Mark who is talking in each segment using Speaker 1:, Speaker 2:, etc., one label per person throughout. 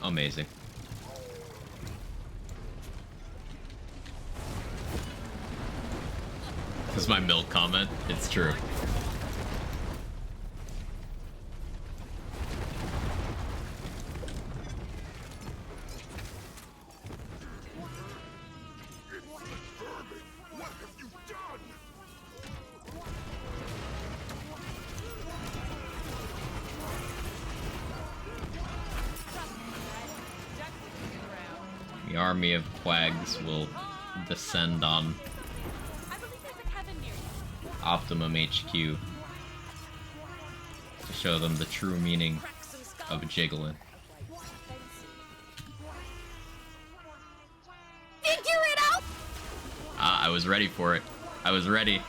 Speaker 1: Amazing. This is my milk comment. It's true. The army of quags will descend on Optimum HQ to show them the true meaning of jiggling.
Speaker 2: Figure it out!
Speaker 1: I was ready for it. I was ready.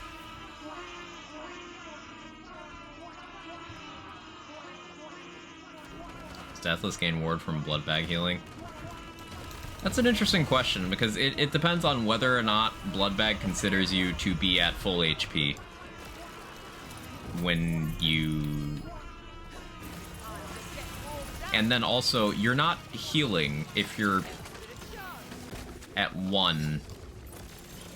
Speaker 1: Does Deathless gain ward from blood bag healing? That's an interesting question, because it depends on whether or not Bloodbag considers you to be at full HP when you... And then also, you're not healing if you're at 1.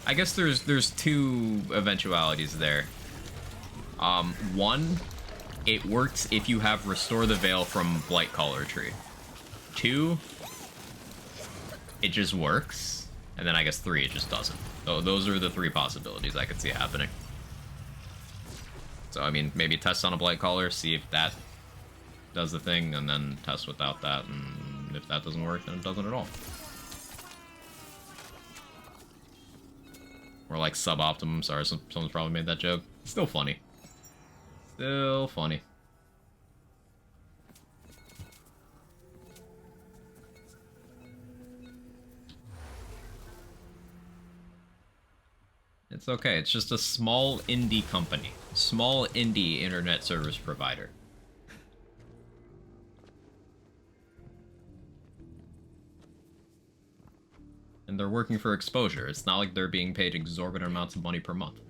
Speaker 1: I guess there's two eventualities there. 1, it works if you have Restore the Veil from Blightcaller Tree. 2, it just works, and then I guess 3, it just doesn't. So those are the 3 possibilities I could see happening. So, I mean, maybe test on a Blightcaller, see if that does the thing, and then test without that, and if that doesn't work, then it doesn't at all. Or like suboptimum, sorry, someone's probably made that joke. Still funny. Still funny. It's okay, it's just a small indie company. Small indie internet service provider. And they're working for exposure. It's not like they're being paid exorbitant amounts of money per month.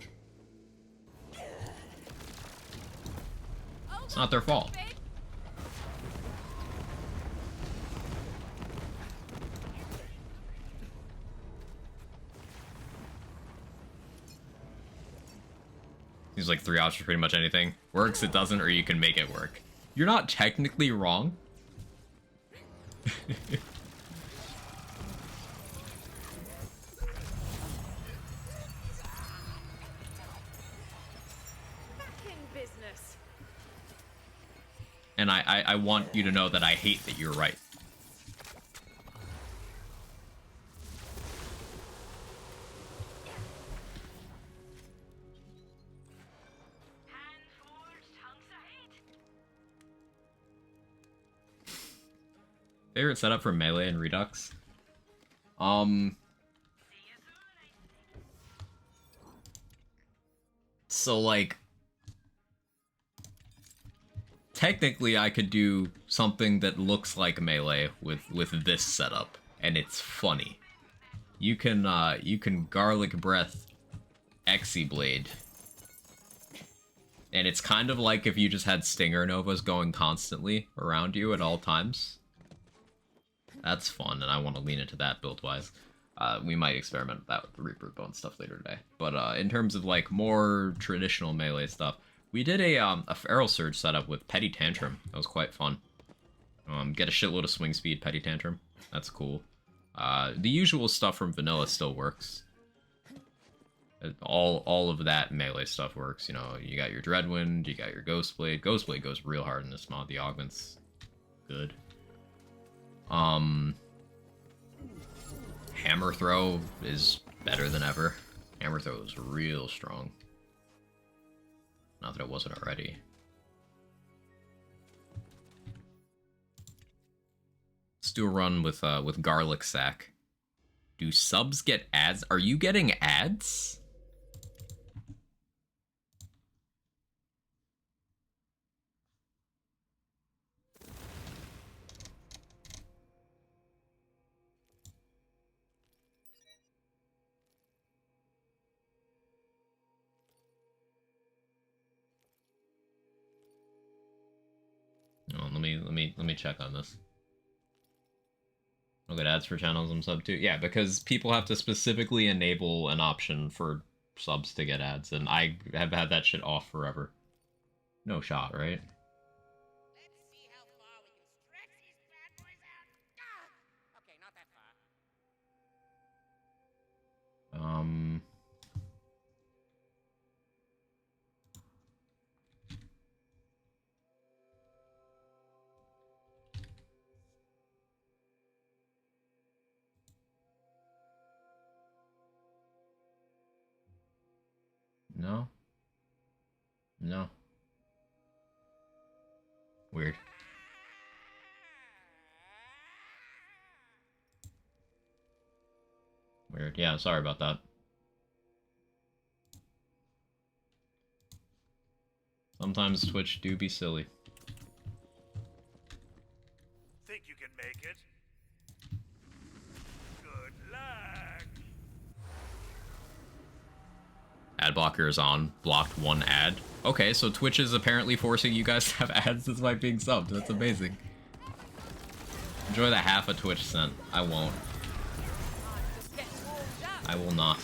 Speaker 1: It's not their fault. Seems like 3 options, pretty much anything. Works, it doesn't, or you can make it work. You're not technically wrong. And I want you to know that I hate that you're right. Favorite setup for Melee and Redux? So, like, technically I could do something that looks like Melee with this setup, and it's funny. You can Garlic Breath Exi Blade. And it's kind of like if you just had Stinger Novas going constantly around you at all times. That's fun, and I want to lean into that build-wise. We might experiment with that with the Reaper Bone stuff later today. But in terms of like more traditional Melee stuff, we did a Feral Surge setup with Petty Tantrum. That was quite fun. Get a shitload of swing speed, Petty Tantrum. That's cool. The usual stuff from Vanilla still works. All of that Melee stuff works. You know, you got your Dreadwind, you got your Ghostblade. Ghostblade goes real hard in this mod. The augment's good. Hammer Throw is better than ever. Hammer Throw is real strong. Not that it wasn't already. Let's do a run with Garlic Sack. Do subs get ads? Are you getting ads? Oh, let me check on this. I'll get ads for channels I'm sub to. Yeah, because people have to specifically enable an option for subs to get ads, and I have had that shit off forever. No shot, right?
Speaker 2: Let's see how far we can stretch these bad boys out. Okay, not that far.
Speaker 1: No. No. Weird. Weird. Yeah, sorry about that. Sometimes Twitch do be silly.
Speaker 3: Think you can make it? Good luck.
Speaker 1: Ad blocker is on. Blocked one ad. Okay, so Twitch is apparently forcing you guys to have ads despite being subbed. That's amazing. Enjoy the half a Twitch cent. I won't. I will not.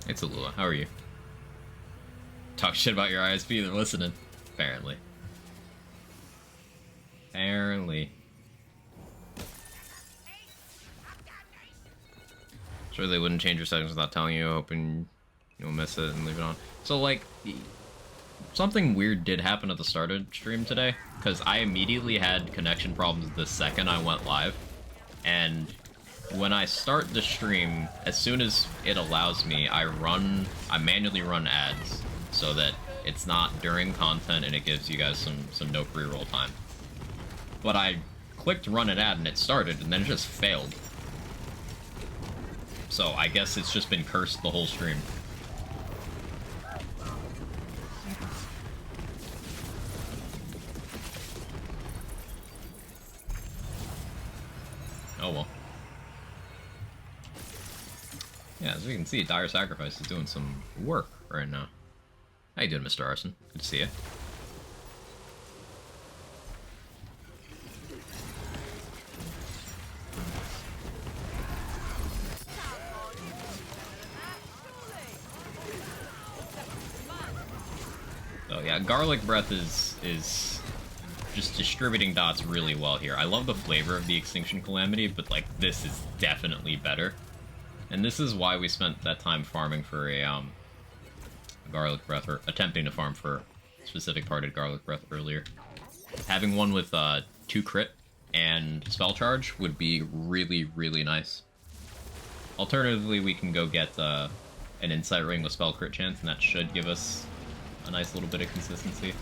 Speaker 1: It's Alula. How are you? Talk shit about your ISP, they're listening. Apparently. Apparently. Sure they wouldn't change your settings without telling you, hoping you'll miss it and leave it on. So, like, something weird did happen at the start of stream today, because I immediately had connection problems the second I went live, and when I start the stream, as soon as it allows me, I manually run ads, so that it's not during content and it gives you guys some no pre-roll time. But I clicked run an ad and it started, and then it just failed. So I guess it's just been cursed the whole stream. Oh well. Yeah, as we can see, Dire Sacrifice is doing some work right now. How you doing, Mr. Arson? Good to see you. So yeah, Garlic Breath is just distributing dots really well here. I love the flavor of the Extinction Calamity, but like this is definitely better. And this is why we spent that time farming for a Garlic Breath, or attempting to farm for a specific parted Garlic Breath earlier. Having one with 2 crit and Spell Charge would be really, really nice. Alternatively, we can go get an Insight Ring with Spell Crit chance, and that should give us a nice little bit of consistency.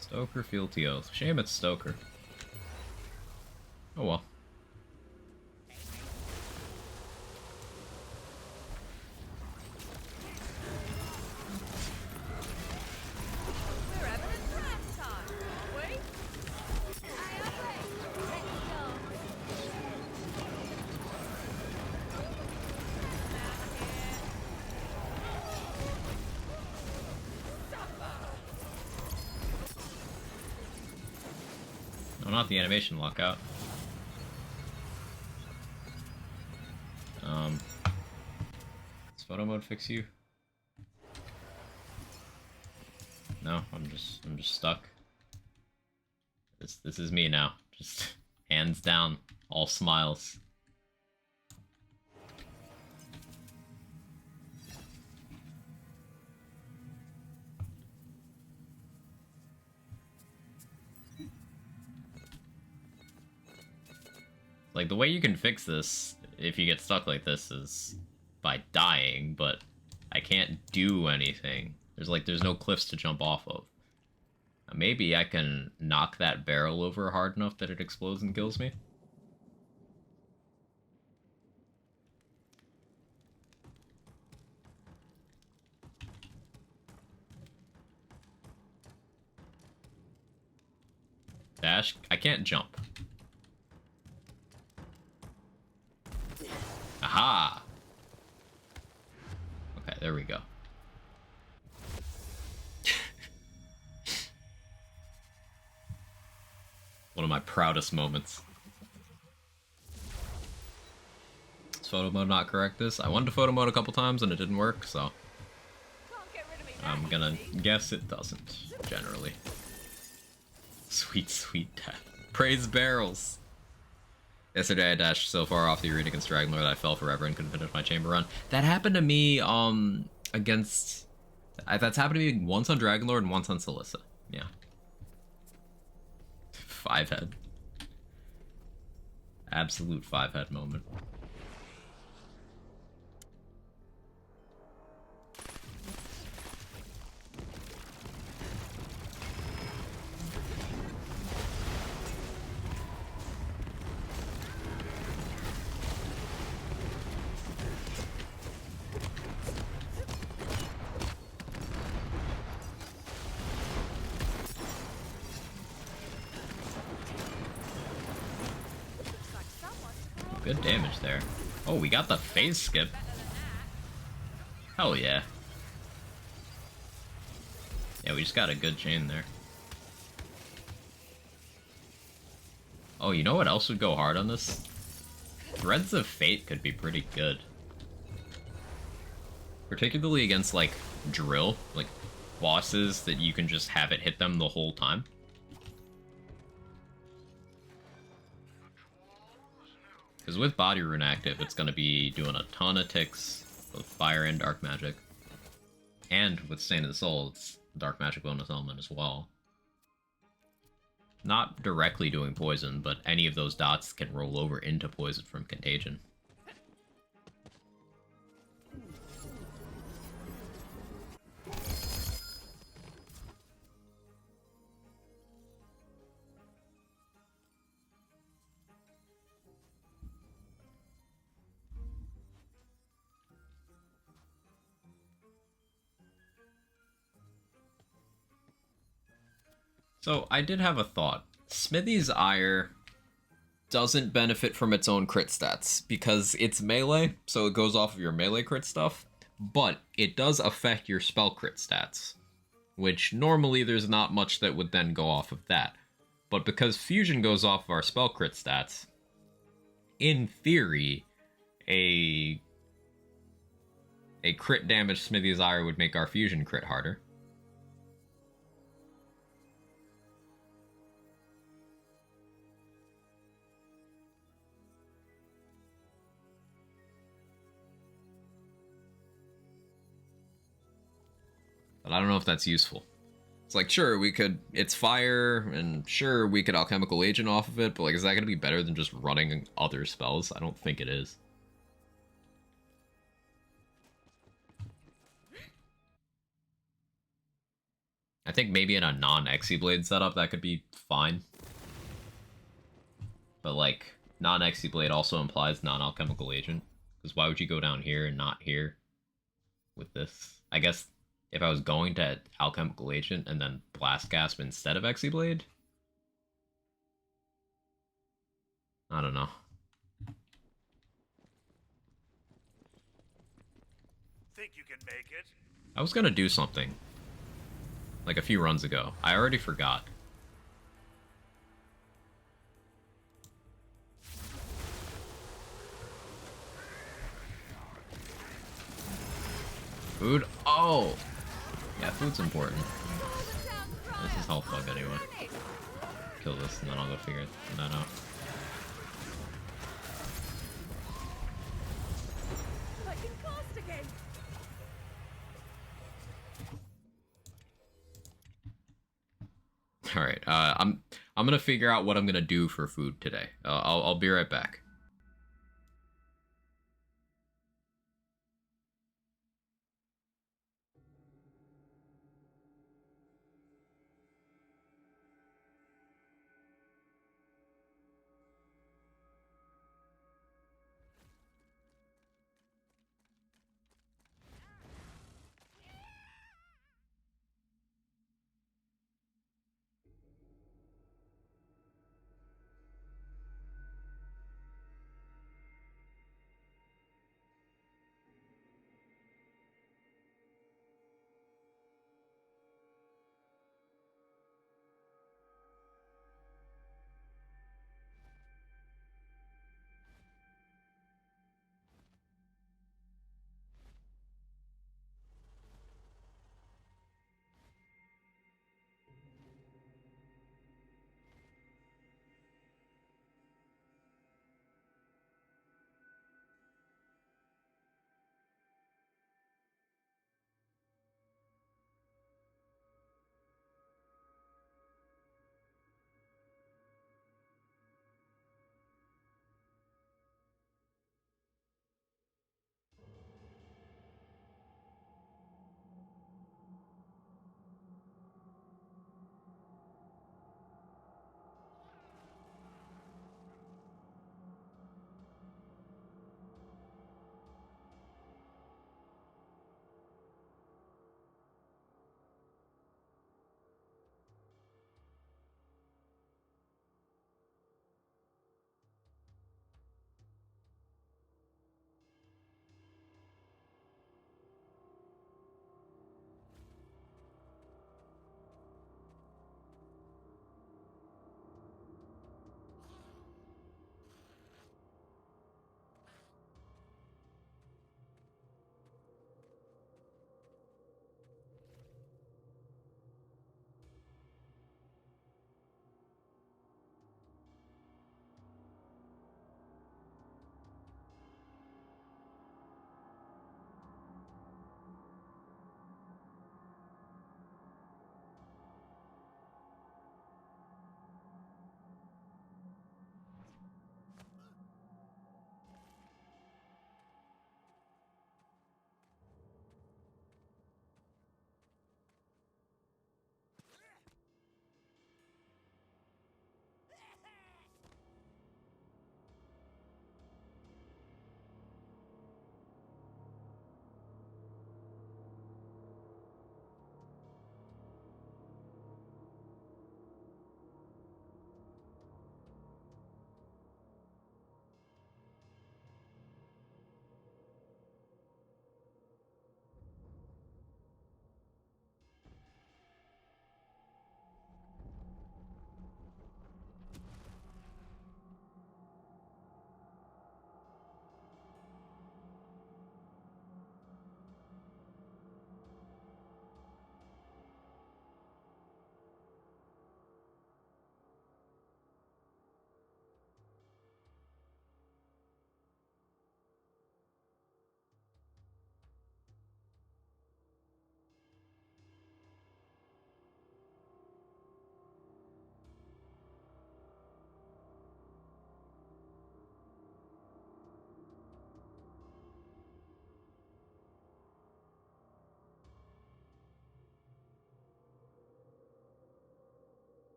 Speaker 1: Stoker Field TO. Shame it's Stoker. Oh well. Not the animation lockout. Does photo mode fix you? No, I'm just stuck. This is me now. Just Hands down. All smiles. Like, the way you can fix this, if you get stuck like this, is by dying, but I can't do anything. There's no cliffs to jump off of. Maybe I can knock that barrel over hard enough that it explodes and kills me? Dash? I can't jump. Aha! Okay, there we go. One of my proudest moments. Is photo mode not correct this? I wanted to photo mode a couple times and it didn't work, so I'm gonna guess it doesn't, generally. Sweet, sweet death. Praise barrels! Yesterday I dashed so far off the arena against Dragonlord that I fell forever and couldn't finish my chamber run. That happened to me, against... That's happened to me once on Dragonlord and once on Celissa. Yeah. 5-head. Absolute 5-head moment. Good damage there. Oh, we got the phase skip. Hell yeah. Yeah, we just got a good chain there. Oh, you know what else would go hard on this? Threads of Fate could be pretty good. Particularly against, like, drill. Like, bosses that you can just have it hit them the whole time. Because with Body Rune active, it's going to be doing a ton of ticks, both fire and dark magic. And with Stain of the Soul, it's dark magic bonus element as well. Not directly doing poison, but any of those dots can roll over into poison from Contagion. So, I did have a thought. Smithy's Ire doesn't benefit from its own crit stats, because it's melee, so it goes off of your melee crit stuff, but it does affect your spell crit stats, which normally there's not much that would then go off of that. But because Fusion goes off of our spell crit stats, in theory, a crit damage Smithy's Ire would make our Fusion crit harder. But I don't know if that's useful. It's like, sure, it's fire, and sure, we could alchemical agent off of it, but like, is that going to be better than just running other spells? I don't think it is. I think maybe in a non-Exi-Blade setup, that could be fine. But like, non-Exi-Blade also implies non-alchemical agent. Because why would you go down here and not here with this? I guess if I was going to Alchemical Agent and then Blast Gasp instead of Exi-Blade? I don't know.
Speaker 3: Think you can make it?
Speaker 1: I was gonna do something. Like a few runs ago. I already forgot. Food? Oh! Yeah, food's important. This is health bug anyway. Kill this and then I'll go figure that out. All right. I'm gonna figure out what I'm gonna do for food today. I'll be right back.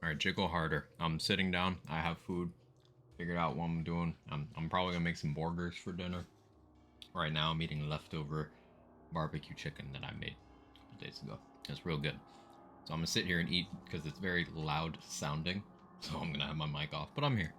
Speaker 1: All right, jiggle harder. I'm sitting down. I have food. Figured out what I'm doing. I'm probably gonna make some burgers for dinner. Right now, I'm eating leftover barbecue chicken that I made a couple days ago. It's real good. So I'm gonna sit here and eat because it's very loud sounding. So I'm gonna have my mic off, but I'm here.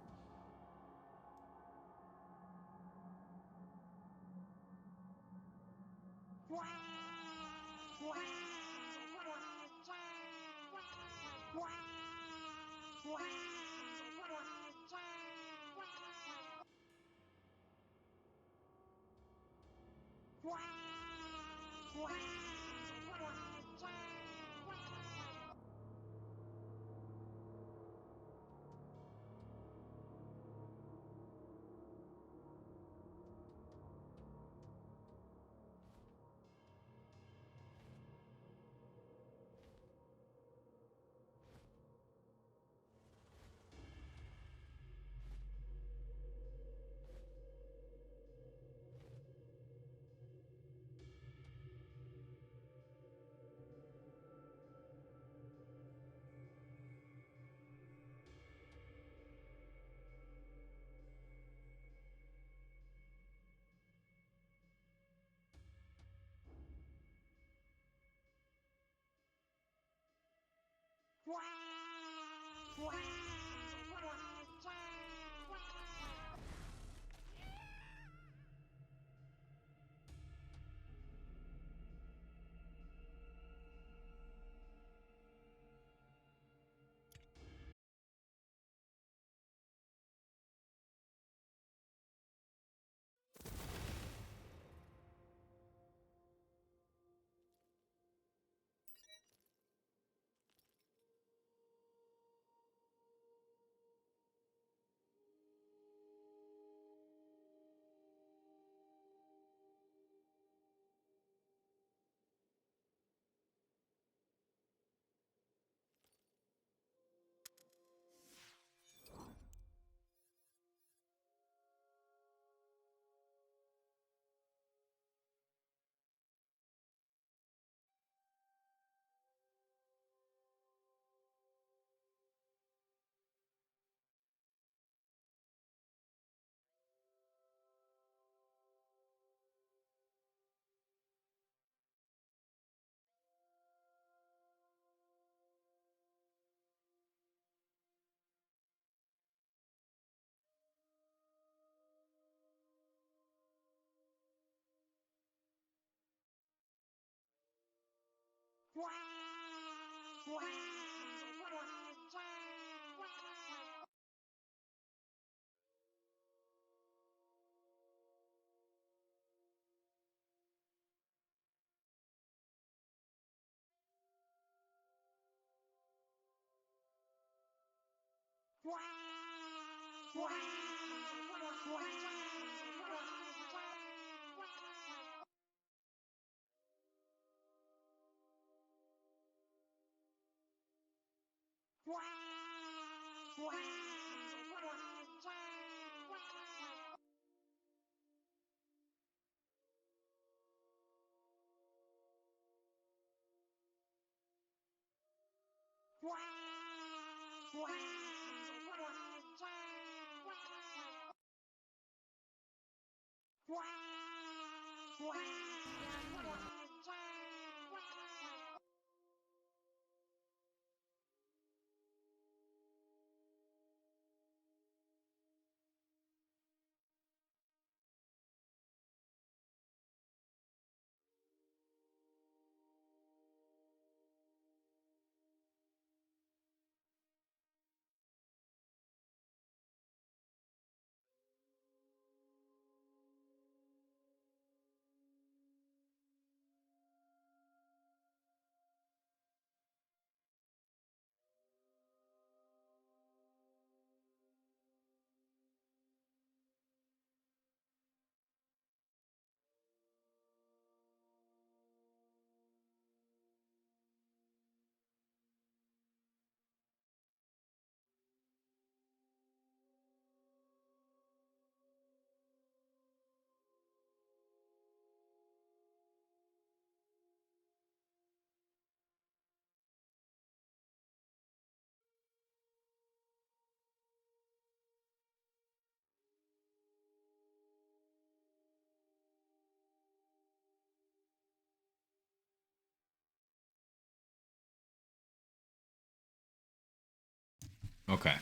Speaker 1: Okay.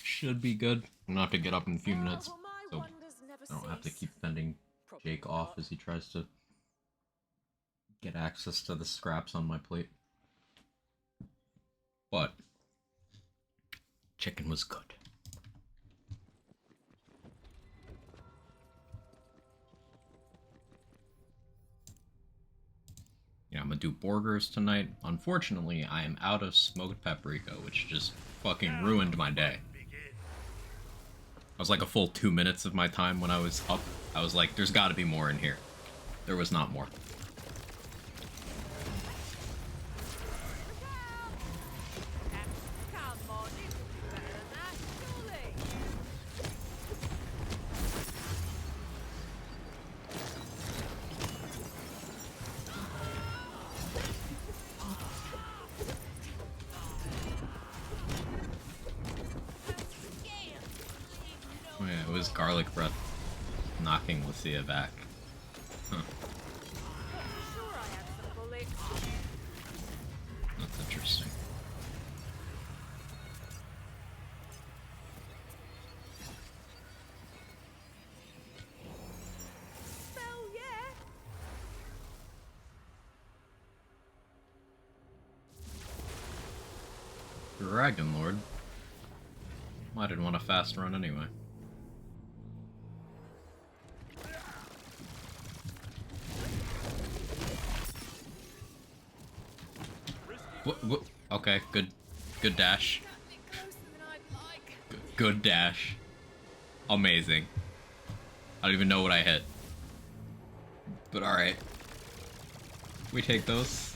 Speaker 1: Should be good. I'm gonna have to get up in a few minutes, so I don't have to keep fending Jake off as he tries to get access to the scraps on my plate. But chicken was good. Yeah, I'm gonna do burgers tonight. Unfortunately, I am out of smoked paprika, which just fucking ruined my day. I was like a full 2 minutes of my time when I was up. I was like, there's gotta be more in here. There was not more. Oh yeah, it was garlic breath knocking Lucia back. Huh. That's interesting. Dragon Lord. I didn't want a fast run anyway. What? Okay, good dash. Good dash. Amazing. I don't even know what I hit. But alright. We take those.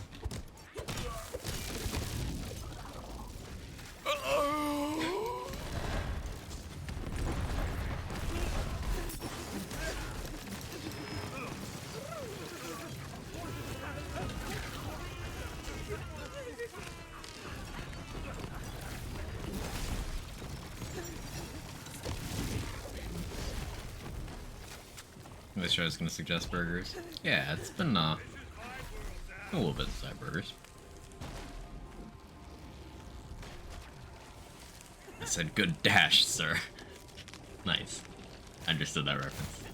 Speaker 1: I was sure I was gonna suggest burgers. Yeah, it's been a little bit inside burgers. I said good dash, sir. Nice. I understood that reference.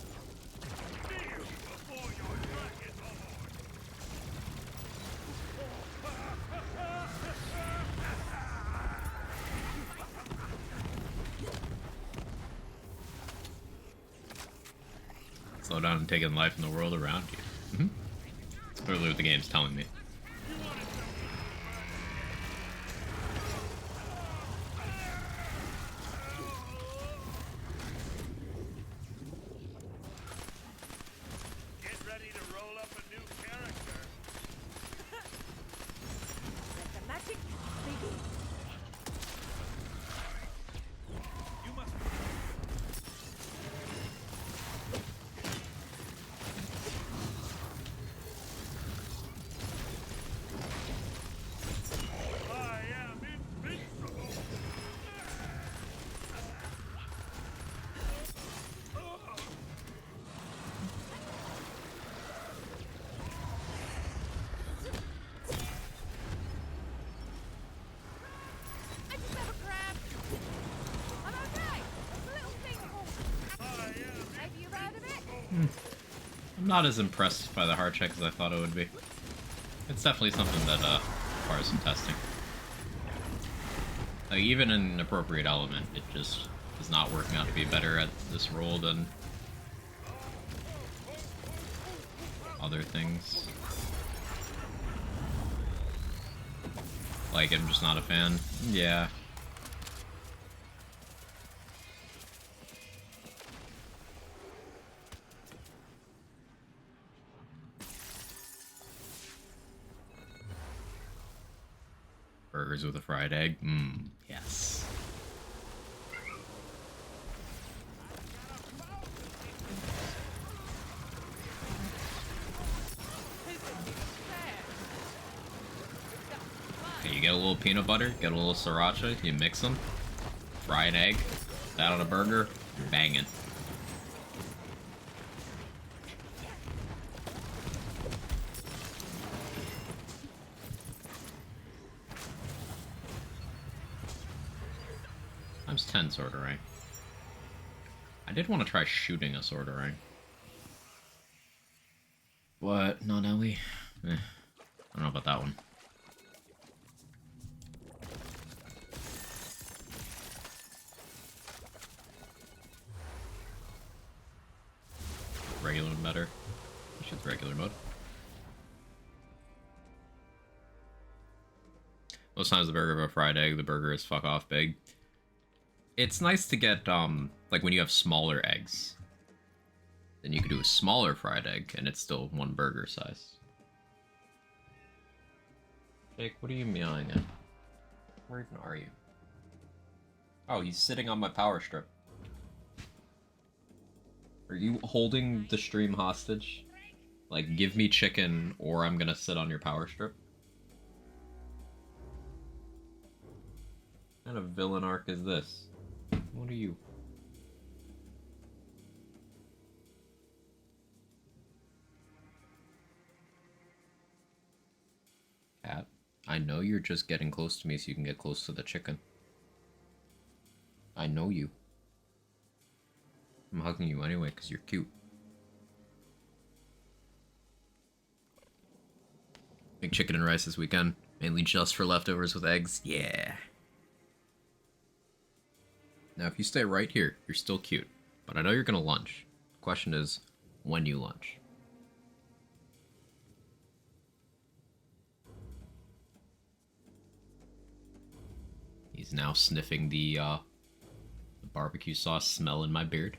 Speaker 1: Slow down and take in life in the world around you. It's clearly what the game's telling me.
Speaker 3: Get ready to roll up a new character.
Speaker 2: The magic begins.
Speaker 3: You must I am invincible.
Speaker 2: I just have a crab. I'm okay. It's a little thing called. Maybe you've heard of it?
Speaker 1: I'm not as impressed by the hard check as I thought it would be. It's definitely something that requires some testing. Like, even in an appropriate element, it just is not working out to be better at this role than other things. Like, I'm just not a fan. Yeah. Burgers with a fried egg? Mmm, yes. Okay, you get a little peanut butter, get a little sriracha, you mix them, fry an egg, that on a burger, you're banging. Times 10 Sword of Rank. I did want to try shooting a Sword of Rank. What? Not Ellie? I don't know about that one. Regular mode better. I should regular mode. Most times the burger of a fried egg, the burger is fuck off big. It's nice to get, like when you have smaller eggs. Then you could do a smaller fried egg, and it's still one burger size. Jake, what are you meowing at? Where even are you? Oh, he's sitting on my power strip. Are you holding the stream hostage? Like, give me chicken, or I'm gonna sit on your power strip? What kind of villain arc is this? What are you? Cat, I know you're just getting close to me so you can get close to the chicken. I know you. I'm hugging you anyway because you're cute. Make chicken and rice this weekend, mainly just for leftovers with eggs. Yeah. Now, if you stay right here, you're still cute. But I know you're gonna lunch. The question is, when you lunch. He's now sniffing the barbecue sauce smell in my beard.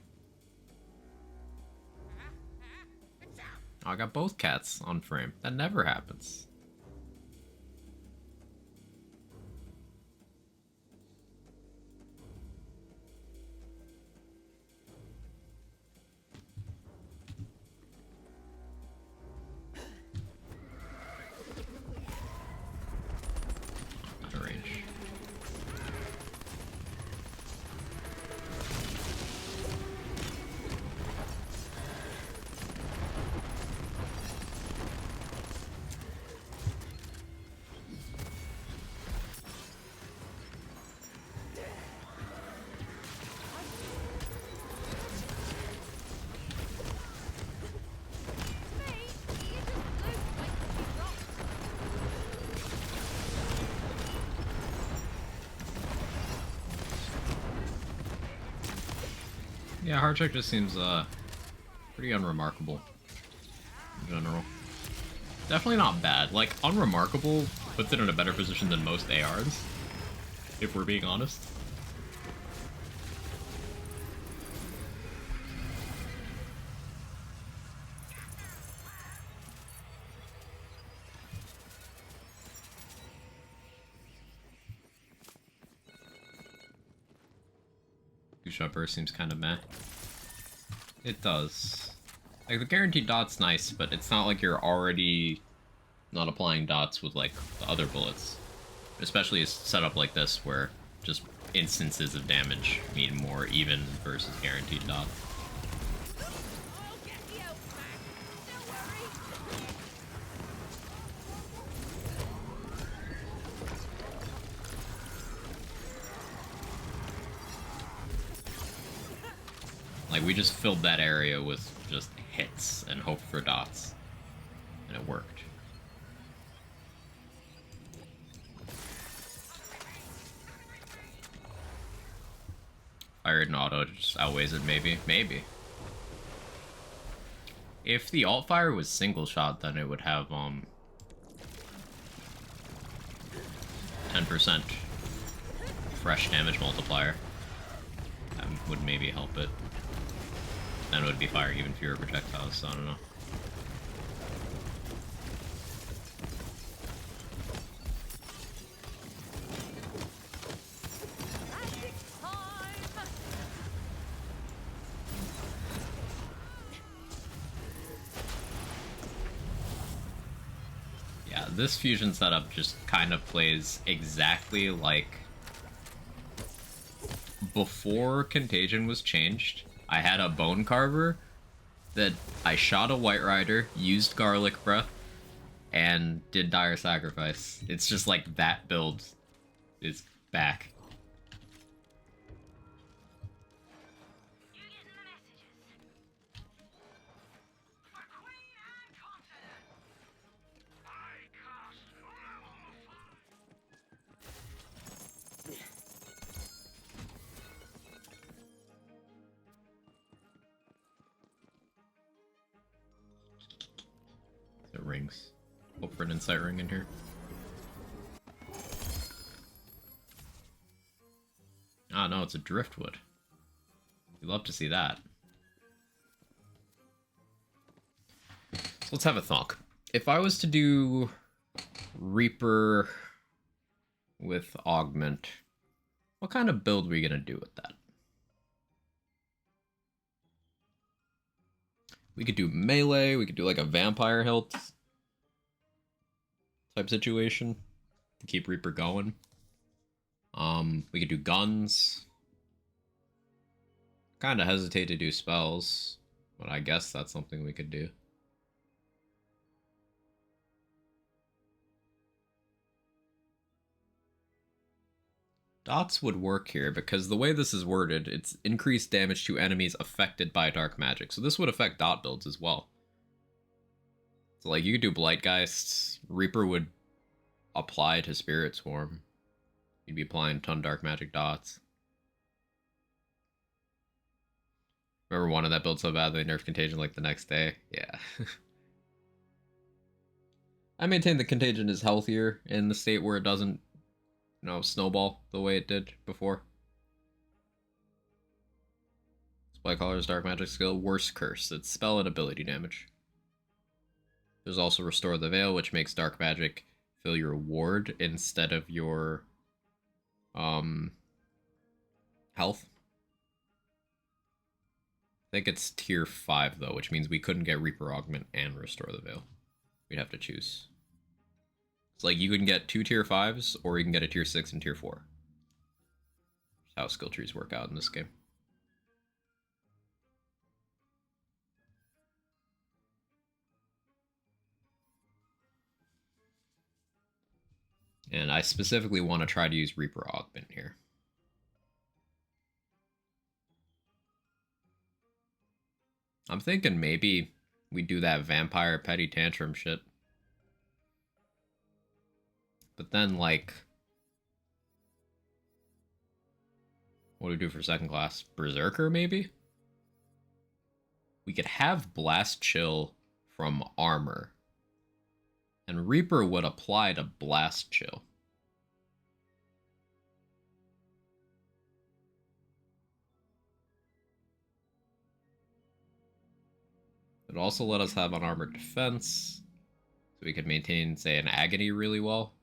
Speaker 1: Oh, I got both cats on frame. That never happens. Out of range. Yeah, hard check just seems pretty unremarkable in general. Definitely not bad. Like, unremarkable puts it in a better position than most ARs, if we're being honest. Two-shot burst seems kind of meh. It does. Like, the guaranteed dot's nice, but it's not like you're already not applying dots with, like, the other bullets. Especially a setup like this, where just instances of damage mean more even versus guaranteed dot.
Speaker 2: I'll get you, Mac. Don't worry.
Speaker 1: Like, we just filled that area with just hits and hoped for dots. And it worked. Fired and auto just outweighs it, maybe. Maybe. If the alt fire was single shot, then it would have 10% fresh damage multiplier. That would maybe help it. Then it would be firing even fewer projectiles, so I don't know.
Speaker 2: Magic time.
Speaker 1: Yeah, this fusion setup just kind of plays exactly like before Contagion was changed. I had a Bone Carver that I shot a White Rider, used Garlic Breath, and did Dire Sacrifice. It's just like that build is back. rings. Hope for an insight ring in here. Ah, no, it's a driftwood. You'd love to see that. So let's have a thunk. If I was to do Reaper with Augment, what kind of build are we gonna do with that? We could do melee, we could do like a vampire hilt type situation to keep Reaper going. We could do guns. Kind of hesitate to do spells, but I guess that's something we could do. Dots would work here because the way this is worded, it's increased damage to enemies affected by dark magic. So this would affect dot builds as well. So like you could do Blightgeist, Reaper would apply to Spirit Swarm. You'd be applying a ton of dark magic dots. Remember one of that build so bad they nerfed Contagion like the next day? Yeah. I maintain the Contagion is healthier in the state where it doesn't, you know, snowball the way it did before. Spycaller's dark magic skill, worse curse. It's spell and ability damage. There's also Restore the Veil, which makes dark magic fill your ward instead of your health. I think it's tier 5 though, which means we couldn't get Reaper Augment and Restore the Veil. We'd have to choose. It's like you can get 2 tier 5s, or you can get a tier 6 and tier 4. That's how skill trees work out in this game. And I specifically want to try to use Reaper Augment here. I'm thinking maybe we do that Vampire Petty Tantrum shit. But then, like, what do we do for second class? Berserker, maybe? We could have Blast Chill from Armor. And Reaper would apply to Blast Chill. It would also let us have unarmored defense. So we could maintain, say, an Agony really well.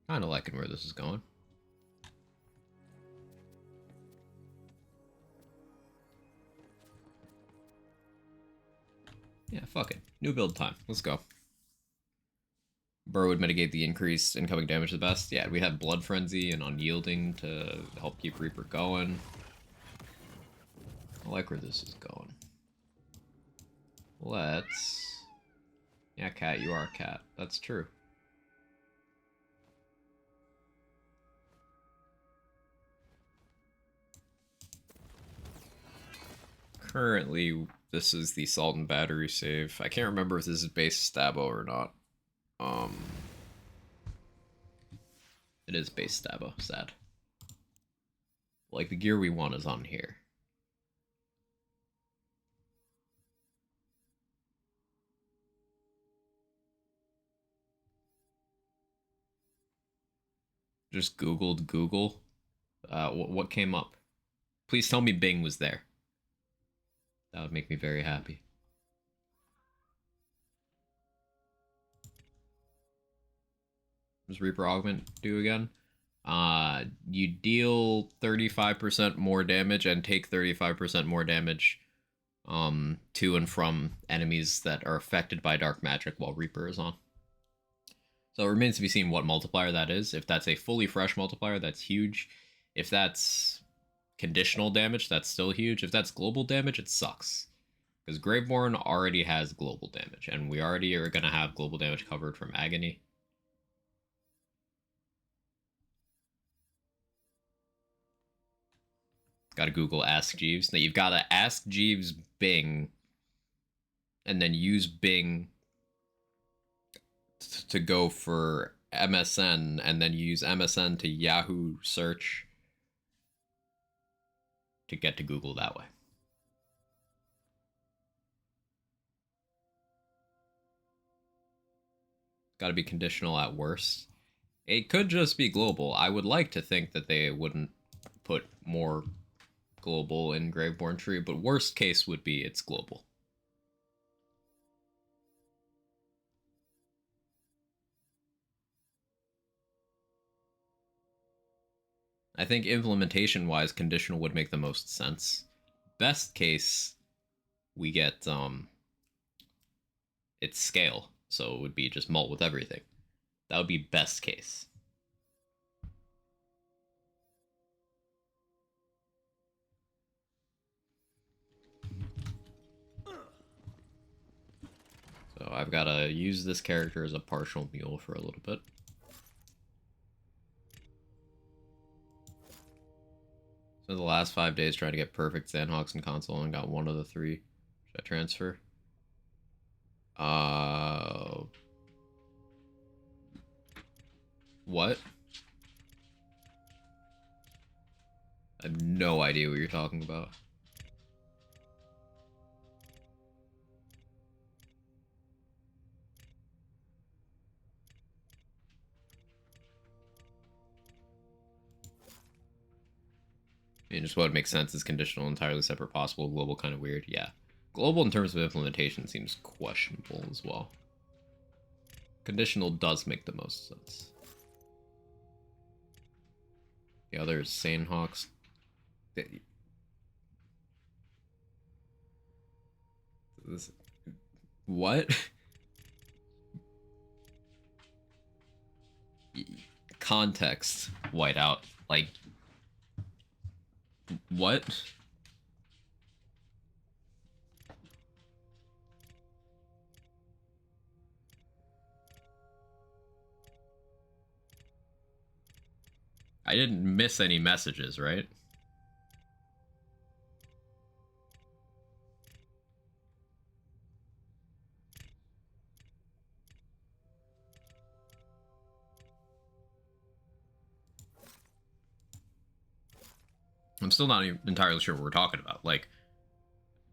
Speaker 1: Kind of liking where this is going. Yeah, fuck it. New build time. Let's go. Burr would mitigate the increased incoming damage the best. Yeah, we have Blood Frenzy and Unyielding to help keep Reaper going. I like where this is going. Let's... Yeah, Cat, you are a cat. That's true. Currently, this is the Salt and Battery save. I can't remember if this is base Stabo or not. It is base Stabo, sad. Like, the gear we want is on here. Just Googled Google. What came up? Please tell me Bing was there. That would make me very happy. What does Reaper Augment do again? You deal 35% more damage and take 35% more damage to and from enemies that are affected by dark magic while Reaper is on. So it remains to be seen what multiplier that is. If that's a fully fresh multiplier, that's huge. If that's conditional damage, that's still huge. If that's global damage, it sucks. Because Graveborn already has global damage, and we already are going to have global damage covered from Agony. Got to Google Ask Jeeves. Now you've got to Ask Jeeves Bing, and then use Bing to go for MSN, and then use MSN to Yahoo search to get to Google that way. Got to be conditional at worst. It could just be global. I would like to think that they wouldn't put more global in Graveborn tree, but worst case would be it's global. I think implementation-wise, conditional would make the most sense. Best case, we get its scale, so it would be just mult with everything. That would be best case. So I've got to use this character as a partial mule for a little bit. So the last 5 days trying to get perfect Sandhawks in console and got one of the 3. Should I transfer? What? I have no idea what you're talking about. I mean, just what makes sense is conditional, entirely separate, possible, global, kind of weird. Yeah. Global in terms of implementation seems questionable as well. Conditional does make the most sense. The other is Sanehawks. What? Context whiteout. Like, what? I didn't miss any messages, right? I'm still not entirely sure what we're talking about. Like,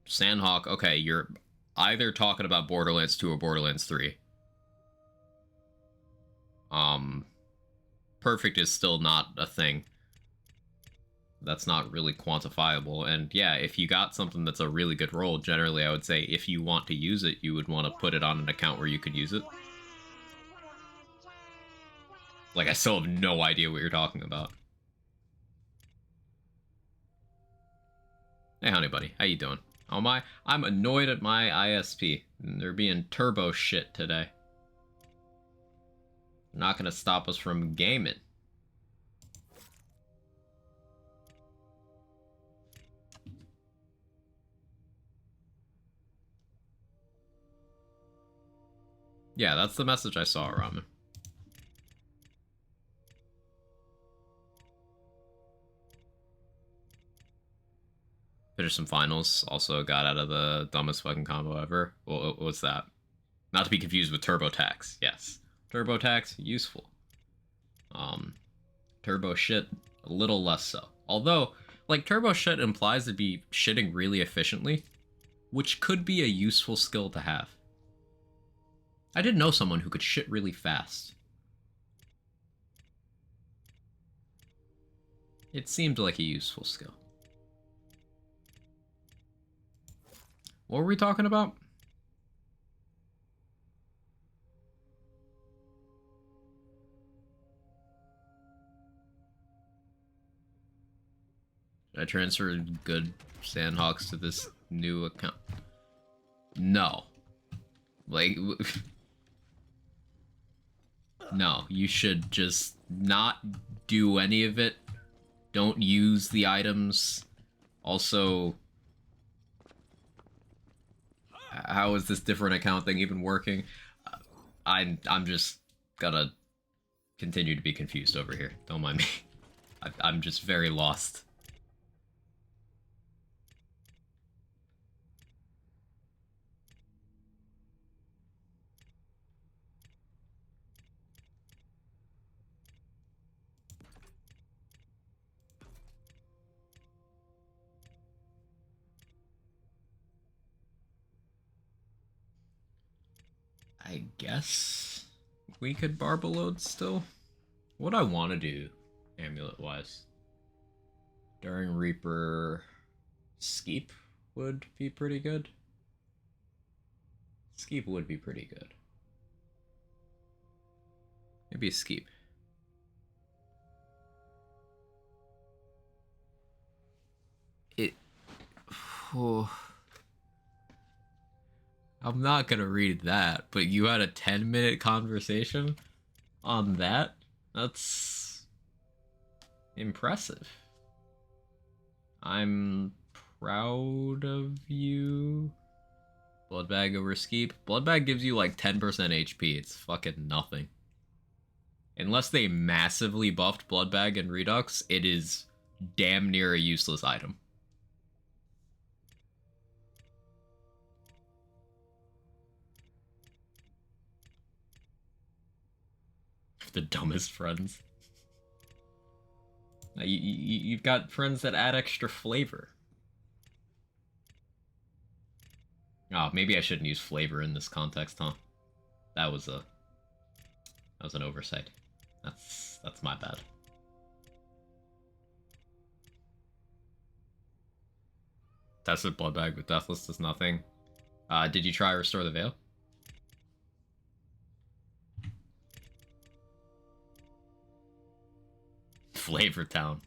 Speaker 1: Sandhawk, okay, you're either talking about Borderlands 2 or Borderlands 3. Perfect is still not a thing. That's not really quantifiable. And yeah, if you got something that's a really good roll, generally I would say if you want to use it, you would want to put it on an account where you could use it. Like, I still have no idea what you're talking about. Hey, honey buddy, how you doing? Oh my, I'm annoyed at my ISP. They're being turbo shit today. They're not gonna stop us from gaming. Yeah, that's the message I saw, Ramen. Finished some finals. Also got out of the dumbest fucking combo ever. What's that? Not to be confused with TurboTax. Yes. TurboTax, useful. Turbo shit, a little less so. Although, like, turbo shit implies to be shitting really efficiently, which could be a useful skill to have. I didn't know someone who could shit really fast. It seemed like a useful skill. What were we talking about? Should I transfer good Sandhawks to this new account? No. Like, no, you should just not do any of it. Don't use the items. Also, how is this different account thing even working? I'm just gonna continue to be confused over here. Don't mind me. I'm just very lost. I guess we could Barbalode still. What I want to do, amulet-wise, during Reaper, Skeep would be pretty good. Skeep would be pretty good. Maybe a Skeep. It... Oh, I'm not gonna read that, but you had a 10-minute conversation on that? That's impressive. I'm proud of you. Bloodbag over Skeep. Bloodbag gives you like 10% HP. It's fucking nothing. Unless they massively buffed Bloodbag and Redux, it is damn near a useless item. The dumbest friends. You've got friends that add extra flavor. Oh, maybe I shouldn't use flavor in this context, huh? That was an oversight. That's my bad. Tested Bloodbag with Deathless does nothing. Did you try Restore the Veil? Flavor Town.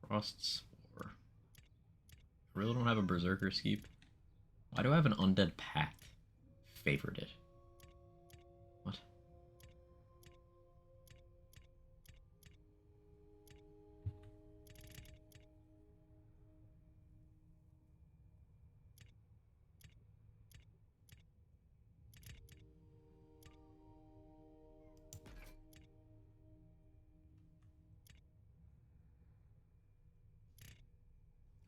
Speaker 1: Frost Spore. I really don't have a Berserker Skeep. Why do I have an Undead Pact? Favored it. What?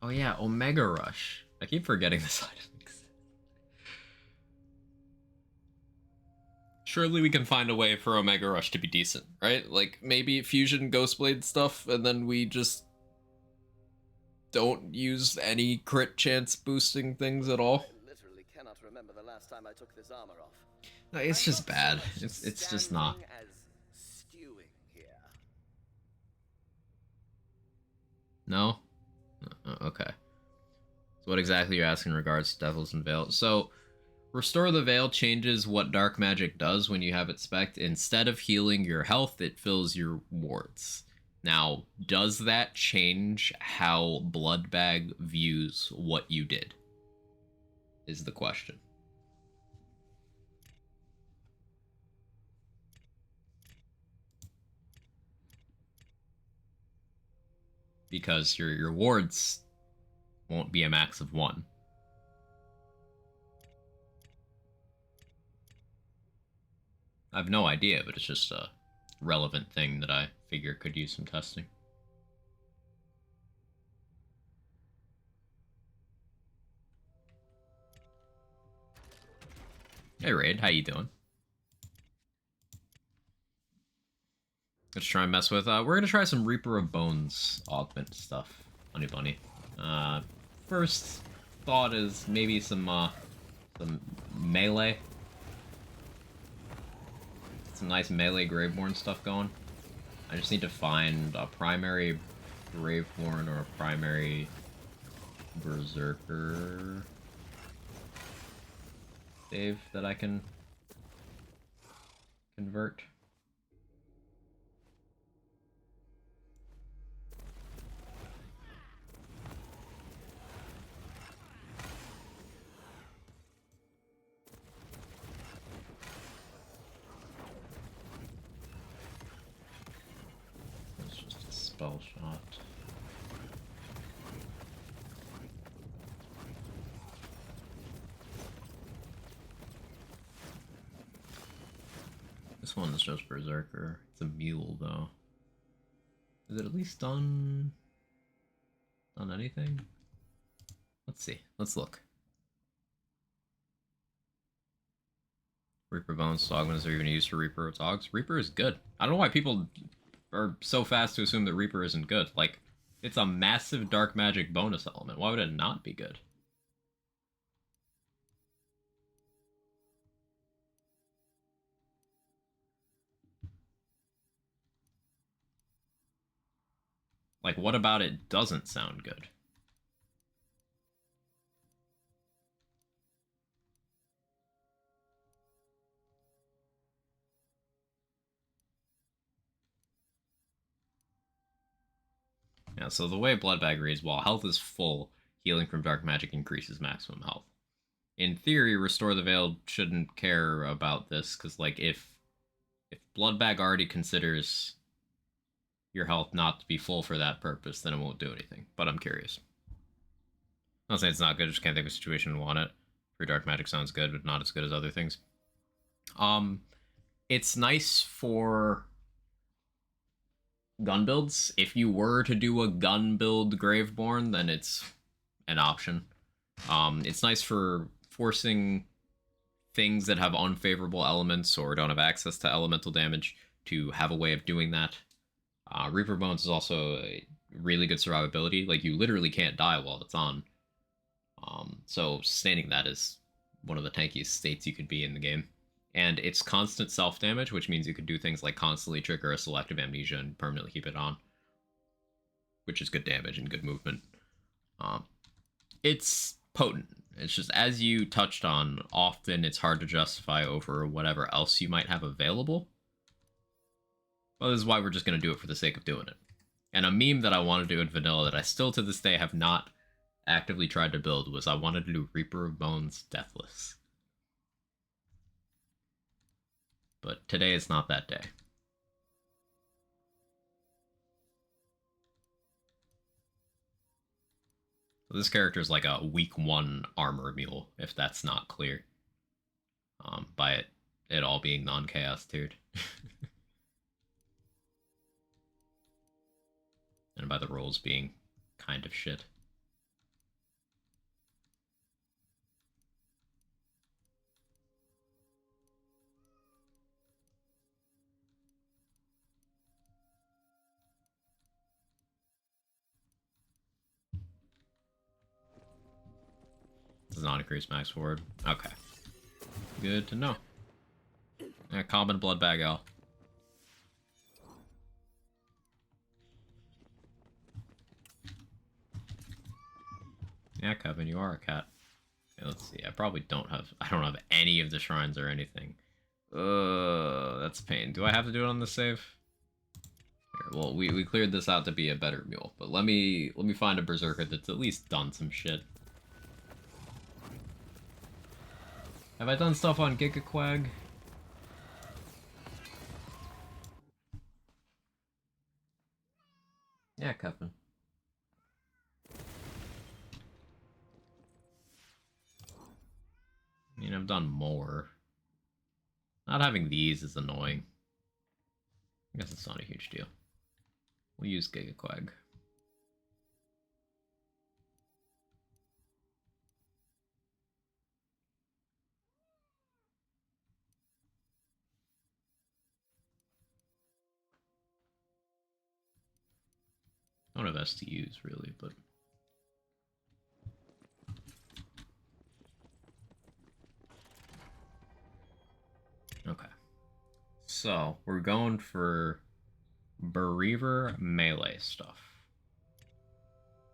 Speaker 1: Oh yeah, Omega Rush. I keep forgetting this item exists. Surely we can find a way for Omega Rush to be decent, right? Like, maybe Fusion Ghostblade stuff, and then we just don't use any crit chance boosting things at all.
Speaker 4: I literally cannot remember the last time I took this armor off.
Speaker 1: No, it's just bad. It's just not.
Speaker 4: As stewing here.
Speaker 1: No? Okay. So what exactly are you asking in regards to Devils and Veil? So, Restore the Veil changes what Dark Magic does when you have it spec'd. Instead of healing your health, it fills your wards. Now, does that change how Bloodbag views what you did? Is the question. Because your wards won't be a max of 1. I have no idea, but it's just a relevant thing that I figure could use some testing. Hey Raid, how you doing? Let's try and mess with, we're gonna try some Reaper of Bones augment stuff. Honey bunny. First thought is maybe some melee. Some nice melee Graveborn stuff going. I just need to find a primary Graveborn or a primary Berserker save that I can convert. It's just a spell shot. This one is just Berserker. It's a mule, though. Is it at least done anything? Let's see. Let's look. Reaper Bones, Dogman is even used for Reaper of Dogs. Reaper is good. I don't know why people are so fast to assume that Reaper isn't good. Like, it's a massive dark magic bonus element. Why would it not be good? Like, what about it doesn't sound good? Yeah, so the way Blood Bag reads, while health is full, healing from dark magic increases maximum health. In theory, Restore the Veiled shouldn't care about this, because, like, if Blood Bag already considers your health not to be full for that purpose, then it won't do anything. But I'm curious. I'm not saying it's not good, I just can't think of a situation and want it. Free Dark Magic sounds good, but not as good as other things. It's nice for gun builds. If you were to do a gun build Graveborn, then it's an option. It's nice for forcing things that have unfavorable elements or don't have access to elemental damage to have a way of doing that. Reaper Bones is also a really good survivability. Like, you literally can't die while it's on. So sustaining that is one of the tankiest states you could be in the game. And it's constant self-damage, which means you could do things like constantly trigger a selective amnesia and permanently keep it on, which is good damage and good movement. It's potent. It's just, as you touched on, often it's hard to justify over whatever else you might have available. Well, this is why we're just going to do it for the sake of doing it. And a meme that I wanted to do in vanilla that I still to this day have not actively tried to build was I wanted to do Reaper of Bones Deathless. But today is not that day. So this character is like a week 1 armor mule, if that's not clear. By it all being non-chaos tiered. And by the rolls being kind of shit. Does not increase max forward. Okay. Good to know. Yeah, common blood bag L. Yeah, Kevin, you are a cat. Okay, let's see. I don't have any of the shrines or anything. That's a pain. Do I have to do it on the save? Here, well, we cleared this out to be a better mule, but let me find a berserker that's at least done some shit. Have I done stuff on Gigaquag? Yeah, Kevin. I mean, I've done more. Not having these is annoying. I guess it's not a huge deal. We'll use Gigaquag. I don't have STUs really, but okay. So we're going for Bereaver melee stuff.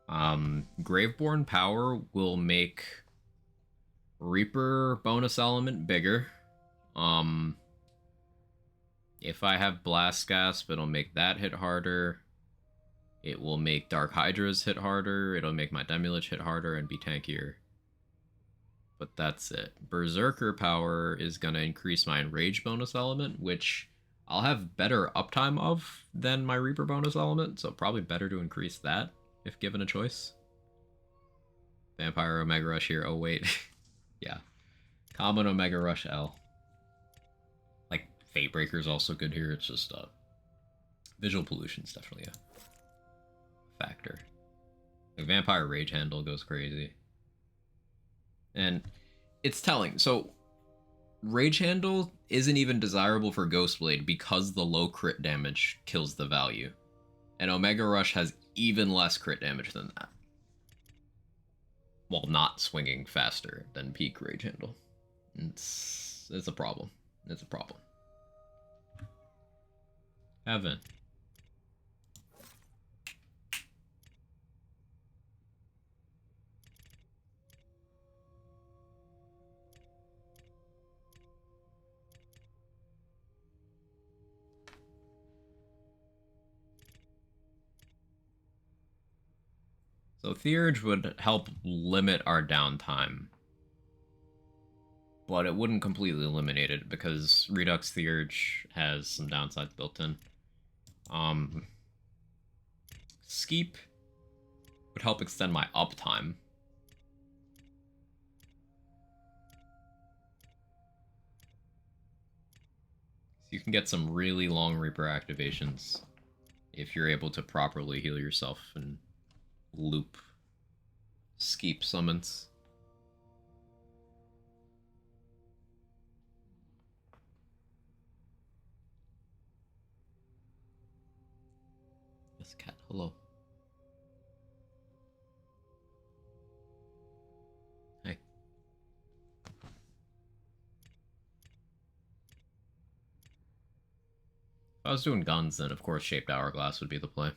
Speaker 1: Graveborn power will make Reaper bonus element bigger. If I have Blast Gasp, it'll make that hit harder. It will make Dark Hydras hit harder. It'll make my Demulich hit harder and be tankier. But that's it. Berserker power is going to increase my Enrage bonus element, which I'll have better uptime of than my Reaper bonus element, so probably better to increase that if given a choice. Vampire Omega Rush here. Oh, wait. Yeah. Common Omega Rush L. Like, Fatebreaker is also good here. It's just, Visual Pollution is definitely a factor. Like, Vampire Rage Handle goes crazy. And it's telling. So, Rage Handle isn't even desirable for Ghostblade because the low crit damage kills the value. And Omega Rush has even less crit damage than that. While not swinging faster than peak Rage Handle. It's a problem. It's a problem. Heaven. So Theurge would help limit our downtime. But it wouldn't completely eliminate it because Redux Theurge has some downsides built in. Skeep would help extend my uptime. So you can get some really long Reaper activations if you're able to properly heal yourself and loop Skeep summons. Yes, cat, hello. Hey. If I was doing guns, then of course Shaped Hourglass would be the play.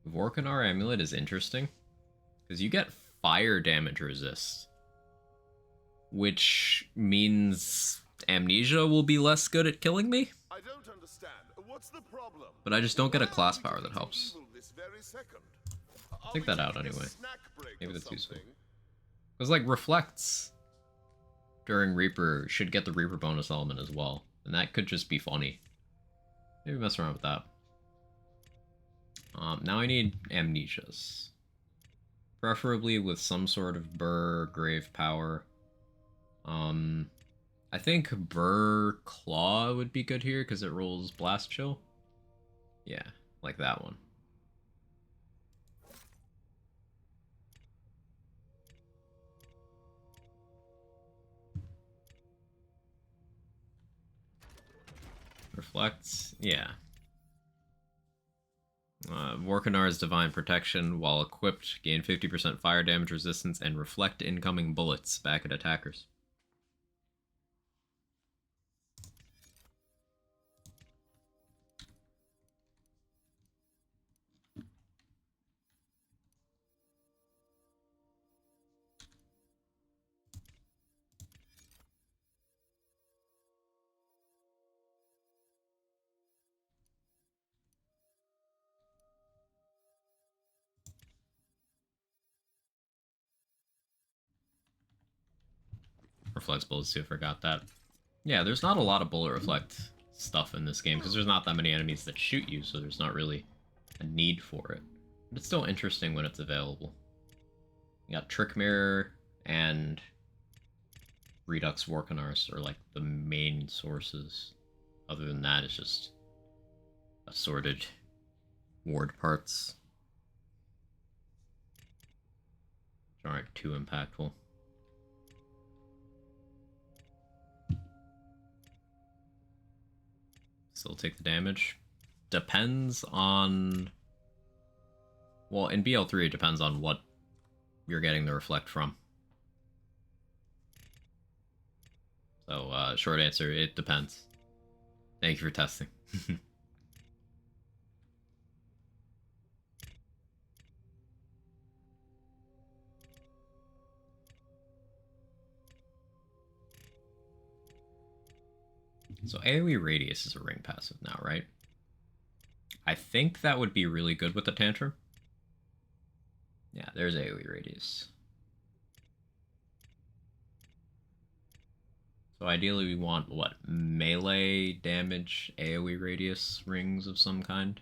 Speaker 1: Vorkanar Amulet is interesting because you get fire damage resist, which means Amnesia will be less good at killing me.
Speaker 5: I don't understand. What's the problem?
Speaker 1: But I just don't get a class power that helps. Take that out anyway. Maybe that's useful. Because like Reflects during Reaper should get the Reaper bonus element as well, and that could just be funny. Maybe mess around with that. Now I need Amnesias. Preferably with some sort of Burr Grave power. I think Burr Claw would be good here because it rolls Blast Chill. Yeah, like that one. Reflects, yeah. Vorkanar's Divine Protection, while equipped, gain 50% fire damage resistance and reflect incoming bullets back at attackers. Reflects bullets too, forgot that. Yeah, there's not a lot of bullet reflect stuff in this game because there's not that many enemies that shoot you, so there's not really a need for it. But it's still interesting when it's available. You got Trick Mirror and Redux Vorkanars are like the main sources. Other than that, it's just assorted ward parts, which aren't too impactful. Still take the damage. Depends on... Well, in BL3 it depends on what you're getting the reflect from. So, short answer, it depends. Thank you for testing. So AoE Radius is a ring passive now, right? I think that would be really good with the Tantrum. Yeah, there's AoE Radius. So ideally we want, what, melee damage AoE Radius rings of some kind?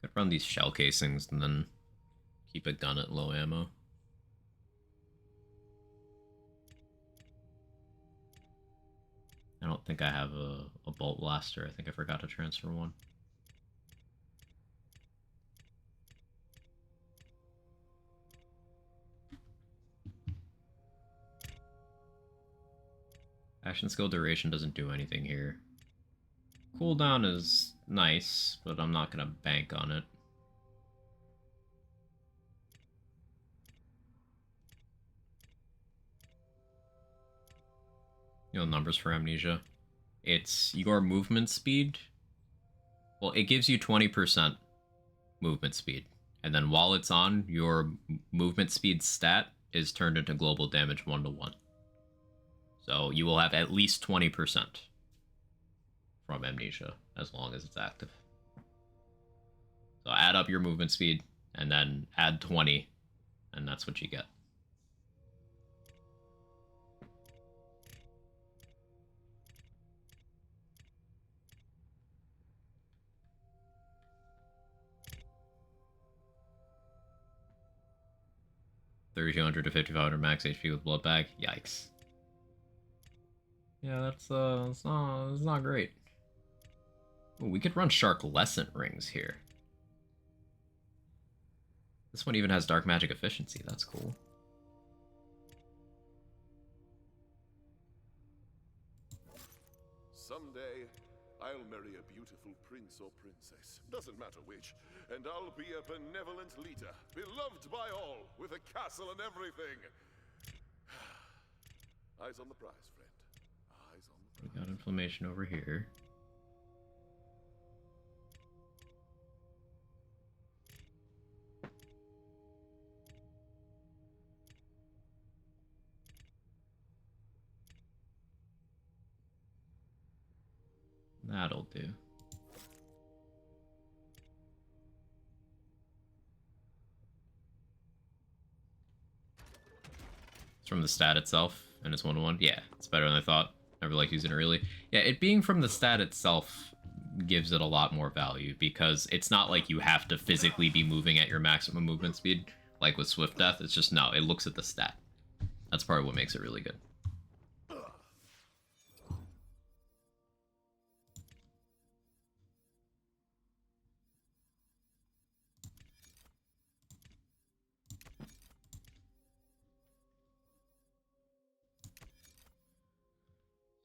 Speaker 1: Could run these shell casings and then keep a gun at low ammo. don't think I have a bolt blaster. I think I forgot to transfer one. Action skill duration doesn't do anything here. Cooldown is nice, but I'm not gonna bank on it. You know, numbers for Amnesia. It's your movement speed. Well, it gives you 20% movement speed. And then while it's on, your movement speed stat is turned into global damage 1-to-1. So you will have at least 20% from Amnesia as long as it's active. So add up your movement speed and then add 20, and that's what you get. $3,200 to 5,500 max HP with blood bag. Yikes. Yeah, that's it's not great. Ooh, we could run Sharklescent rings here. This one even has dark magic efficiency. That's cool.
Speaker 5: Someday, I'll marry a beautiful prince or princess, doesn't matter which, and I'll be a benevolent leader, beloved by all, with a castle and everything. Eyes on the prize, friend. Eyes on the prize.
Speaker 1: We got inflammation over here. That'll do. It's from the stat itself, and it's 1-to-1. Yeah, it's better than I thought. Never liked using it really. Yeah, it being from the stat itself gives it a lot more value, because it's not like you have to physically be moving at your maximum movement speed, like with Swift Death. It's just, no, it looks at the stat. That's part of what makes it really good.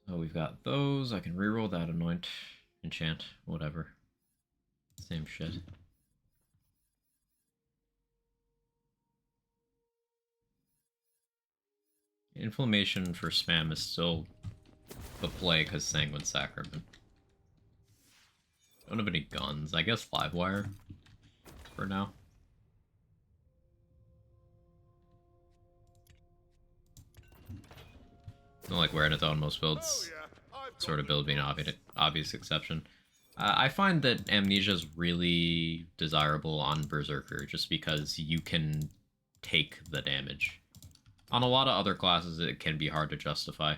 Speaker 1: So we've got those. I can reroll that anoint, enchant, whatever. Same shit. Inflammation for spam is still the play because Sanguine Sacrament. Don't have any guns. I guess Livewire for now. Not like wearing it though on most builds. Sort of build being an obvious exception. I find that Amnesia is really desirable on Berserker just because you can take the damage. On a lot of other classes, it can be hard to justify.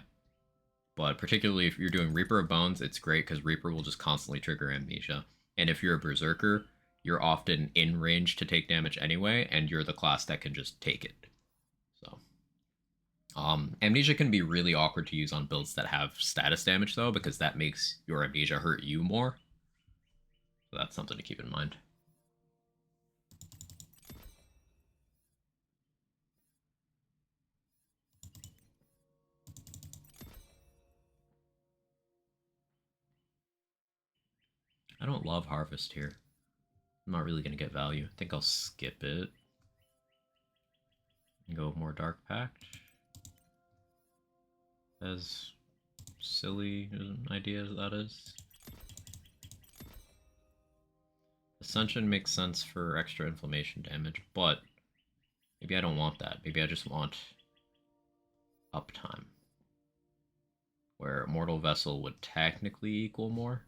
Speaker 1: But particularly if you're doing Reaper of Bones, it's great because Reaper will just constantly trigger Amnesia. And if you're a Berserker, you're often in range to take damage anyway, and you're the class that can just take it. So, Amnesia can be really awkward to use on builds that have status damage, though, because that makes your Amnesia hurt you more. So that's something to keep in mind. I don't love Harvest here. I'm not really going to get value. I think I'll skip it. And go with more Dark Pact. As silly an idea as that is. Ascension makes sense for extra inflammation damage, but maybe I don't want that. Maybe I just want uptime. Where Mortal Vessel would technically equal more.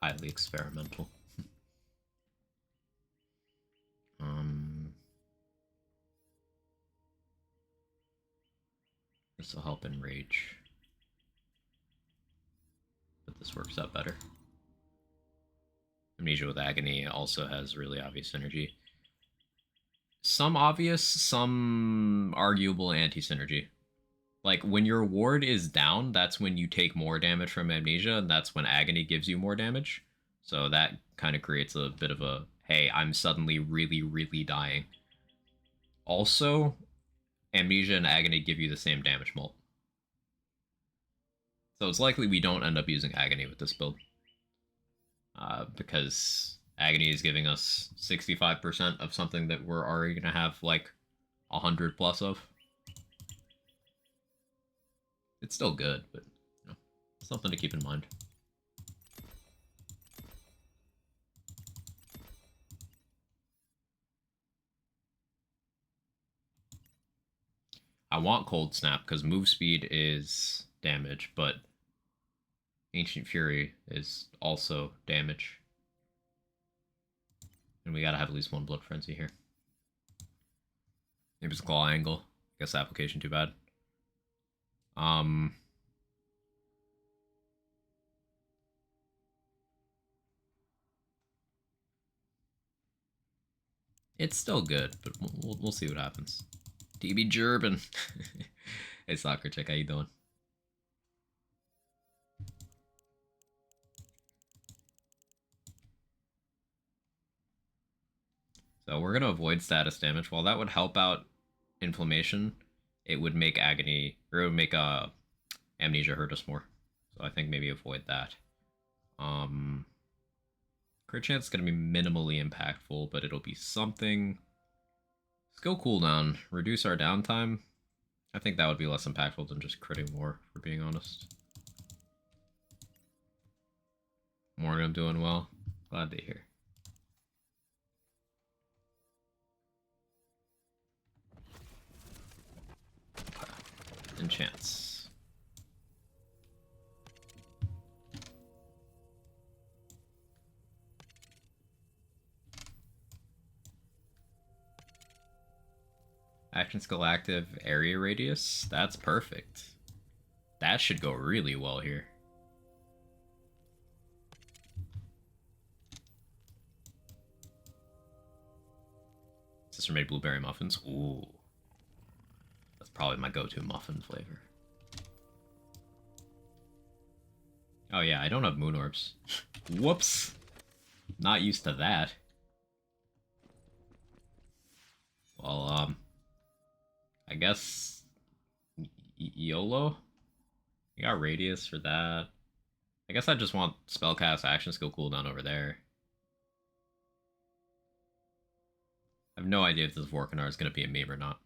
Speaker 1: Highly experimental. This will help in Rage. This works out better. Amnesia with Agony also has really obvious synergy. Some obvious, some arguable anti-synergy. Like, when your ward is down, that's when you take more damage from Amnesia, and that's when Agony gives you more damage. So that kind of creates a bit of a, hey, I'm suddenly really, really dying. Also, Amnesia and Agony give you the same damage mult. So it's likely we don't end up using Agony with this build. Because Agony is giving us 65% of something that we're already going to have, like, 100 plus of. It's still good, but, you know, something to keep in mind. I want Cold Snap, because move speed is damage, but Ancient Fury is also damage. And we gotta have at least one Blood Frenzy here. Maybe it's a Claw Angle. I guess application too bad. It's still good, but we'll see what happens. DB Jerbin. Hey, Soccer Chick, how you doing? So we're going to avoid status damage. While that would help out inflammation, it would make Agony, or it would make Amnesia hurt us more. So I think maybe avoid that. Crit chance is going to be minimally impactful, but it'll be something. Skill cooldown, reduce our downtime. I think that would be less impactful than just critting more, for being honest. Morgan doing well. Glad to hear. Enchants. Action skill active, area radius. That's perfect. That should go really well here. Sister made blueberry muffins. Ooh. That's probably my go-to muffin flavor. Oh yeah, I don't have moon orbs. Whoops. Not used to that. Well, I guess YOLO? You got radius for that. I guess I just want spellcast action skill cooldown over there. I have no idea if this Vorkanar is going to be a meme or not.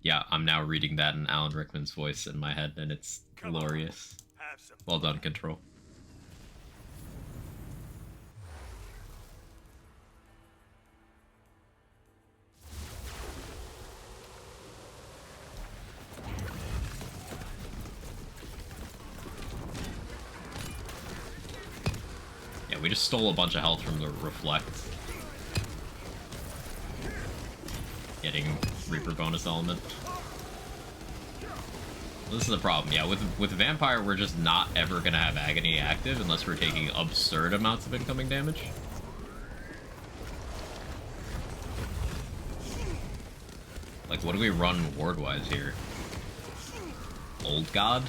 Speaker 1: Yeah, I'm now reading that in Alan Rickman's voice in my head, and it's glorious. Well done, Control. Yeah, we just stole a bunch of health from the Reflect. Getting Reaper bonus element. This is the problem, yeah, with Vampire, we're just not ever gonna have Agony active unless we're taking absurd amounts of incoming damage. Like, what do we run ward-wise here? Old God?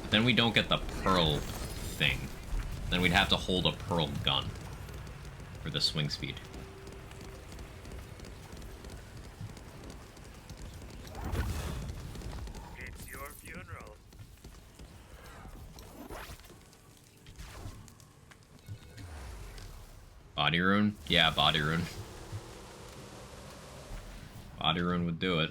Speaker 1: But then we don't get the Pearl thing. Then we'd have to hold a Pearl gun for the swing speed.
Speaker 3: It's your funeral.
Speaker 1: Body Rune? Yeah, Body Rune. Body Rune would do it.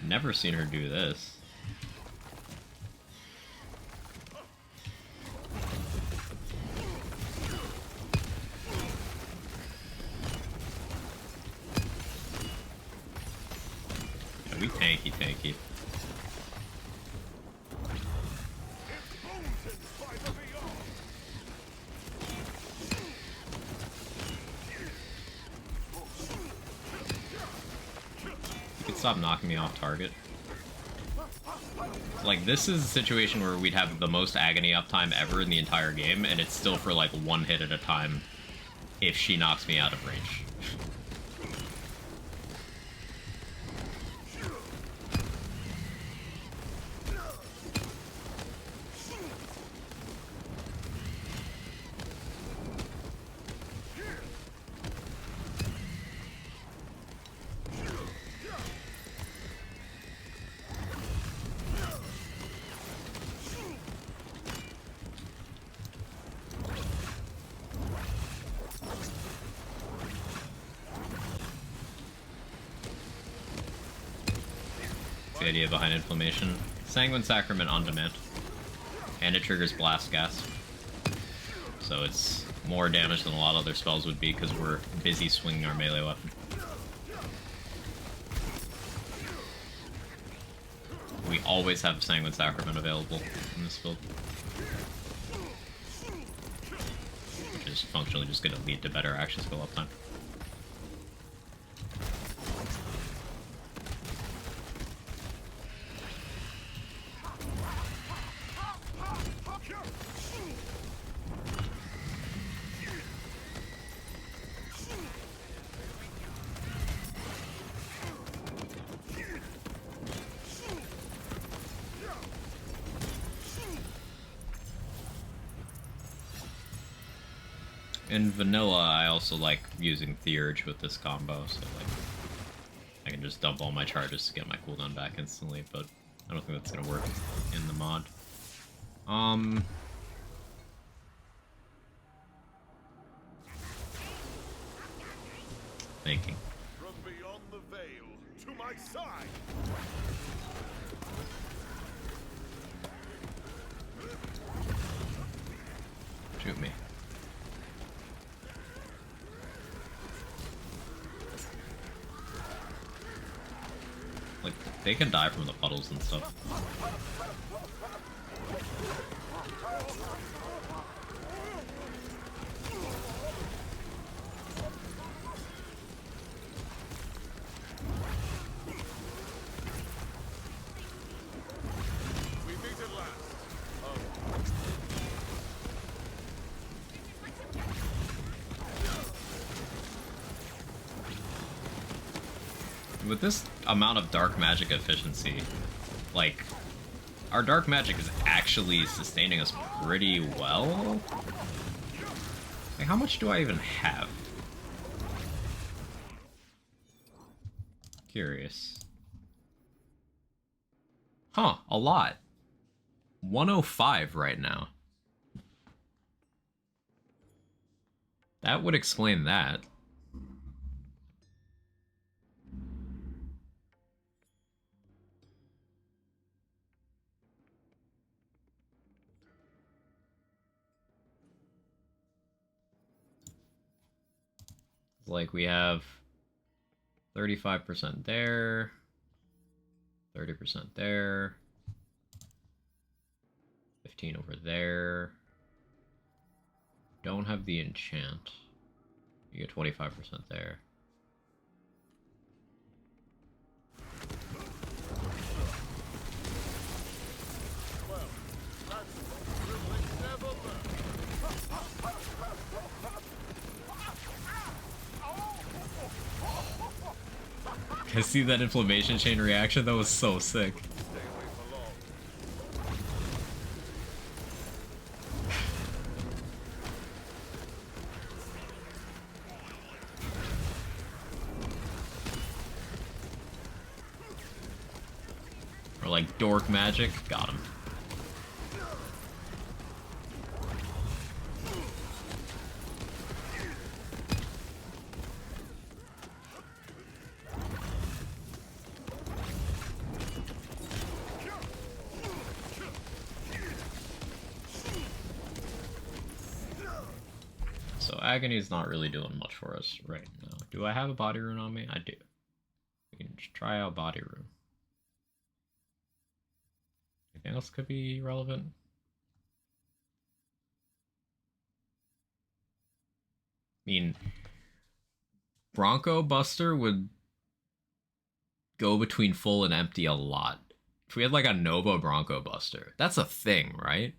Speaker 1: Never seen her do this. You could stop knocking me off target. Like, this is a situation where we'd have the most agony uptime ever in the entire game, and it's still for like one hit at a time if she knocks me out of range. The idea behind inflammation. Sanguine Sacrament on demand. And it triggers Blast Gas. So it's more damage than a lot of other spells would be because we're busy swinging our melee weapon. We always have Sanguine Sacrament available in this build. Which is functionally just going to lead to better action skill uptime. In vanilla, I also like using Theurge with this combo, so like I can just dump all my charges to get my cooldown back instantly, but I don't think that's gonna work in the mod. Thinking.
Speaker 5: From beyond the veil, to my side!
Speaker 1: Shoot me. Like, they can die from the puddles and stuff.
Speaker 5: We meet at last.
Speaker 1: With this amount of dark magic efficiency, like, our dark magic is actually sustaining us pretty well. Like, how much do I even have? Curious. Huh, a lot. 105 right now. That would explain that. Like, we have 35% there, 30% there, 15 over there. Don't have the enchant. You get 25% there.
Speaker 5: Well, that's privilege never learned.
Speaker 1: I see that inflammation chain reaction. That was so sick.
Speaker 5: Stay away for long.
Speaker 1: Or like dork magic. Got him. So Agony's not really doing much for us right now. Do I have a body rune on me? I do. We can just try out body rune. else could be relevant? I mean, Bronco Buster would go between full and empty a lot. If we had like a Nova Bronco Buster, that's a thing, right?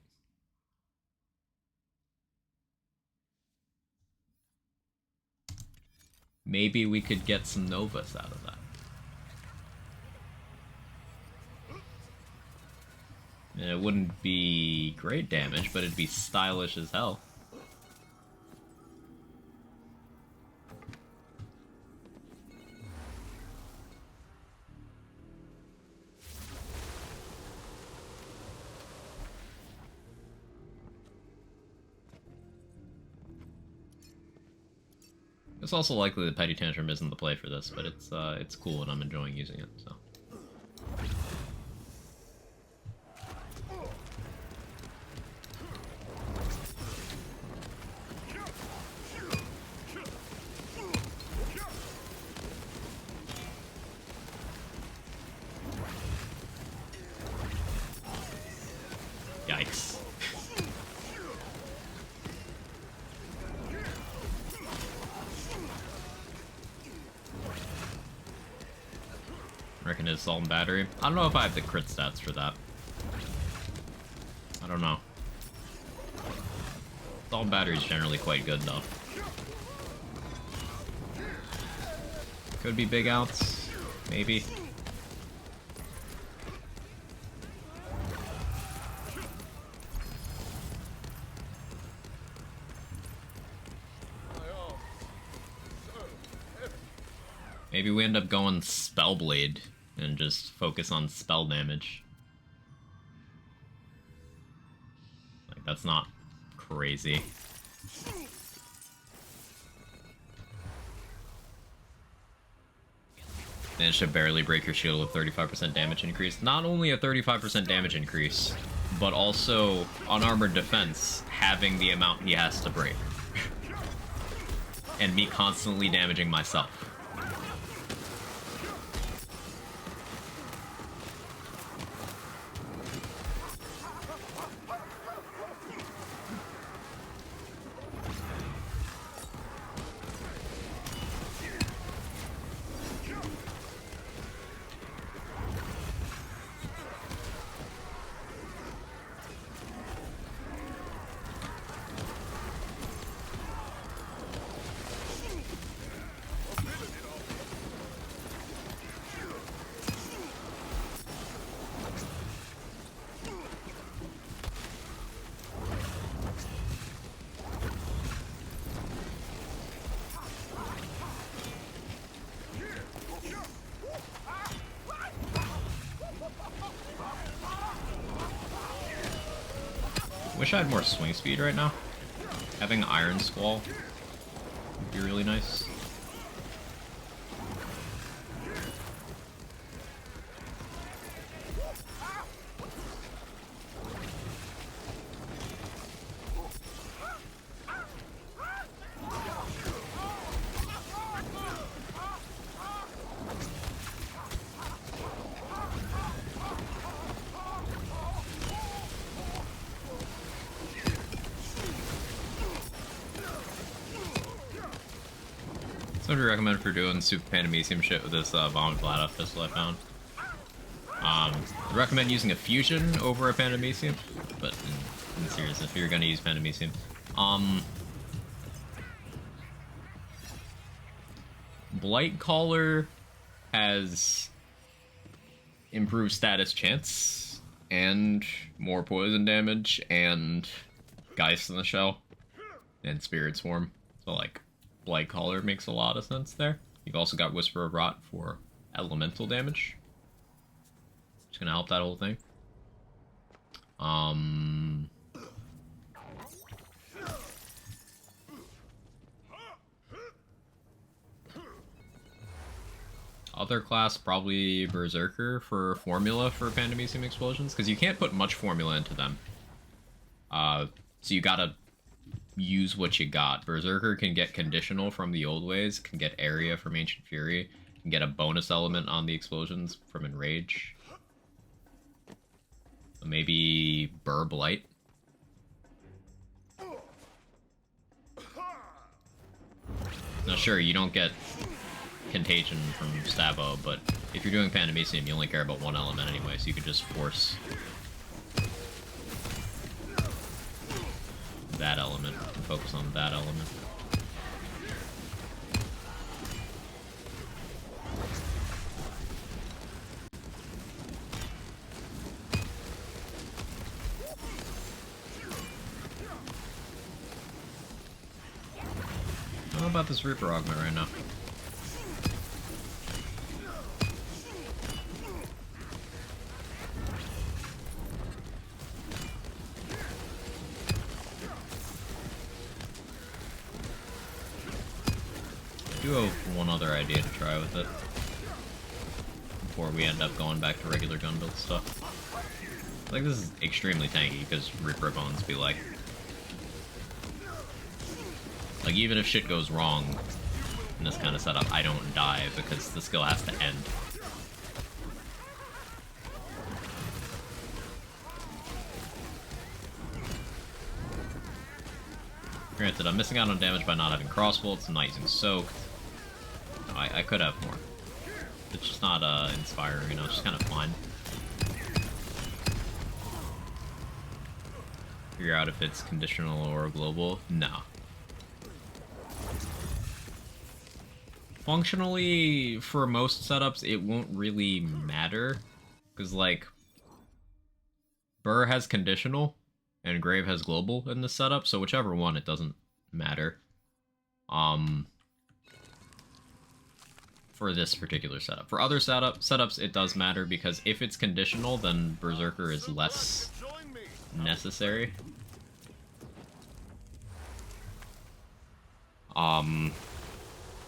Speaker 1: Maybe we could get some Novas out of that. And it wouldn't be great damage, but it'd be stylish as hell. It's also likely that Petty Tantrum isn't the play for this, but it's cool and I'm enjoying using it, so. Yikes. Reckon his Assault and Battery. I don't know if I have the crit stats for that. I don't know. Assault and Battery is generally quite good though. Could be big outs, maybe. Maybe we end up going Spellblade and just focus on spell damage. Like, that's not crazy. Managed to barely break your shield with 35% damage increase. Not only a 35% damage increase, but also unarmored defense having the amount he has to break. And me constantly damaging myself. Wish I had more swing speed right now. Having Iron Squall would be really nice. What would you recommend for doing Super Pandemecium shit with this Vomit Blada pistol I found? I recommend using a Fusion over a Pandemecium, but in serious, if you're gonna use Pandemecium. Blightcaller has improved status chance, and more poison damage, and Geist in the Shell, and Spirit Swarm. So, like, Blightcaller makes a lot of sense there. You've also got Whisper of Rot for elemental damage. Just gonna help that whole thing. Other class, probably Berserker for formula for Pandemecium explosions, because you can't put much formula into them. So you gotta use what you got. Berserker can get conditional from the old ways, can get area from Ancient Fury, can get a bonus element on the explosions from Enrage. maybe Burr Blight. Now sure, you don't get Contagion from Stabo, but if you're doing Pandemicium, you only care about one element anyway, so you could just force that element and focus on that element. How about this Reaper Augment right now? I do have one other idea to try with it before we end up going back to regular gun build stuff. Like, this is extremely tanky because Reaper Bones be like, even if shit goes wrong in this kind of setup, I don't die because the skill has to end. Granted, I'm missing out on damage by not having crossbolts, I'm not using soaked. No, I could have more. It's just not inspiring, you know, it's just kind of fine. Figure out if it's conditional or global? No. Functionally, for most setups, it won't really matter. Because, like, Burr has conditional, and Grave has global in this setup, so whichever one, it doesn't matter. For this particular setup. For other setups, it does matter, because if it's conditional, then Berserker is less necessary.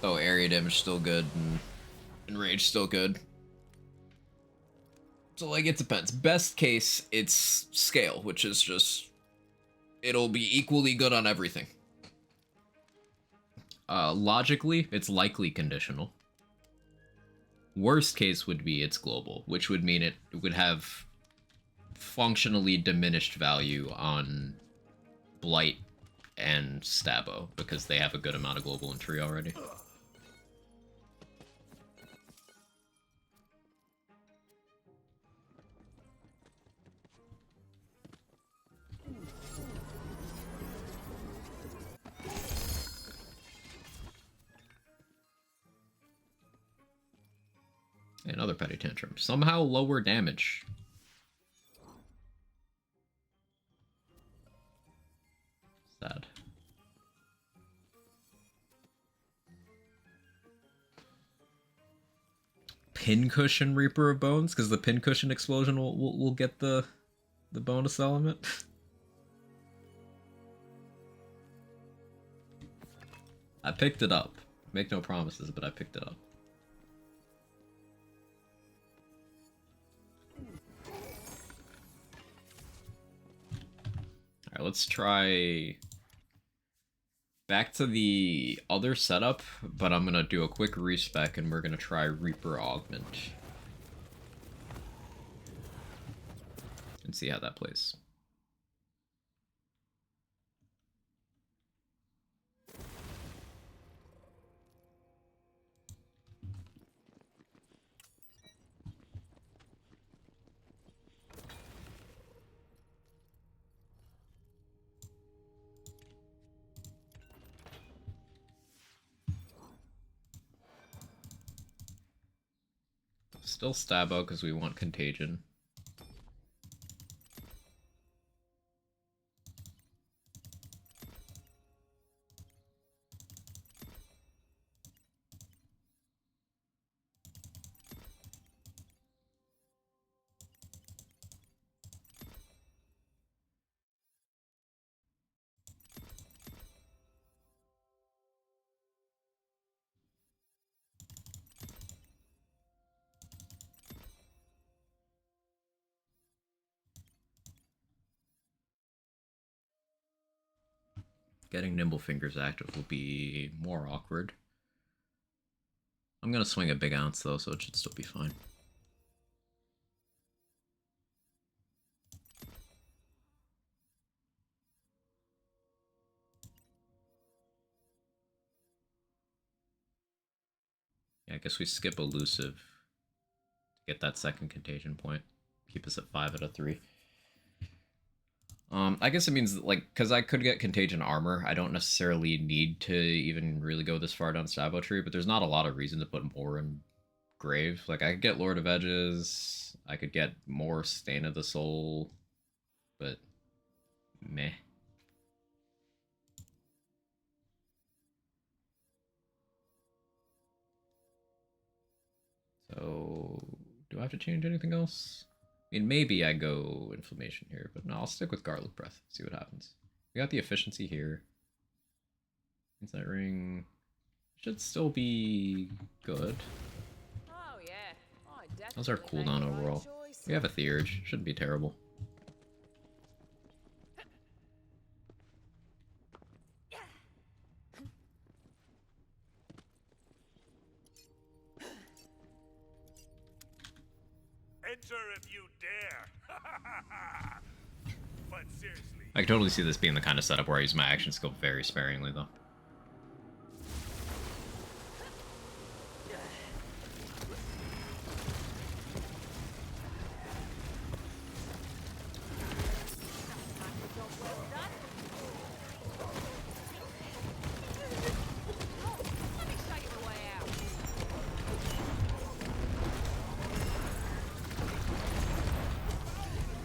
Speaker 1: Oh, area damage still good, and rage still good. So, like, it depends. Best case, it's scale, which is just... it'll be equally good on everything. Logically, it's likely conditional. Worst case would be it's global, which would mean it would have functionally diminished value on Blight and Stabo, because they have a good amount of global and tree already. Another petty tantrum. Somehow lower damage. Sad. Pincushion Reaper of Bones, because the pincushion explosion will get the bonus element. I picked it up. Make no promises, but I picked it up. Alright, let's try back to the other setup, but I'm gonna do a quick respec and we're gonna try Reaper Augment. And see how that plays. Still Stabo because we want Contagion. Getting Nimble Fingers active will be more awkward. I'm gonna swing a big ounce though, so it should still be fine. guess we skip elusive to get that second contagion point. Keep us at 5 out of 3. I guess it means, like, because I could get contagion armor, I don't necessarily need to even really go this far down Stabo tree, but there's not a lot of reason to put more in Grave. Like, I could get Lord of Edges, I could get more Stain of the Soul, but meh. So, do I have to change anything else? I mean, maybe I go Inflammation here, but no, I'll stick with Garlic Breath, see what happens. We got the efficiency here. Insight Ring should still be good.
Speaker 2: Oh yeah, I definitely
Speaker 1: How's our
Speaker 2: made
Speaker 1: cooldown
Speaker 2: the right
Speaker 1: overall?
Speaker 2: choice.
Speaker 1: We have a Theurge, shouldn't be terrible.
Speaker 3: Enter if you dare. But seriously,
Speaker 1: I can totally see this being the kind of setup where I use my action skill very sparingly, though.
Speaker 2: Let me show you the way out.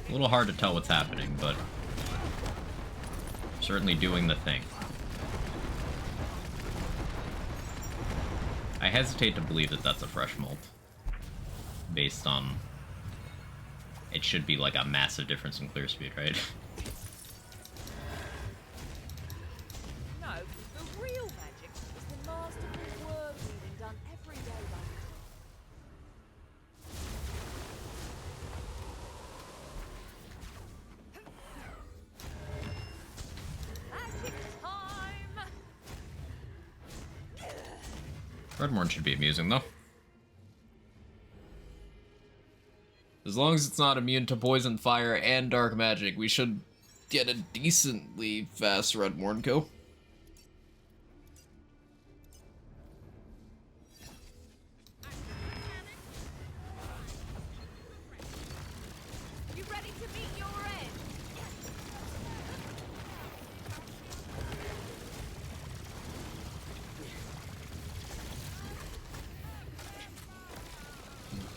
Speaker 1: A little hard to tell what's happening, but certainly doing the thing. I hesitate to believe that that's a fresh molt, based on it should be like a massive difference in clear speed, right?
Speaker 2: No, the real magic is the masterful word weaving done every day by the magic time!
Speaker 1: Redborn should be amusing, though. As long as it's not immune to poison, fire, and dark magic, we should get a decently fast Redborn kill.
Speaker 2: You ready to meet your end?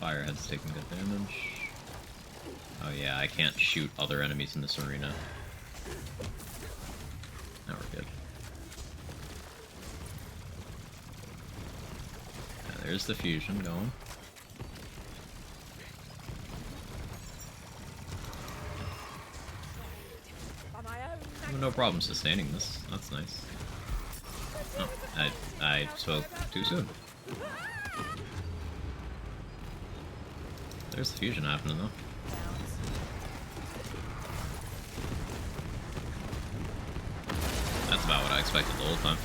Speaker 1: Firehead's taking good damage. Oh yeah, I can't shoot other enemies in this arena. Now we're good. Yeah, there's the fusion going.
Speaker 2: By my own
Speaker 1: I have no problem sustaining this. That's nice. Oh, I spoke too soon. There's the fusion happening though. That's about what I expected the whole time.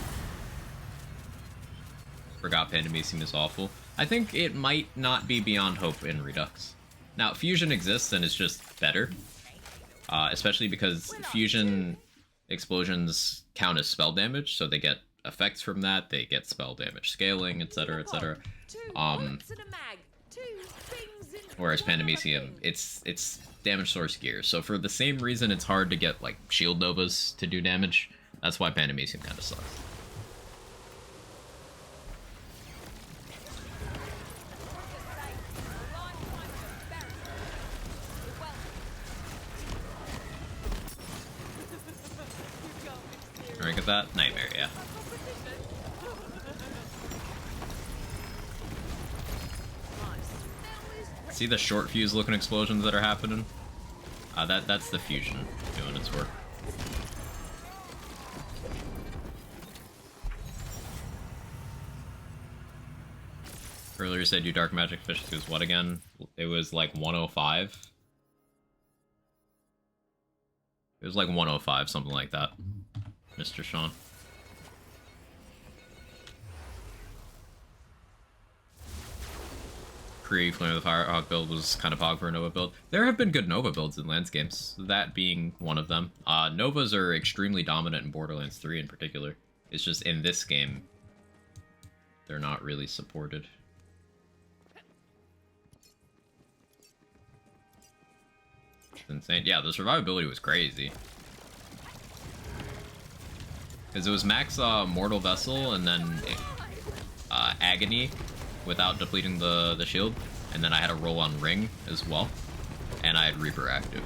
Speaker 1: Forgot Pandemisium is awful. I think it might not be beyond hope in Redux. Now, fusion exists and it's just better. Especially because fusion explosions count as spell damage, so they get effects from that, they get spell damage scaling, etc, etc. Whereas Pandemisium, it's damage source gear. So for the same reason it's hard to get like shield novas to do damage, that's why Pandemisium kind of sucks. Alright, get that? Nightmare, yeah. See the short fuse looking explosions that are happening? That's the fusion doing its work. Earlier you said your dark magic efficiency was what again? It was like 105? It was like 105, something like that, Mr. Sean. Pre-Flame of the Firehawk build was kind of hog for a Nova build. There have been good Nova builds in Lands games, that being one of them. Novas are extremely dominant in Borderlands 3 in particular. It's just in this game, they're not really supported. It's insane. Yeah, the survivability was crazy. Because it was max Mortal Vessel and then Agony without depleting the shield. And then I had a roll on Ring as well. And I had Reaper active.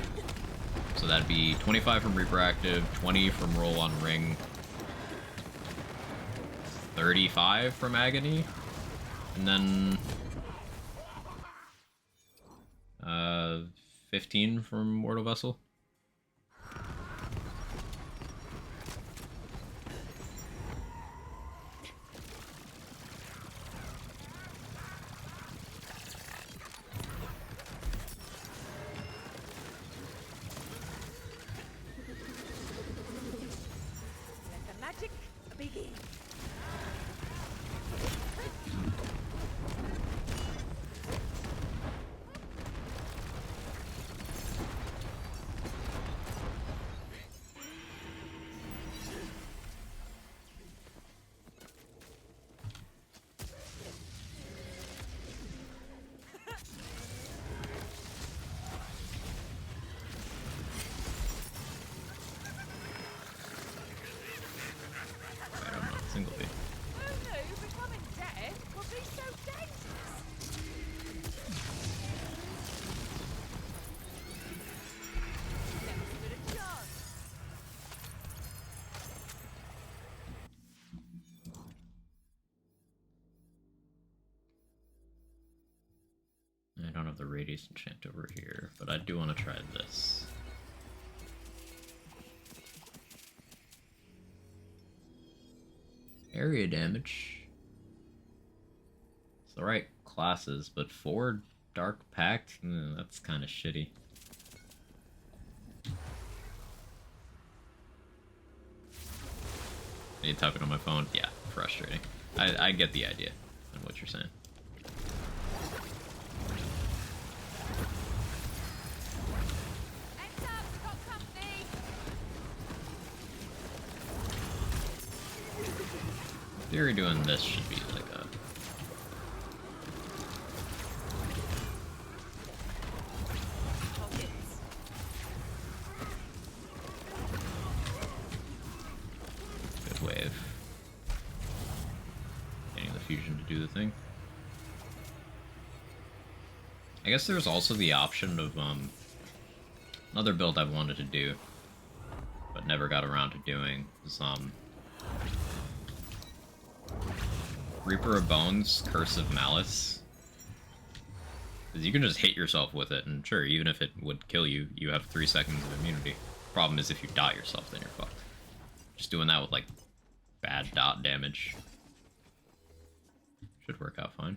Speaker 1: So that'd be 25 from Reaper active, 20 from roll on Ring, 35 from Agony, and then 15 from Mortal Vessel.
Speaker 2: Let the magic begin.
Speaker 1: I don't know, single B.
Speaker 2: Who knew becoming dead could be so dangerous? Never stood a chance.
Speaker 1: I don't have the Radius enchant over here, but I do want to try this. Area damage. It's the right classes, but 4 Dark Pact? That's kind of shitty. Are you typing on my phone? Yeah, frustrating. I get the idea and what you're saying.
Speaker 2: Heads up, we got company.
Speaker 1: Theory doing this should be like a...
Speaker 2: Pockets.
Speaker 1: good wave. Getting the fusion to do the thing. I guess there's also the option of another build I've wanted to do, but never got around to doing is Reaper of Bones, Curse of Malice. Because you can just hit yourself with it, and sure, even if it would kill you, you have 3 seconds of immunity. Problem is if you dot yourself, then you're fucked. Just doing that with like bad dot damage should work out fine.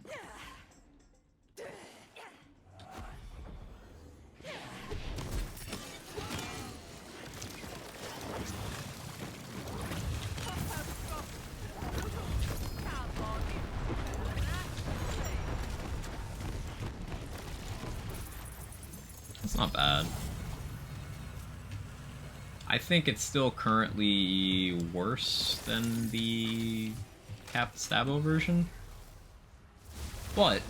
Speaker 1: It's not bad. I think it's still currently worse than the Cap Stabo version, but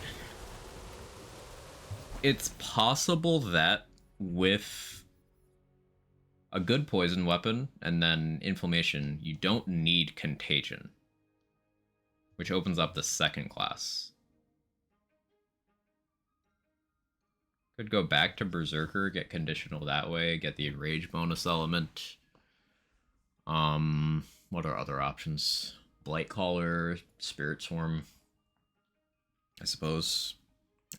Speaker 1: it's possible that with a good poison weapon and then inflammation, you don't need contagion, which opens up the second class. Could go back to Berserker, get conditional that way, get the Enrage bonus element. What are other options? Blightcaller, Spirit Swarm, I suppose.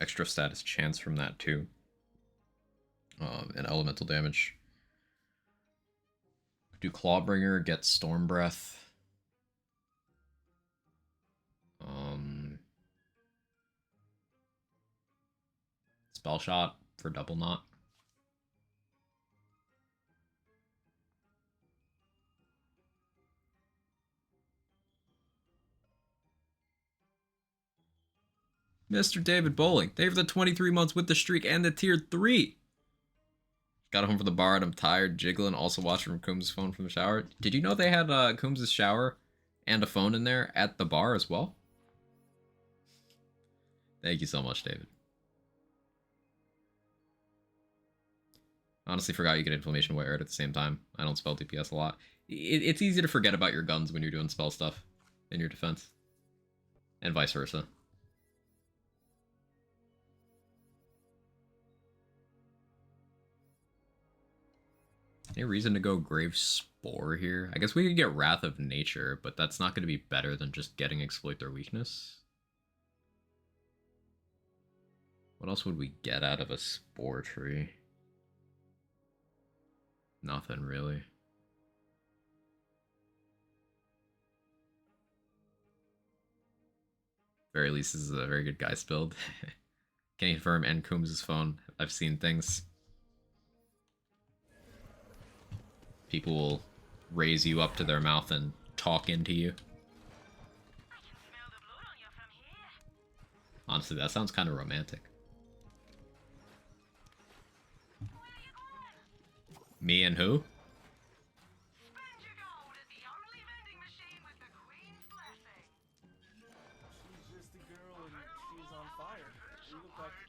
Speaker 1: Extra status chance from that too. And elemental damage. Do Clawbringer, get Storm Breath. Spell Shot for double knot. Mr. David Bowling, thank you for the 23 months with the streak and the tier 3. Got home from the bar and I'm tired, jiggling, also watching from Coombs' phone from the shower. Did you know they had Coombs' shower and a phone in there at the bar as well? Thank you so much, David. Honestly, forgot you get Inflammation Wear at the same time. I don't spell DPS a lot. It's easy to forget about your guns when you're doing spell stuff in your defense. And vice versa. Any reason to go Grave Spore here? I guess we could get Wrath of Nature, but that's not going to be better than just getting Exploit Their Weakness. What else would we get out of a Spore Tree? Nothing really. Very least this is a very good Geist build. Can you confirm and Coombs' phone? I've seen things. People will raise you up to their mouth and talk into you. Honestly, that sounds kind of romantic. Me and who?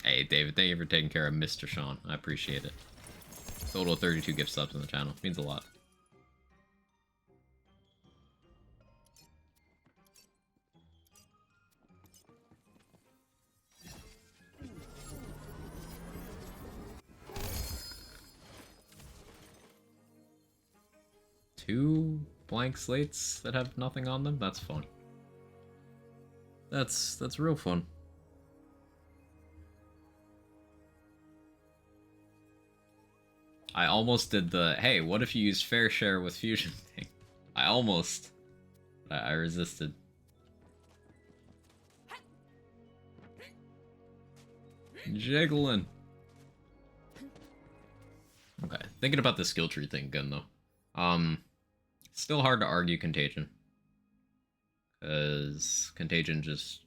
Speaker 1: Hey, David, thank you for taking care of Mr. Sean. I appreciate it. Total of 32 gift subs on the channel. Means a lot. Two blank slates that have nothing on them? That's fun. That's real fun. I almost did the, hey, what if you use fair share with fusion thing? I almost. I resisted. Jiggling. Okay, thinking about the skill tree thing again though. Still hard to argue Contagion. Because Contagion just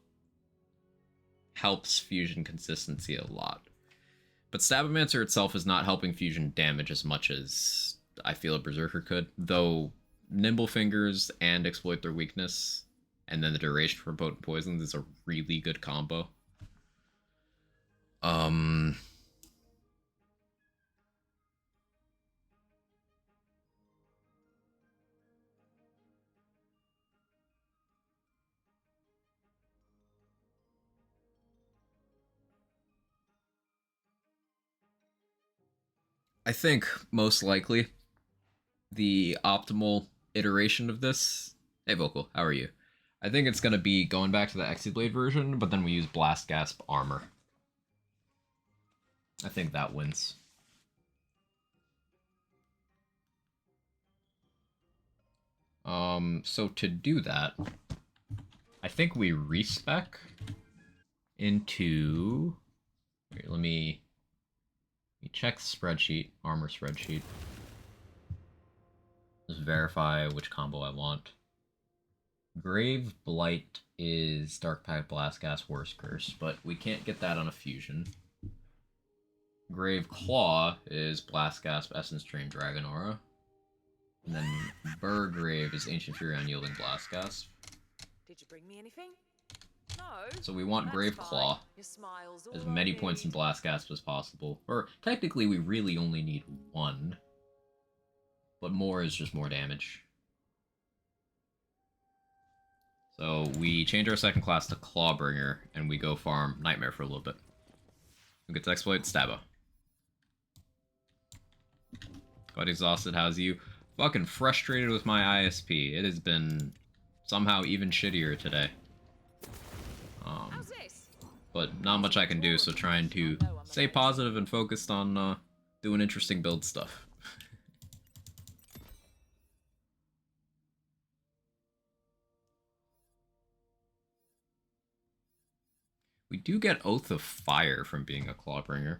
Speaker 1: helps fusion consistency a lot. But Stabomancer itself is not helping fusion damage as much as I feel a Berserker could, though Nimble Fingers and Exploit Their Weakness, and then the duration for Potent Poisons is a really good combo. I think most likely the optimal iteration of this. Hey Vocal, how are you? I think it's gonna be going back to the Exeblade version, but then we use Blast Gasp armor. I think that wins. So to do that, I think we respec into. Here, let me check spreadsheet, armor spreadsheet. Just verify which combo I want. Grave Blight is Dark Pact Blast Gas Worst Curse, but we can't get that on a fusion. Grave Claw is Blast Gasp Essence Drain Dragon Aura. And then Burgrave is Ancient Fury Unyielding Blast Gasp.
Speaker 2: Did you bring me anything? No.
Speaker 1: So we want
Speaker 2: That's
Speaker 1: Grave
Speaker 2: fine.
Speaker 1: Claw.
Speaker 2: Your smile's all
Speaker 1: As
Speaker 2: I
Speaker 1: many points in
Speaker 2: need.
Speaker 1: Blast Gasp as possible. Or technically we really only need one. But more is just more damage. So we change our second class to Clawbringer, and we go farm Nightmare for a little bit. Who gets Exploit? Stabo. Got exhausted, how's you? Fucking frustrated with my ISP. It has been somehow even shittier today.
Speaker 2: How's this?
Speaker 1: But not much I can do, so trying to stay positive and focused on doing interesting build stuff. We do get Oath of Fire from being a Clawbringer.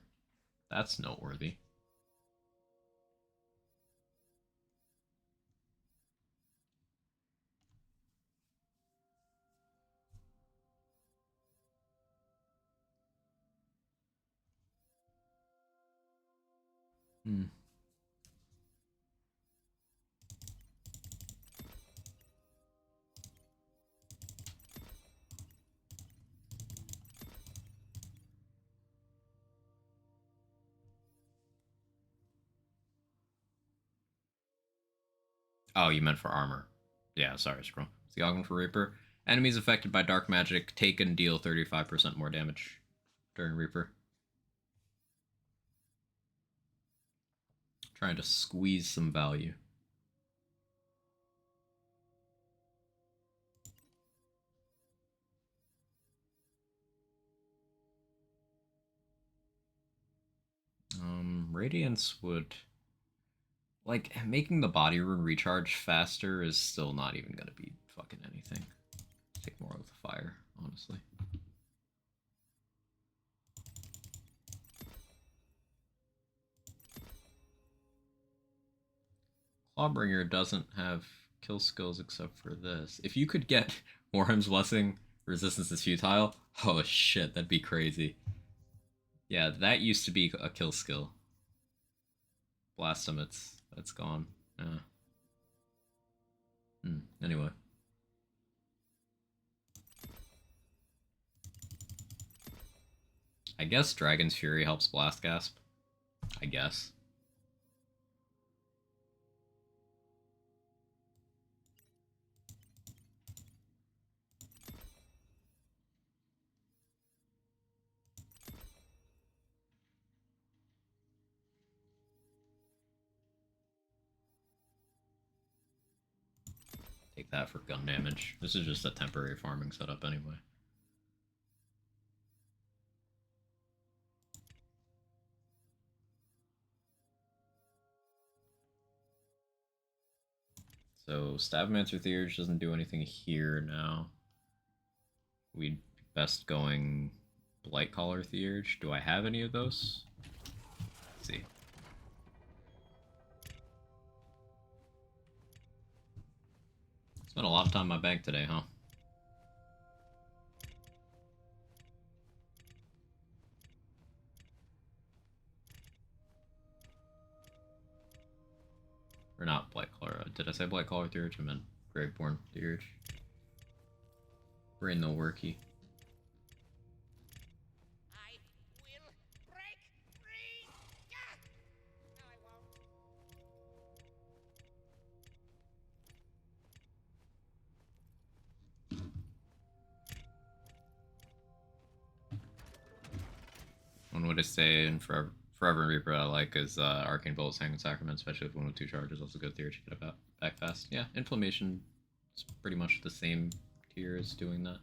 Speaker 1: That's noteworthy. Oh, you meant for armor. Yeah, sorry, scroll. It's the augment for Reaper. Enemies affected by dark magic take and deal 35% more damage during Reaper. Trying to squeeze some value. Radiance would... Like, making the body rune recharge faster is still not even gonna be fucking anything. Take more of the fire, honestly. Clawbringer doesn't have kill skills except for this. If you could get Warham's Blessing, resistance is futile, oh shit, that'd be crazy. Yeah, that used to be a kill skill. Blast him, it's gone. Yeah. Anyway. I guess Dragon's Fury helps Blast Gasp. I guess. Take that for gun damage. This is just a temporary farming setup anyway. So Stabmancer Theurge doesn't do anything here now. We'd be best going Blightcaller Theurge. Do I have any of those? Let's see. Spent a lot of time in my bank today, huh? Or not Blightcaller. Did I say Blightcaller Theurge? I meant Graveborn Theurge. Brain no worky.
Speaker 2: I will break free! Yeah! No, I won't.
Speaker 1: One way to say in Forever Reaper I like is Arcane Bolt's Hanging Sacrament, especially if one with 2 charges. Also good theory to get it back fast. Yeah, Inflammation is pretty much the same tier as doing that.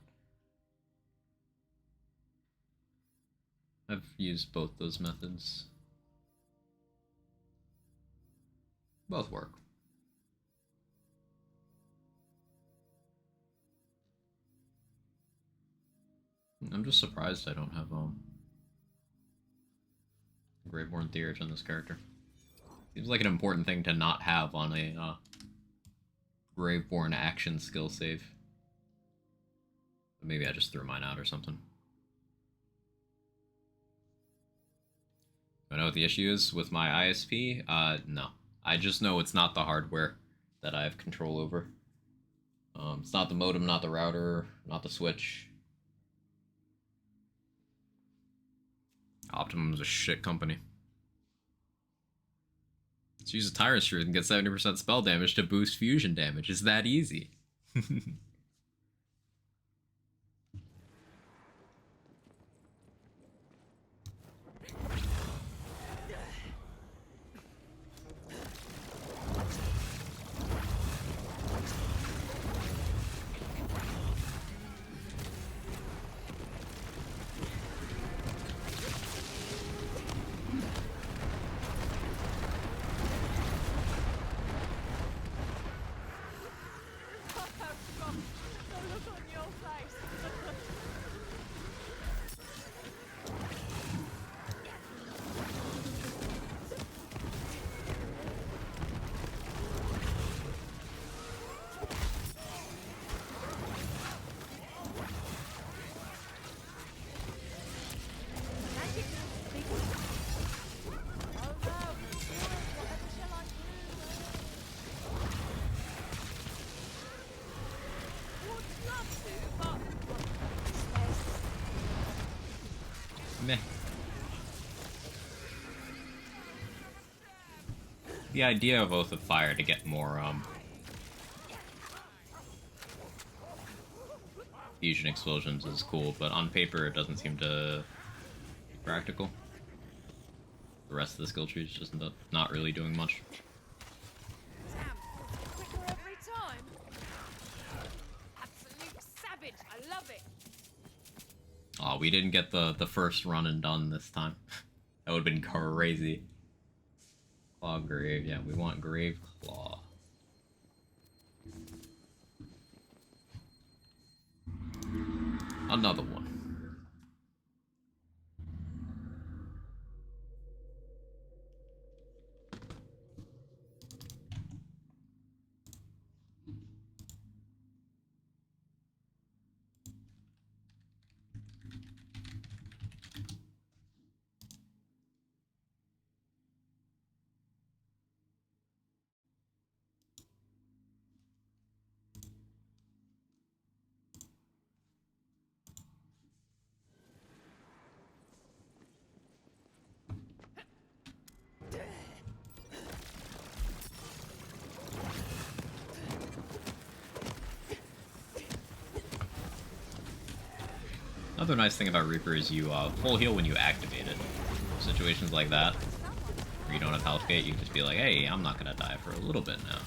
Speaker 1: I've used both those methods. Both work. I'm just surprised I don't have Graveborn Theurge on this character. Seems like an important thing to not have on a Graveborn action skill save. But maybe I just threw mine out or something. Do I know what the issue is with my ISP? No. I just know it's not the hardware that I have control over. It's not the modem, not the router, not the switch. Optimum's a shit company. Let's use a Tyrant's Truth and get 70% spell damage to boost fusion damage. It's that easy. Meh. The idea of Oath of Fire to get more fusion explosions is cool, but on paper it doesn't seem to be practical. The rest of the skill tree is just not really doing much.
Speaker 2: Damn, quicker every time. Absolute savage. I love it.
Speaker 1: Oh, we didn't get the first run and done this time. That would have been crazy. Claw Grave, yeah, we want Grave Claw. Another one. Another nice thing about Reaper is you full heal when you activate it. Situations like that, where you don't have health gate, you can just be like, hey, I'm not gonna die for a little bit now.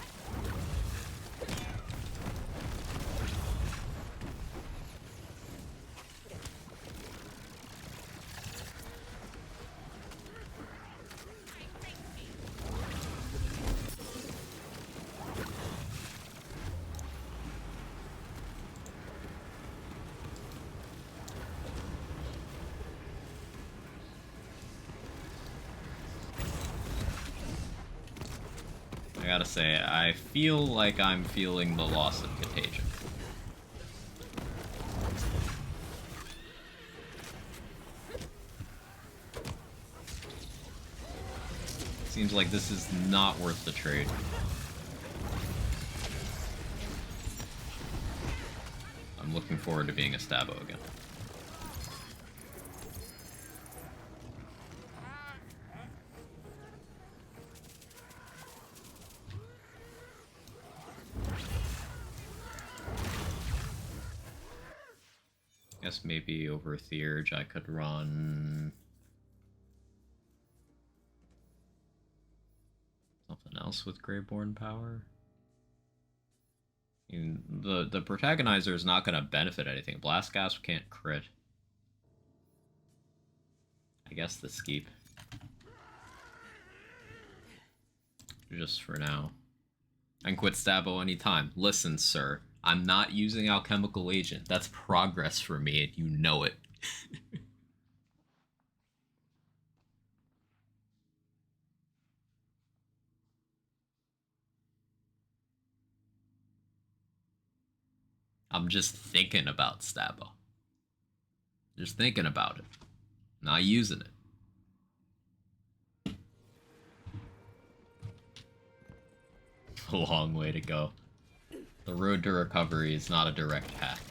Speaker 1: I gotta say, I feel like I'm feeling the loss of Contagion. Seems like this is not worth the trade. I'm looking forward to being a Stabo again. Guess maybe over Theurge I could run something else with Graveborn power. I mean, the protagonizer is not going to benefit anything. Blast Gasp can't crit. I guess the Skeep. Just for now. I can quit Stabo anytime. Listen, sir. I'm not using Alchemical Agent. That's progress for me, and you know it. I'm just thinking about Stabo. Just thinking about it. Not using it. A long way to go. The road to recovery is not a direct path.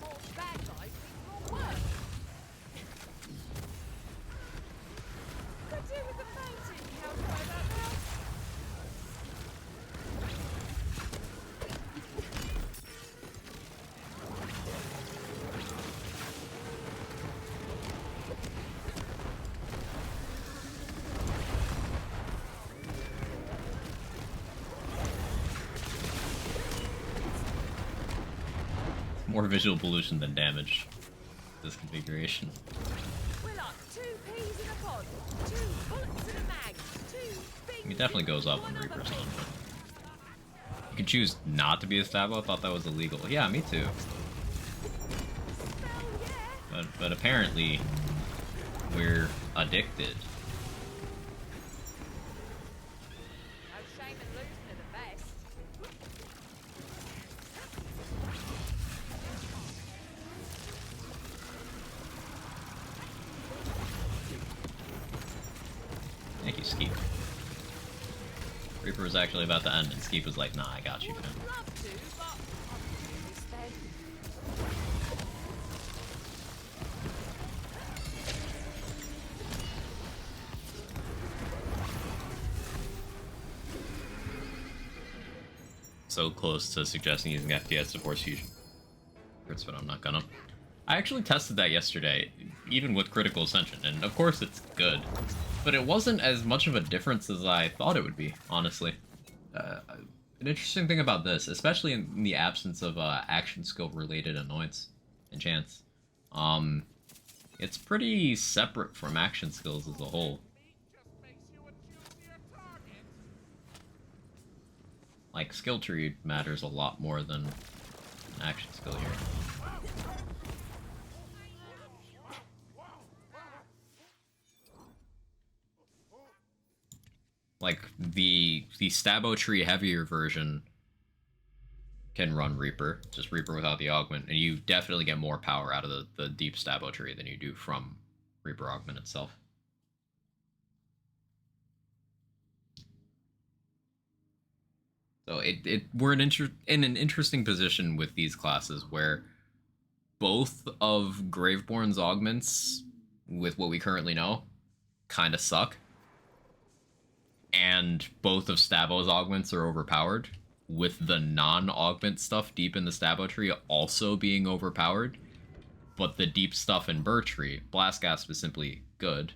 Speaker 2: More bad guys means more work. Could do with the mountain. How do I that now?
Speaker 1: More visual pollution than damage. This configuration.
Speaker 2: We're like 2 peas in a pod, 2 bullets in a mag, 2 things.
Speaker 1: It definitely goes up when
Speaker 2: one
Speaker 1: Reaper's
Speaker 2: other
Speaker 1: on,
Speaker 2: thing.
Speaker 1: but you can choose not to be a Stabo. I thought that was illegal. Yeah, me too.
Speaker 2: Spell, yeah.
Speaker 1: But apparently, we're addicted.
Speaker 2: No shame in losing to the best.
Speaker 1: Thank you, Skeep. Reaper was actually about to end, and Skeep was like, nah, I got you,
Speaker 2: Would
Speaker 1: man.
Speaker 2: love to, but I'll do this then.
Speaker 1: so close to suggesting using FPS to force fusion. But I'm not gonna. I actually tested that yesterday, even with Critical Ascension, and of course it's good. But it wasn't as much of a difference as I thought it would be, honestly. An interesting thing about this, especially in the absence of action skill related annoyance and chance, it's pretty separate from action skills as a whole. Like, skill tree matters a lot more than an action skill here. Like, the Stabo tree heavier version can run Reaper, just Reaper without the augment, and you definitely get more power out of the deep Stabo tree than you do from Reaper augment itself. So we're in an interesting position with these classes where both of Graveborn's augments, with what we currently know, kind of suck. And both of Stabo's augments are overpowered, with the non-augment stuff deep in the Stabo tree also being overpowered. But the deep stuff in Burr tree, Blast Gasp is simply good.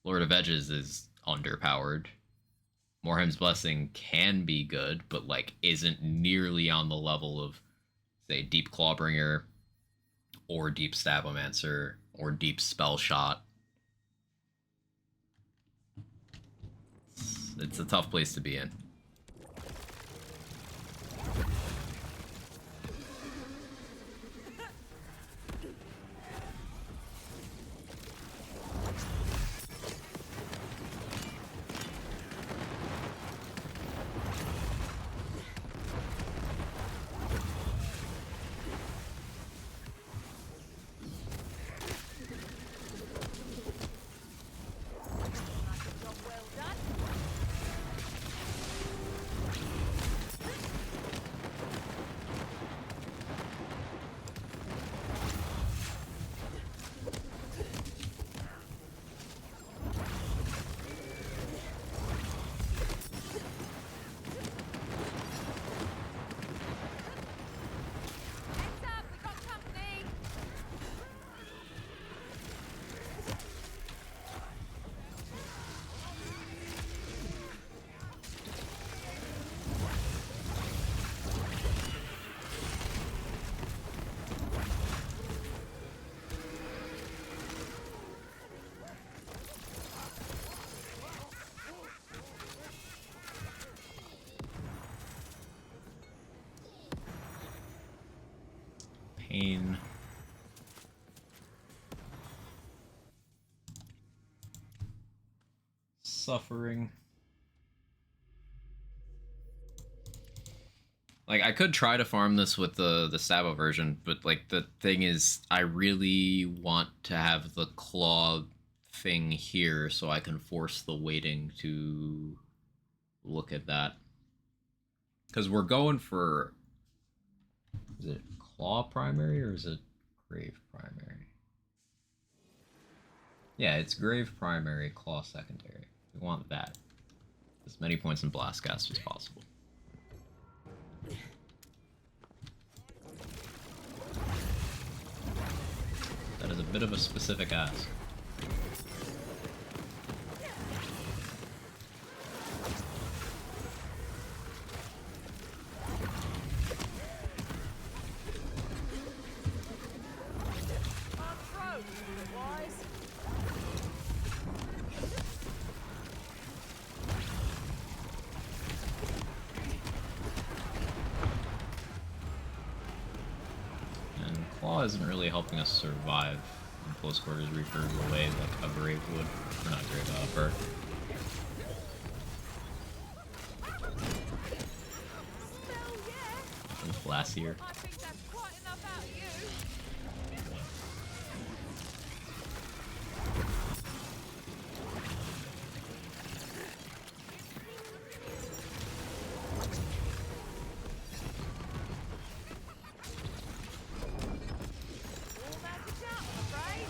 Speaker 1: Lord of Edges is underpowered. Morhaim's Blessing can be good, but like isn't nearly on the level of, say, Deep Clawbringer, or Deep Stabomancer, or Deep Spell Shot. It's a tough place to be in.
Speaker 2: Heads up, we got company.
Speaker 1: Pain. Suffering. Like, I could try to farm this with the Stabo version, but like the thing is, I really want to have the claw thing here so I can force the waiting to look at that. Because we're going for, is it claw primary or is it grave primary? Yeah, it's grave primary, claw secondary. We want that. As many points in Blast Gasp as possible. That is a bit of a specific ask. And Claw isn't really helping us survive in close quarters Reaper the way like a Grave would. Or not Grave, Burr. Glacier.
Speaker 2: I think that's quite enough out of you. All that to shout, I'm afraid.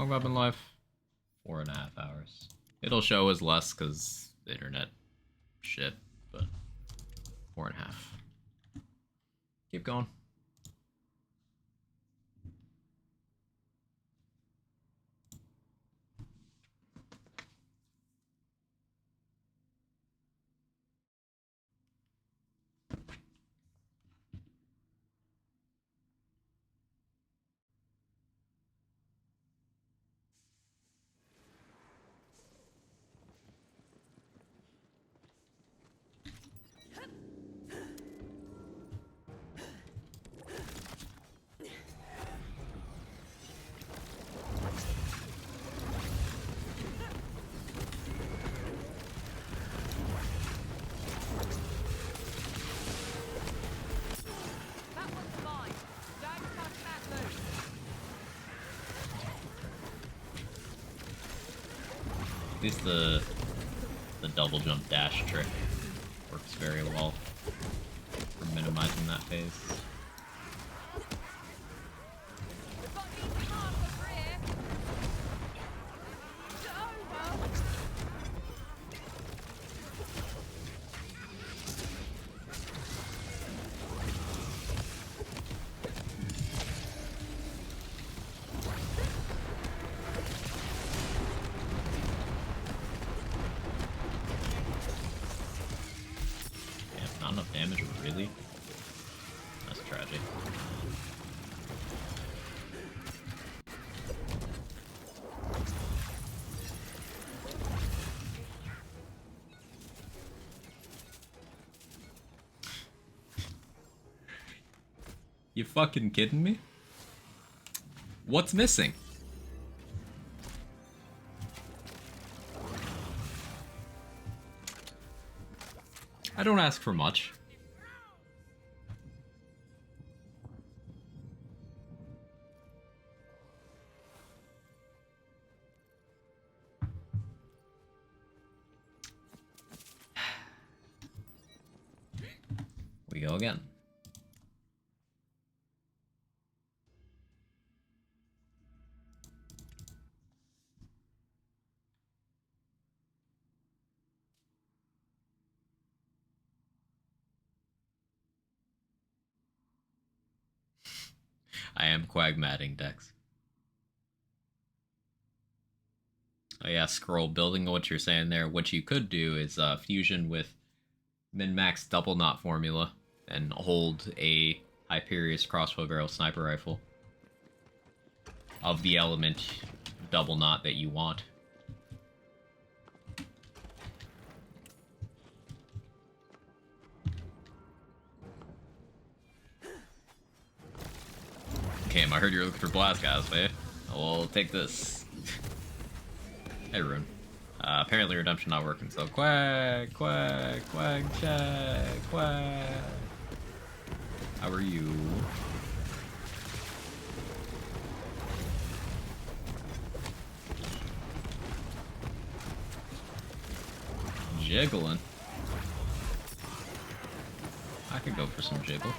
Speaker 1: long weapon life? 4.5 hours. It'll show as less because the internet shit, but 4.5. Keep going.
Speaker 2: That one's mine. Don't touch that loose.
Speaker 1: At least the double jump dash trick works very well for minimizing that phase.
Speaker 2: We've got an easy mark over here. It's over.
Speaker 1: Damn, not enough damage, really? That's tragic. You fucking kidding me? What's missing? I don't ask for much. We go again. I am quagmatting Dex. Oh yeah, scroll, building on what you're saying there. What you could do is fusion with min-max double knot formula and hold a Hyperius crossbow barrel sniper rifle of the element double knot that you want. Cam, I heard you were looking for blast guys, man. We'll take this. Hey, Rune. Apparently redemption not working, so quack, check, quack. How are you? Jiggling. I could go for some jiggle.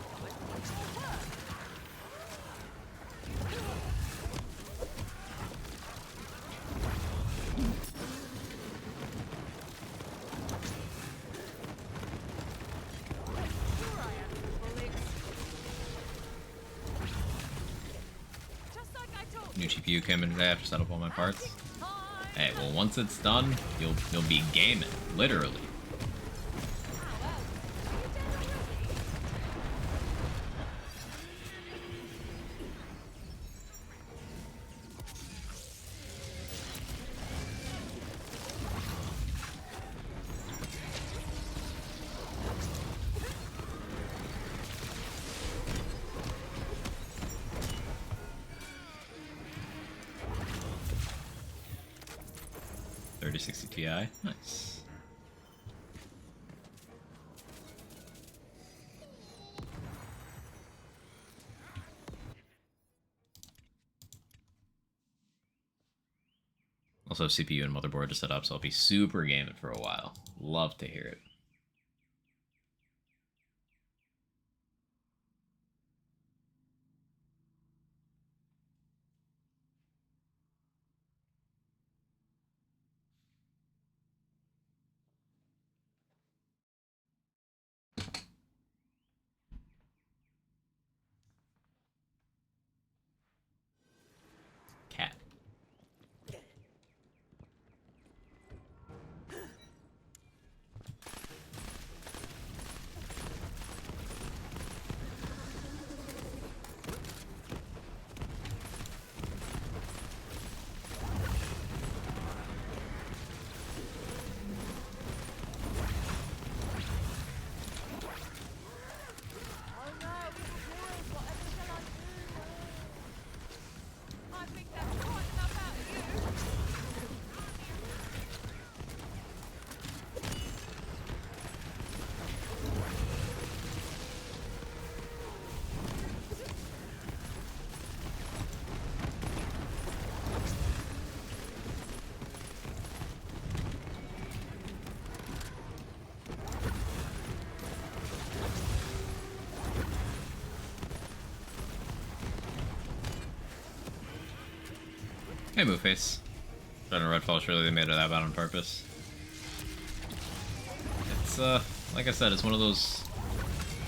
Speaker 1: New GPU came in today after set up all my parts. Hey, well, once it's done, you'll be gaming, literally. 3060 Ti. Nice. Also have CPU and motherboard to set up, so I'll be super gaming for a while. Love to hear it. Hey, Moveface. Trying to Redfall, surely they made it that bad on purpose. It's, like I said, it's one of those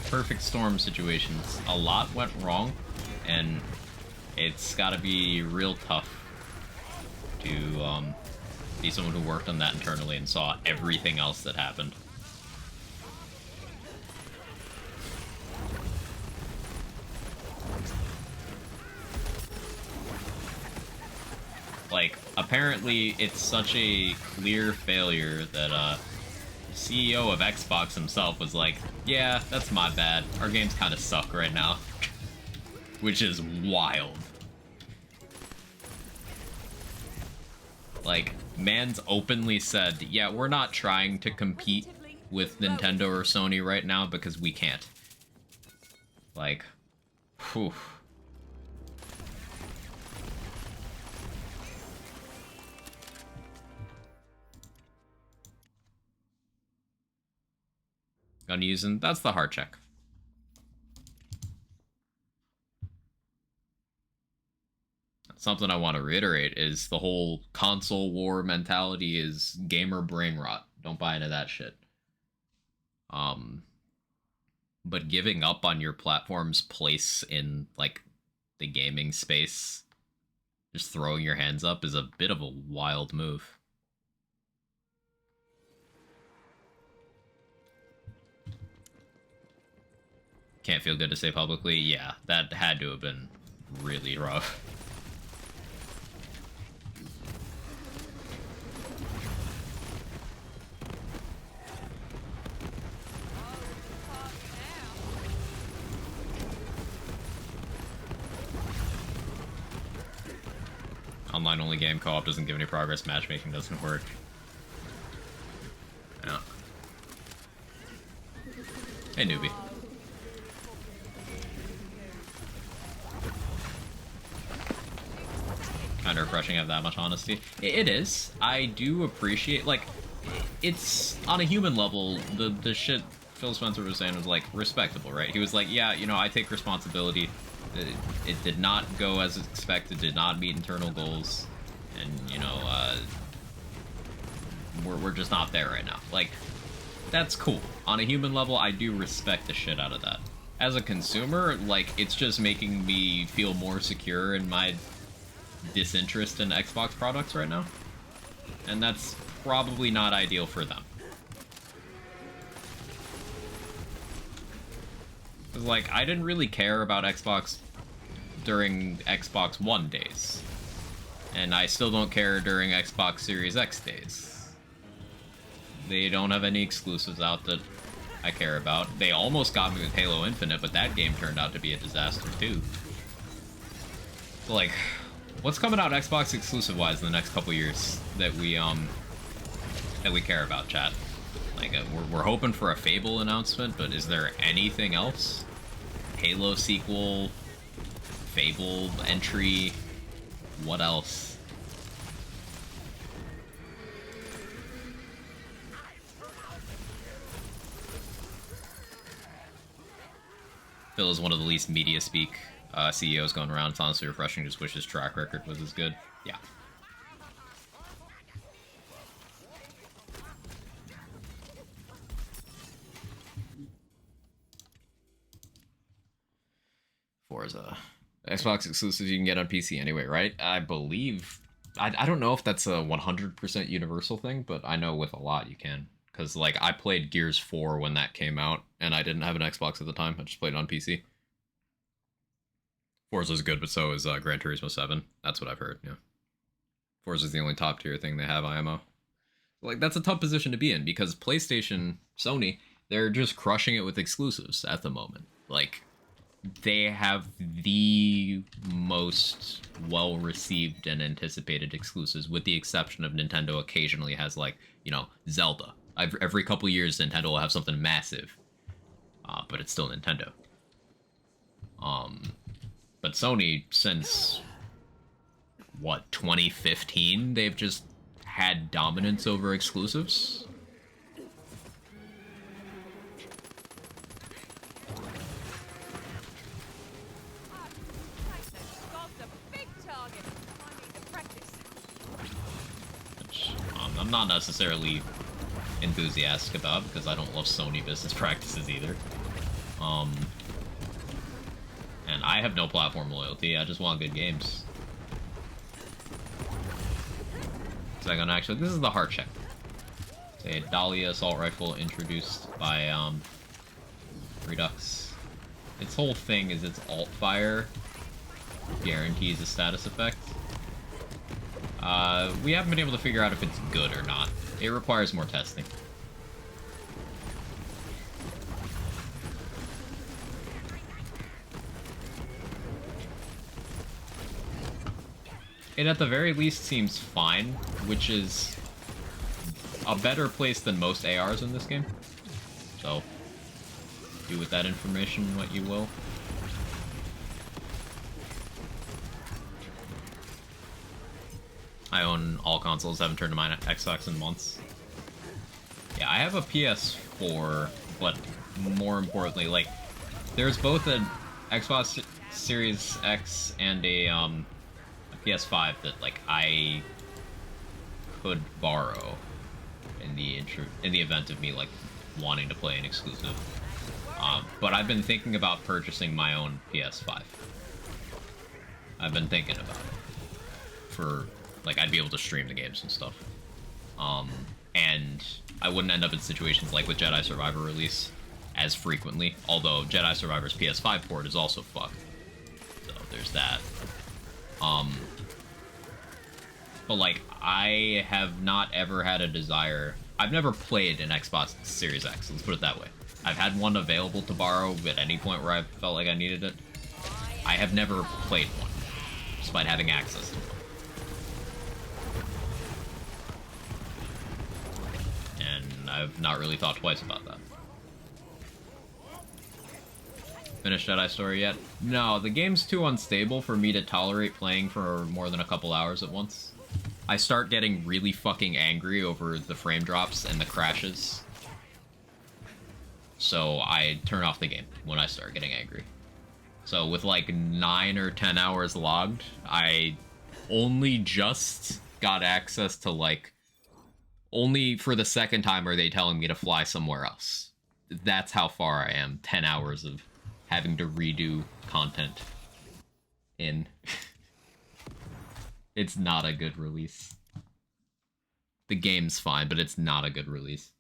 Speaker 1: perfect storm situations. A lot went wrong, and it's gotta be real tough to, be someone who worked on that internally and saw everything else that happened. Like, apparently it's such a clear failure that, CEO of Xbox himself was like, yeah, that's my bad. Our games kind of suck right now. Which is wild. Like, man's openly said, yeah, we're not trying to compete with Nintendo or Sony right now because we can't. Like, whew. Gun using, that's the hard check. Something I want to reiterate is the whole console war mentality is gamer brain rot. Don't buy into that shit. But giving up on your platform's place in, like, the gaming space, just throwing your hands up, is a bit of a wild move. Can't feel good to say publicly. Yeah, that had to have been really rough. Online only game co-op doesn't give any progress, matchmaking doesn't work. Yeah. Hey, newbie. Kind of refreshing to have that much honesty. It is. I do appreciate, like, it's, on a human level, the shit Phil Spencer was saying was, like, respectable, right? He was like, yeah, you know, I take responsibility. It did not go as expected, did not meet internal goals, and, you know, we're just not there right now. Like, that's cool. On a human level, I do respect the shit out of that. As a consumer, like, it's just making me feel more secure in my disinterest in Xbox products right now. And that's probably not ideal for them. Because, like, I didn't really care about Xbox during Xbox One days. And I still don't care during Xbox Series X days. They don't have any exclusives out that I care about. They almost got me with Halo Infinite, but that game turned out to be a disaster too. So, like, what's coming out Xbox exclusive-wise in the next couple years that we care about, chat? Like, we're hoping for a Fable announcement, but is there anything else? Halo sequel, Fable entry, what else? Phil is one of the least media speak CEOs going around. It's honestly refreshing. Just wish his track record was as good. Yeah. Forza. Xbox exclusives you can get on PC anyway, right? I believe... I don't know if that's a 100% universal thing, but I know with a lot you can. Because, like, I played Gears 4 when that came out, and I didn't have an Xbox at the time. I just played it on PC. Forza's good, but so is Gran Turismo 7. That's what I've heard, yeah. Forza's the only top-tier thing they have IMO. Like, that's a tough position to be in, because PlayStation, Sony, they're just crushing it with exclusives at the moment. Like, they have the most well-received and anticipated exclusives, with the exception of Nintendo occasionally has, like, you know, Zelda. Every couple years, Nintendo will have something massive. But it's still Nintendo. But Sony, since, what, 2015, they've just had dominance over exclusives?
Speaker 2: God's a big target. I need to practice.
Speaker 1: I'm not necessarily enthusiastic about, because I don't love Sony business practices either. And I have no platform loyalty, I just want good games. Second, actually, this is the heart check. It's a Dahlia assault rifle introduced by Redux. Its whole thing is its alt fire guarantees a status effect. We haven't been able to figure out if it's good or not. It requires more testing. It at the very least seems fine, which is a better place than most ARs in this game. So, do with that information what you will. I own all consoles, haven't turned to my Xbox in months. Yeah, I have a PS4, but more importantly, like, there's both an Xbox Series X and a PS5 that, like, I could borrow in the event of me, like, wanting to play an exclusive. But I've been thinking about purchasing my own PS5. I've been thinking about it. For, like, I'd be able to stream the games and stuff. And I wouldn't end up in situations like with Jedi Survivor release as frequently, although Jedi Survivor's PS5 port is also fucked. So there's that. But, like, I have not ever had a desire... I've never played an Xbox Series X, let's put it that way. I've had one available to borrow at any point where I felt like I needed it. I have never played one, despite having access to one. And I've not really thought twice about that. Finished Jedi Story yet? No, the game's too unstable for me to tolerate playing for more than a couple hours at once. I start getting really fucking angry over the frame drops and the crashes. So I turn off the game when I start getting angry. So with like 9 or 10 hours logged, I only just got access to, like, only for the second time are they telling me to fly somewhere else. That's how far I am. 10 hours of having to redo content in. It's not a good release. The game's fine, but it's not a good release.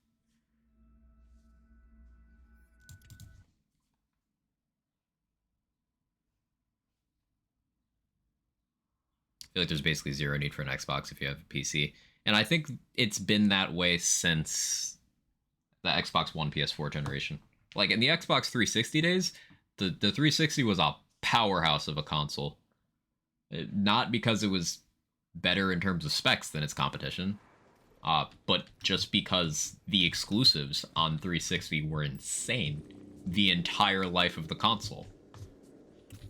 Speaker 1: I feel like there's basically zero need for an Xbox if you have a PC. And I think it's been that way since the Xbox One PS4 generation. Like, in the Xbox 360 days, the 360 was a powerhouse of a console. Not because it was better in terms of specs than its competition, but just because the exclusives on 360 were insane the entire life of the console.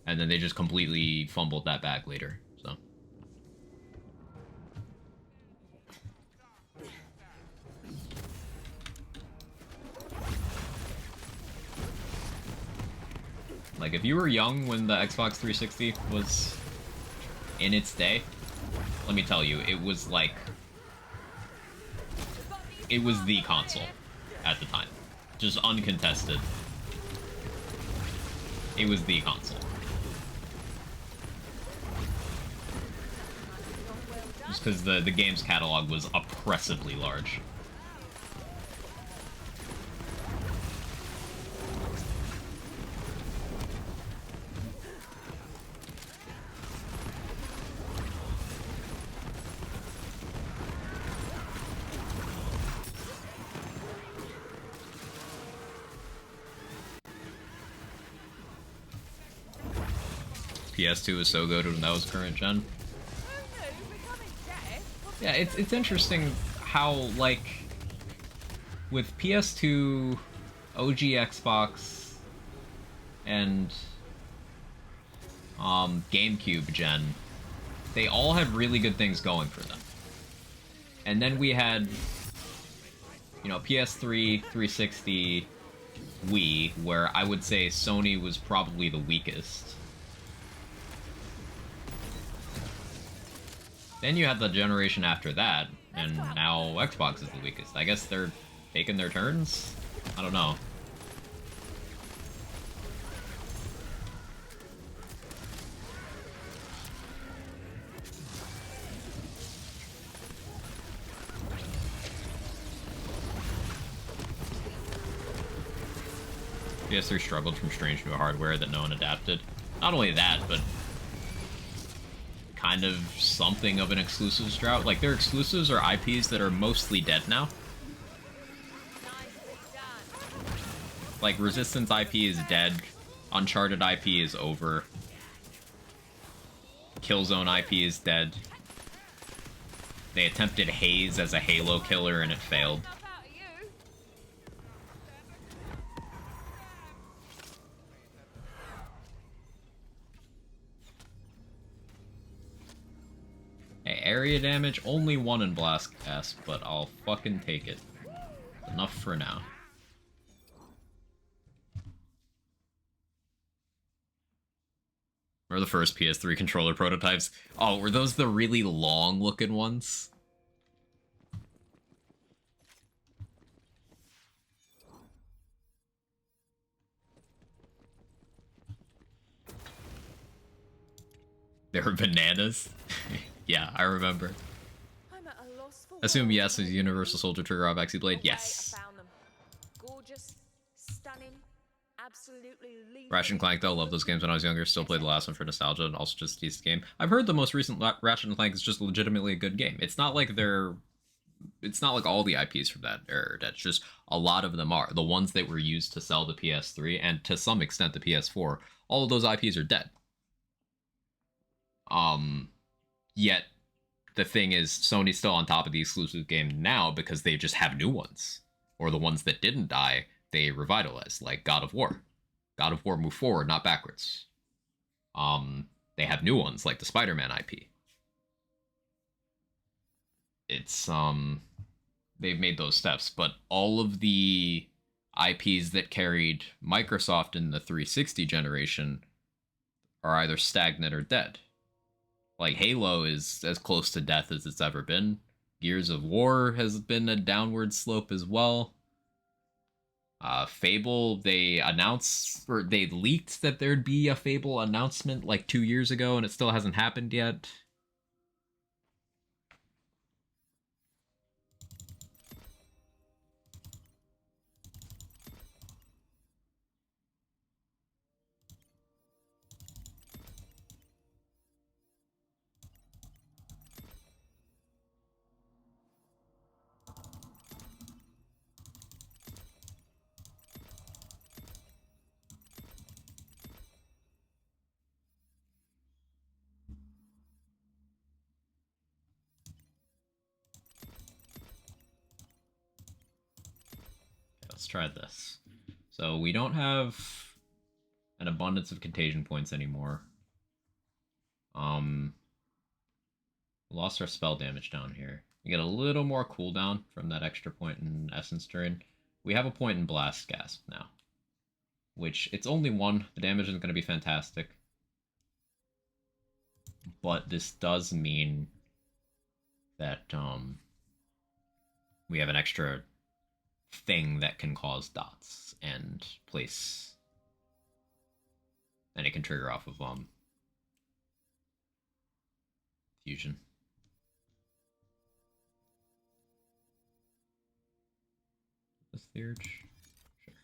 Speaker 1: And then they just completely fumbled that bag later, so. Like, if you were young when the Xbox 360 was in its day, let me tell you, it was like... It was the console at the time. Just uncontested. It was the console. Just because the game's catalog was oppressively large. PS2 was so good when that was current gen. Yeah, it's interesting how, like, with PS2, OG Xbox, and GameCube gen, they all had really good things going for them. And then we had, you know, PS3, 360, Wii, where I would say Sony was probably the weakest. Then you had the generation after that, and now Xbox is the weakest. I guess they're taking their turns? I don't know. PS3 struggled from strange new hardware that no one adapted. Not only that, but kind of something of an exclusives drought. Like, their exclusives are IPs that are mostly dead now. Like, Resistance IP is dead. Uncharted IP is over. Killzone IP is dead. They attempted Haze as a Halo killer and it failed. Hey, area damage, only 1 in Blast Cast, but I'll fucking take it. Enough for now. Remember the first PS3 controller prototypes? Oh, were those the really long-looking ones? They were bananas? Yeah, I remember.
Speaker 2: I'm at a loss for
Speaker 1: Assume
Speaker 2: words.
Speaker 1: yes is Universal Soldier Trigger off Axie Blade?
Speaker 2: Okay,
Speaker 1: Yes.
Speaker 2: I found them. Gorgeous, stunning, absolutely lethal.
Speaker 1: Ratchet and Clank, though, love those games when I was younger. Still played the last one for nostalgia and also just a decent game. I've heard the most recent Ratchet and Clank is just legitimately a good game. It's not like they're... It's not like all the IPs from that era. That's just a lot of them are. The ones that were used to sell the PS3 and to some extent the PS4, all of those IPs are dead. Yet the thing is, Sony's still on top of the exclusive game now because they just have new ones. Or the ones that didn't die, they revitalized, like God of War. God of War moved forward, not backwards. They have new ones, like the Spider-Man IP. It's, they've made those steps, but all of the IPs that carried Microsoft in the 360 generation are either stagnant or dead. Like, Halo is as close to death as it's ever been. Gears of War has been a downward slope as well. Fable, they announced, or they leaked that there'd be a Fable announcement like 2 years ago, and it still hasn't happened yet. Let's try this. So we don't have an abundance of contagion points anymore. Lost our spell damage down here. We get a little more cooldown from that extra point in Essence Drain. We have a point in Blast Gasp now, which it's only 1. The damage isn't going to be fantastic, but this does mean that we have an extra thing that can cause dots and place, and it can trigger off of fusion. This Theurge? Sure.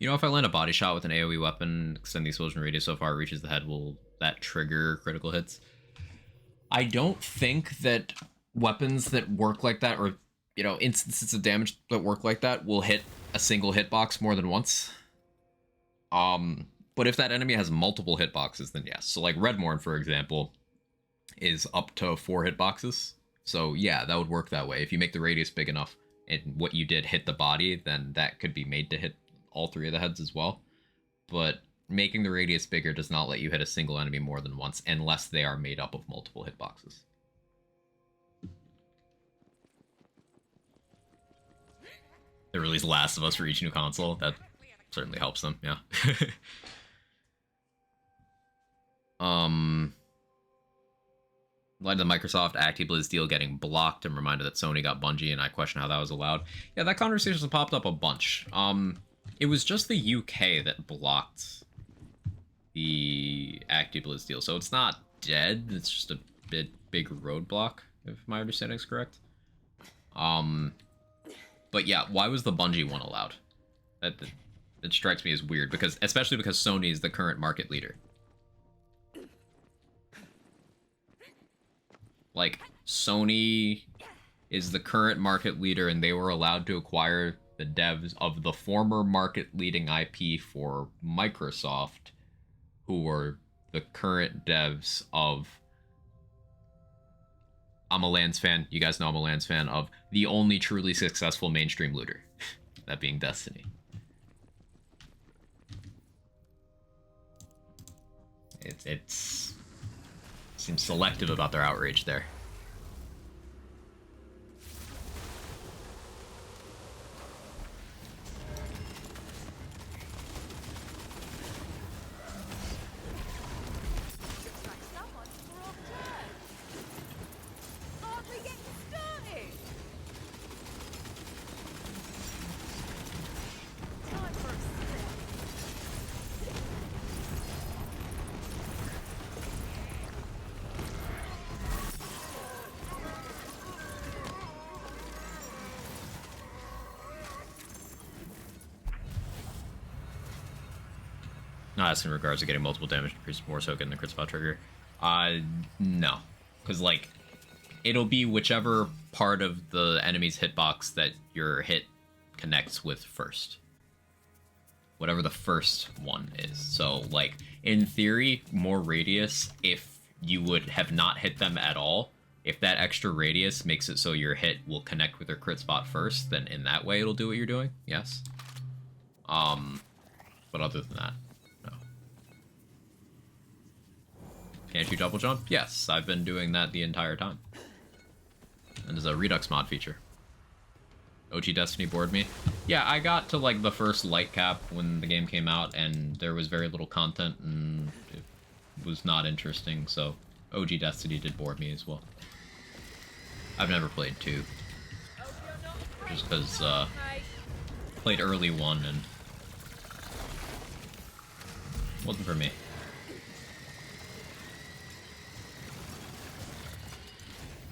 Speaker 1: You know, if I land a body shot with an AoE weapon, extend the explosion radius so far it reaches the head, will that trigger critical hits? I don't think that weapons that work like that, or, you know, instances of damage that work like that, will hit a single hitbox more than once. But if that enemy has multiple hitboxes, then yes. So, like, Redborn, for example, is up to 4 hitboxes. So, yeah, that would work that way. If you make the radius big enough and what you did hit the body, then that could be made to hit all 3 of the heads as well. But making the radius bigger does not let you hit a single enemy more than once unless they are made up of multiple hitboxes. They release Last of Us for each new console. That certainly helps them, yeah. Led to the Microsoft Actiblizz deal getting blocked. I'm reminded that Sony got Bungie, and I question how that was allowed. Yeah, that conversation has popped up a bunch. It was just the UK that blocked the Actiblizz deal, so it's not dead. It's just a big roadblock, if my understanding is correct. But yeah, why was the Bungie one allowed? That strikes me as weird, especially because Sony is the current market leader. Like, Sony is the current market leader, and they were allowed to acquire the devs of the former market-leading IP for Microsoft, who were the current devs of... I'm a Lance fan. You guys know I'm a Lance fan of the only truly successful mainstream looter. That being Destiny. It's seems selective about their outrage there. Not asking in regards to getting multiple damage increase, more so getting the crit spot trigger. No. Because, like, it'll be whichever part of the enemy's hitbox that your hit connects with first. Whatever the first one is. So, like, in theory, more radius, if you would have not hit them at all, if that extra radius makes it so your hit will connect with their crit spot first, then in that way it'll do what you're doing, yes. But other than that, no. Can't you double jump? Yes, I've been doing that the entire time. And there's a Redux mod feature. OG Destiny bored me. Yeah, I got to, like, the first light cap when the game came out, and there was very little content, and it was not interesting, so OG Destiny did bore me as well. I've never played 2. Just because, played early 1, and wasn't for me.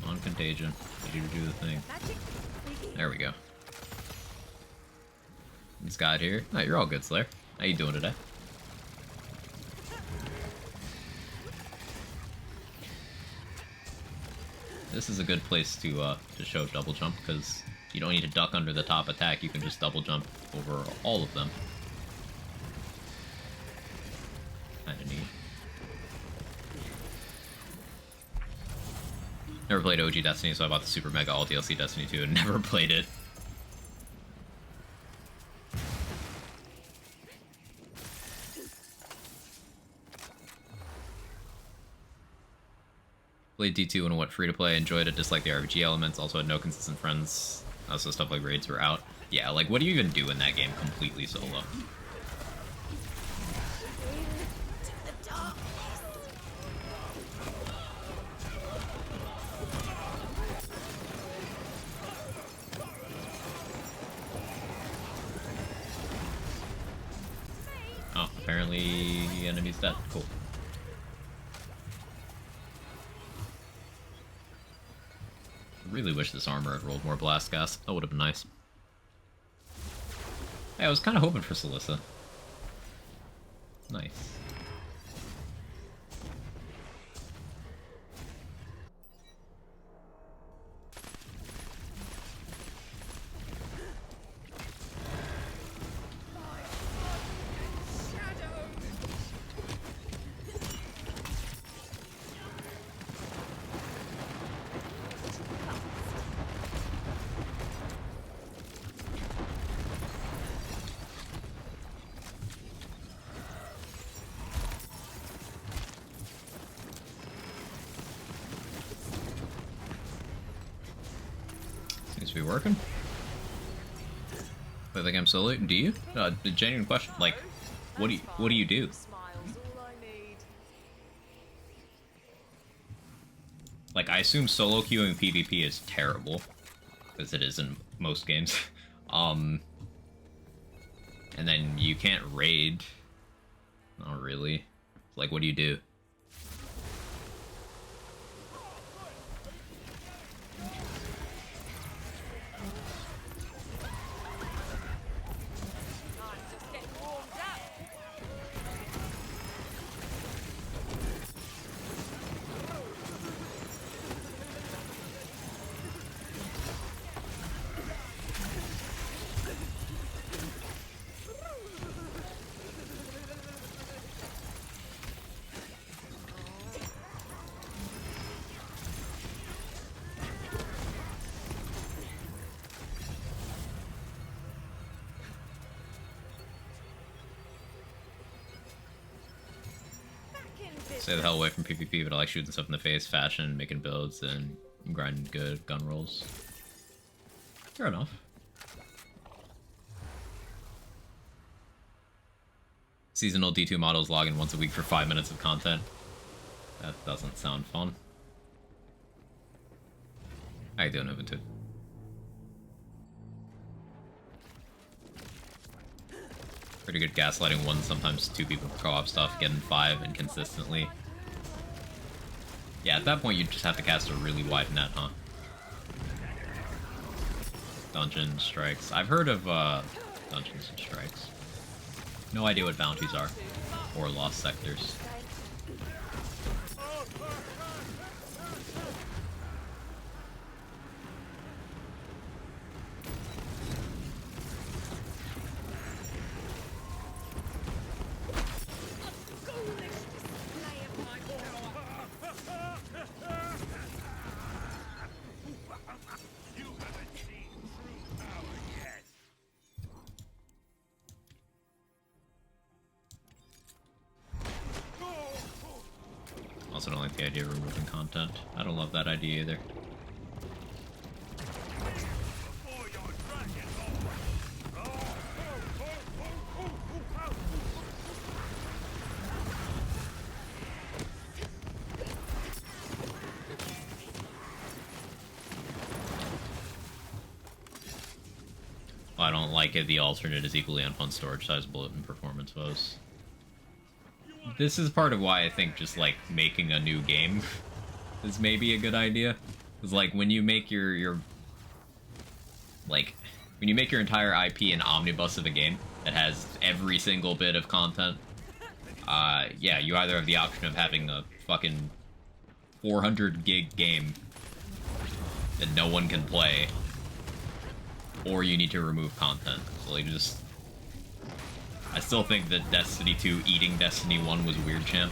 Speaker 1: On Contagion. Need you to do the thing. There we go. This guy here. Oh, you're all good, Slayer. How you doing today? This is a good place to show double jump, because you don't need to duck under the top attack. You can just double jump over all of them. Kinda neat. Never played OG Destiny, so I bought the Super Mega All DLC Destiny 2 and never played it. Played D2 when it went free to play, enjoyed it, disliked the RPG elements, also had no consistent friends, also stuff like raids were out. Yeah, like, what do you even do in that game completely solo? Oh, apparently the enemy's dead. Cool. I really wish this armor had rolled more blast gas. That would have been nice. Hey, I was kind of hoping for Celissa. Nice. Seems to be working. Play the game solo? Do you? The genuine question. Like, what do you do? Like, I assume solo queuing PvP is terrible, because it is in most games. And then you can't raid. Not really. Like, what do you do?
Speaker 2: Just getting warmed up.
Speaker 1: Stay the hell away from PvP, but I like shooting stuff in the face, fashion, making builds, and grinding good gun rolls. Fair enough. Seasonal D2 models log in once a week for 5 minutes of content. That doesn't sound fun. I don't have it too. Pretty good gaslighting one, sometimes two people co-op stuff, getting 5 inconsistently. Yeah, at that point you just have to cast a really wide net, huh? Dungeon strikes. I've heard of dungeons and strikes. No idea what bounties are. Or lost sectors. Also don't like the idea of removing content. I don't love that idea either. I don't like it. The alternate is equally unfun storage size, bullet, and performance woes. This is part of why I think just, like, making a new game is maybe a good idea. Because, like, when you make your when you make your entire IP an omnibus of a game that has every single bit of content, yeah, you either have the option of having a fucking 400 gig game that no one can play, or you need to remove content. So, like, just... I still think that Destiny 2 eating Destiny 1 was weird, champ.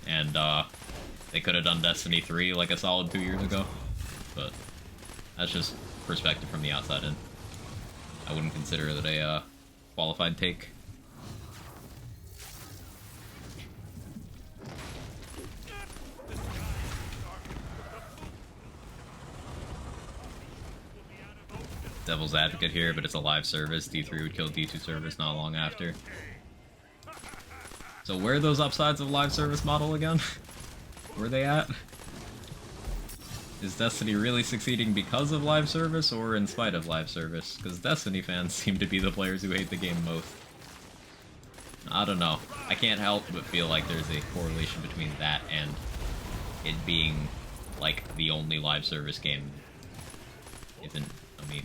Speaker 1: And, they could have done Destiny 3 like a solid 2 years ago. But that's just perspective from the outside in. I wouldn't consider that a, qualified take. Devil's advocate here, but it's a live service. D3 would kill D2 service not long after. So where are those upsides of live service model again? Where are they at? Is Destiny really succeeding because of live service or in spite of live service? Because Destiny fans seem to be the players who hate the game most. I don't know. I can't help but feel like there's a correlation between that and it being, like, the only live service game isn't, I mean...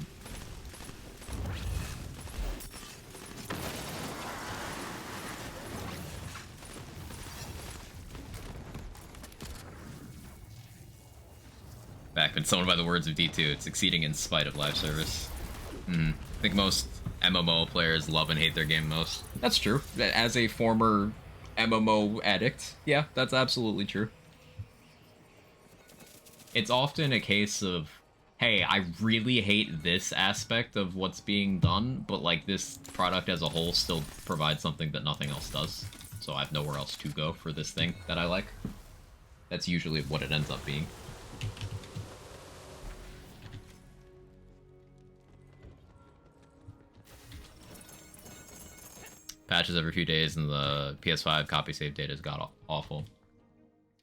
Speaker 1: Back when someone by the words of D2, it's succeeding in spite of live service. I think most MMO players love and hate their game most. That's true. As a former MMO addict, yeah, that's absolutely true. It's often a case of, hey, I really hate this aspect of what's being done, but like this product as a whole still provides something that nothing else does. So I have nowhere else to go for this thing that I like. That's usually what it ends up being. patches every few days, and the PS5 copy save data has got awful.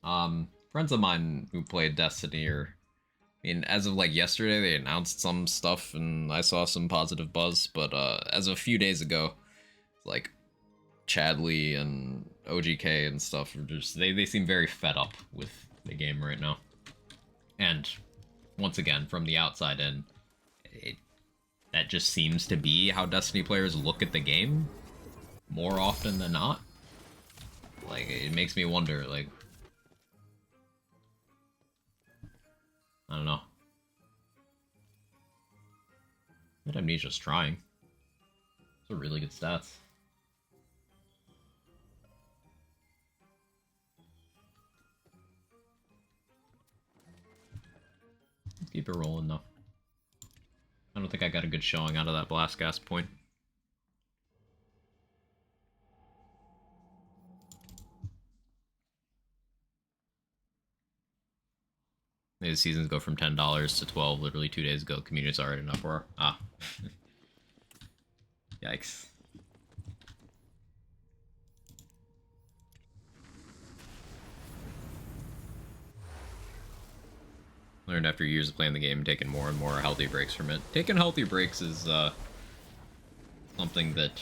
Speaker 1: Friends of mine who played Destiny I mean, as of like yesterday, they announced some stuff, and I saw some positive buzz. But as of a few days ago, like Chadley and OGK and stuff are just they seem very fed up with the game right now. And once again, from the outside in, that just seems to be how Destiny players look at the game more often than not. Like, it makes me wonder, like, I don't know. But Amnesia's trying. Those are really good stats. Let's keep it rolling, though. I don't think I got a good showing out of that blast gas point. The seasons go from $10 to $12 literally 2 days ago. Community's already in uproar. Ah. Yikes. Learned after years of playing the game, taking more and more healthy breaks from it. Taking healthy breaks is something that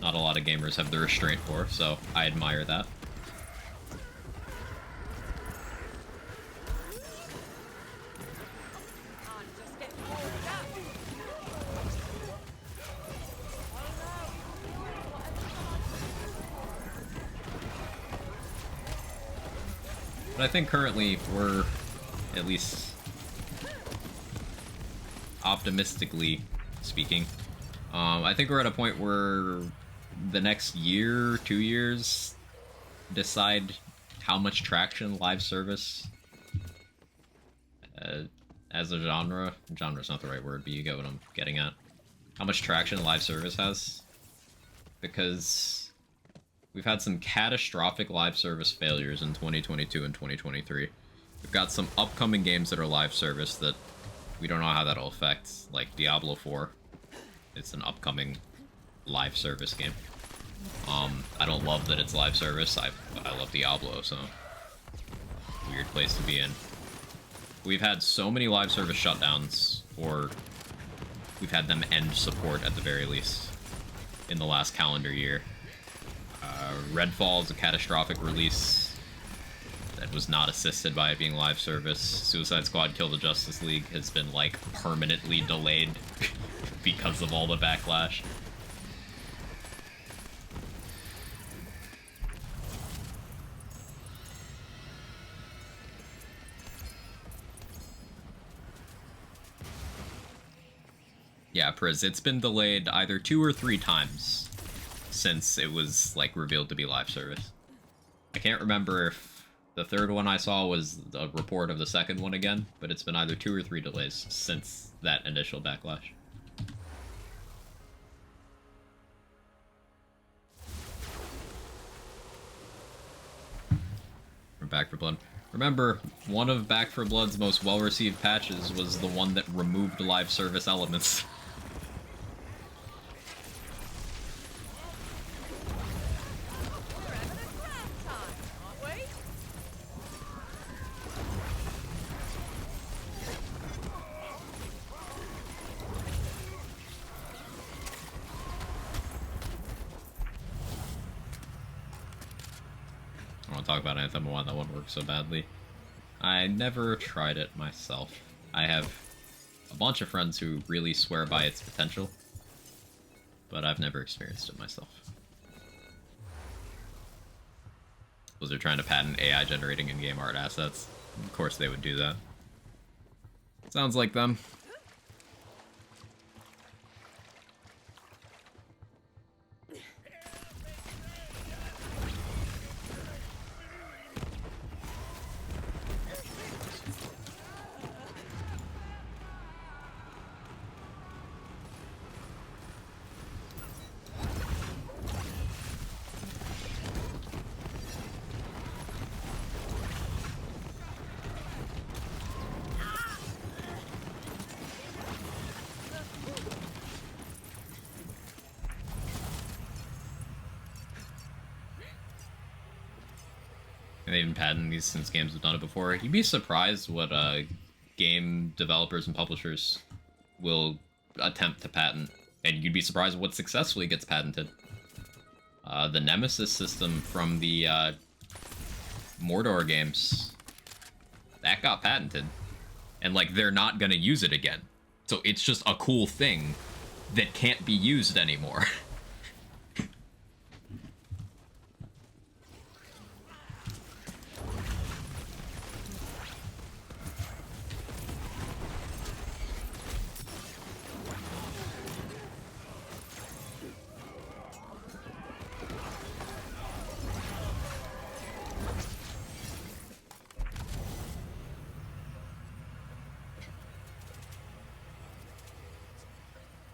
Speaker 1: not a lot of gamers have the restraint for, so I admire that. But I think currently we're, at least optimistically speaking, I think we're at a point where the next year, 2 years, decide how much traction live service as a genre's not the right word, but you get what I'm getting at. How much traction live service has. Because we've had some catastrophic live service failures in 2022 and 2023. We've got some upcoming games that are live service that we don't know how that'll affect, like Diablo 4. It's an upcoming live service game. I don't love that it's live service. I love Diablo, so weird place to be in. We've had so many live service shutdowns, or we've had them end support at the very least in the last calendar year. Redfall is a catastrophic release that was not assisted by it being live service. Suicide Squad Kill the Justice League has been, like, permanently delayed because of all the backlash. Yeah, Priz, it's been delayed either 2 or 3 times since it was, like, revealed to be live service. I can't remember if the third one I saw was a report of the second one again, but it's been either 2 or 3 delays since that initial backlash. From Back 4 Blood. Remember, one of Back 4 Blood's most well-received patches was the one that removed live service elements. I want to talk about Anthem and why that one works so badly. I never tried it myself. I have a bunch of friends who really swear by its potential, but I've never experienced it myself. Was they're trying to patent AI generating in-game art assets? Of course they would do that. Sounds like them. And they've been patenting these since games have done it before. You'd be surprised what game developers and publishers will attempt to patent. And you'd be surprised what successfully gets patented. The Nemesis system from the Mordor games, that got patented. And, like, they're not gonna use it again. So it's just a cool thing that can't be used anymore.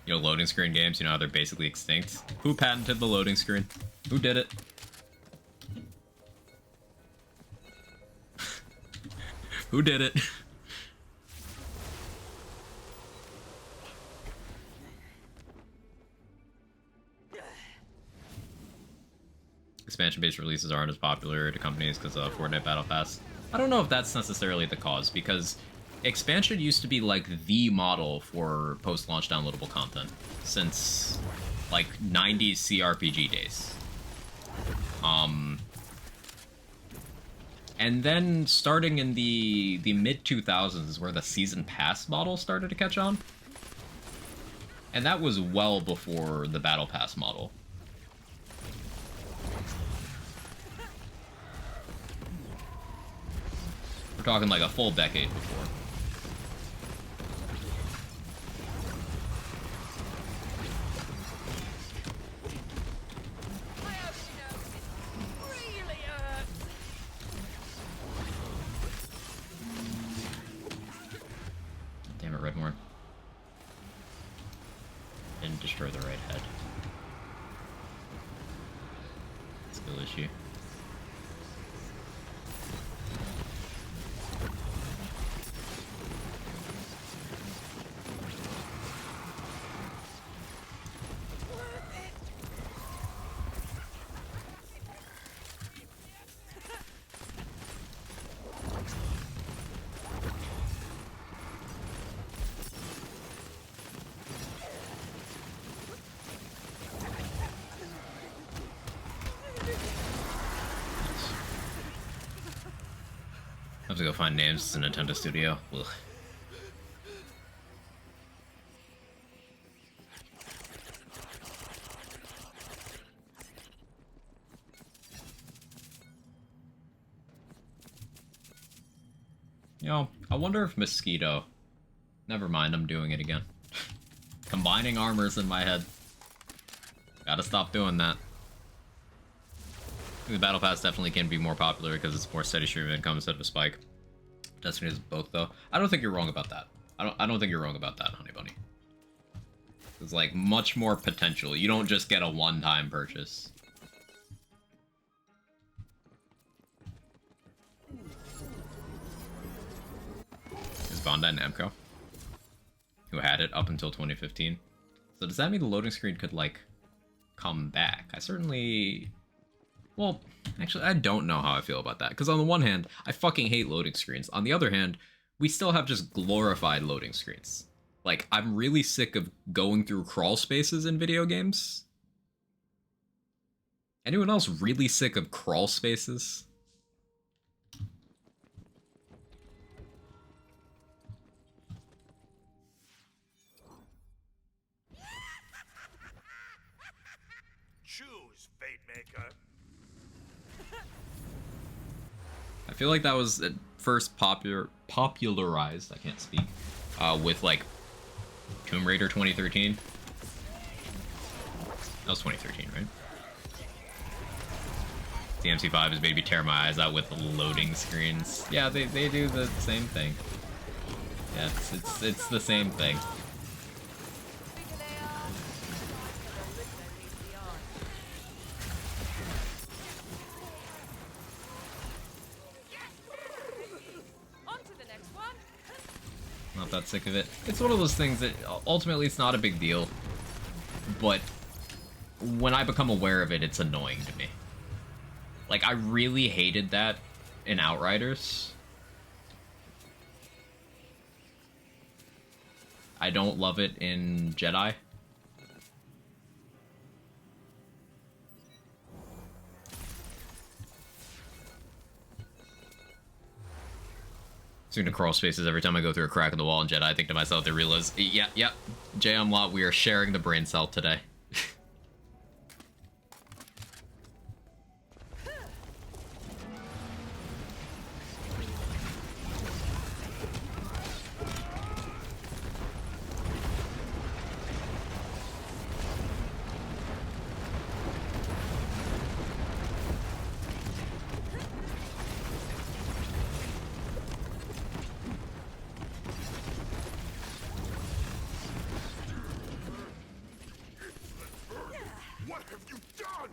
Speaker 1: You know, loading screen games, you know how they're basically extinct? Who patented the loading screen? Who did it? Who did it? Expansion-based releases aren't as popular to companies because of Fortnite Battle Pass. I don't know if that's necessarily the cause, because expansion used to be like the model for post-launch downloadable content since like 90s CRPG days. And then starting in the mid-2000s is where the season pass model started to catch on. And that was well before the battle pass model. We're talking like a full decade before. Damn it, Redborn. Didn't destroy the right head. Skill issue. I have to go find names in Nintendo Studio. Ugh. You know, I wonder if Mosquito... Never mind, I'm doing it again. Combining armors in my head. Gotta stop doing that. The Battle Pass definitely can be more popular because it's more steady stream income instead of a spike. Destiny is both, though. I don't think you're wrong about that. I don't think you're wrong about that, Honey Bunny. There's, like, much more potential. You don't just get a one-time purchase. Is Bandai Namco, who had it up until 2015. So does that mean the loading screen could, like, come back? I certainly... Well, actually, I don't know how I feel about that. Because on the one hand, I fucking hate loading screens. On the other hand, we still have just glorified loading screens. Like, I'm really sick of going through crawl spaces in video games. Anyone else really sick of crawl spaces?
Speaker 3: Choose, Fate Maker.
Speaker 1: I feel like that was at first popularized, I can't speak, with, like, Tomb Raider 2013. That was 2013, right? DMC5 is maybe tear my eyes out with loading screens. Yeah, they do the same thing. Yeah, it's the same thing. Not that sick of it. It's one of those things that ultimately it's not a big deal, but when I become aware of it, it's annoying to me. Like, I really hated that in Outriders. I don't love it in Jedi. Soon to crawl spaces every time I go through a crack in the wall in Jedi. I think to myself, they realize, yeah, Jay Umlaut, we are sharing the brain cell today.
Speaker 5: What have you done?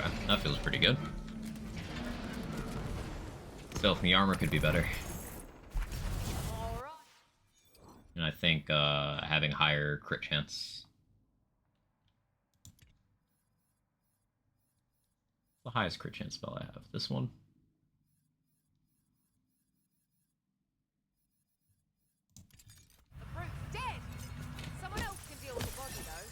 Speaker 1: Okay, that feels pretty good. Still, the armor could be better. And I think having higher crit chance. The highest crit chance spell I have. This one.
Speaker 2: The brute's dead. Someone else can deal with the body, though.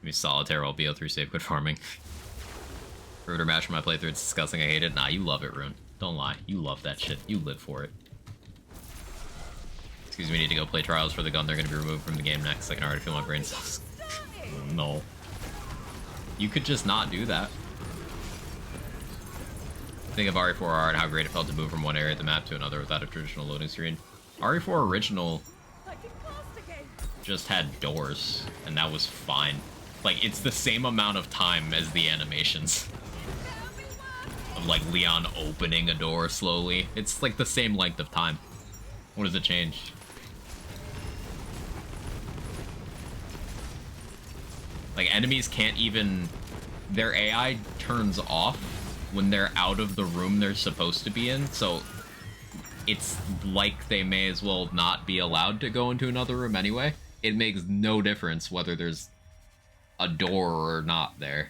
Speaker 1: Give me solitaire while BO3 save quit farming. Riveter match for my playthrough, it's disgusting, I hate it. Nah, you love it, Rune. Don't lie. You love that shit. You live for it. Excuse me, need to go play Trials for the gun. They're gonna be removed from the game next. I can already feel my brain cells. No. You could just not do that. Think of RE4R and how great it felt to move from one area of the map to another without a traditional loading screen. RE4 original just had doors, and that was fine. Like, it's the same amount of time as the animations. Of, like, Leon opening a door slowly. It's, like, the same length of time. What does it change? Like, enemies can't even... Their AI turns off when they're out of the room they're supposed to be in, so... It's like they may as well not be allowed to go into another room anyway. It makes no difference whether there's a door or not there.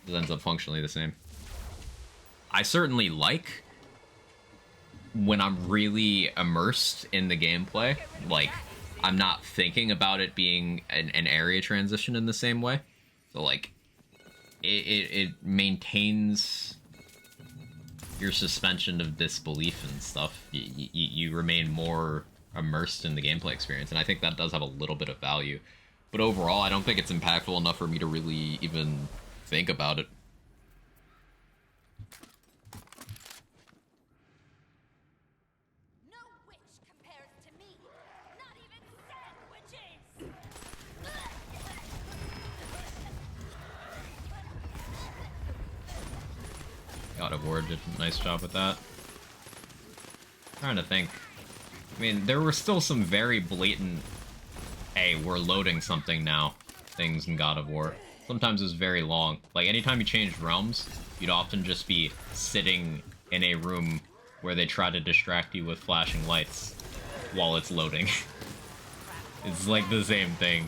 Speaker 1: It ends up functionally the same. I certainly like when I'm really immersed in the gameplay. Like, I'm not thinking about it being an area transition in the same way. So, like, it maintains your suspension of disbelief and stuff. You remain more immersed in the gameplay experience, and I think that does have a little bit of value. But overall, I don't think it's impactful enough for me to really even think about it.
Speaker 2: No witch compares to me. Not even sandwiches.
Speaker 1: God of War did a nice job with that. Trying to think. I mean, there were still some very blatant, hey, we're loading something now, things in God of War. Sometimes it was very long. Like, anytime you changed realms, you'd often just be sitting in a room where they try to distract you with flashing lights while it's loading. It's like the same thing.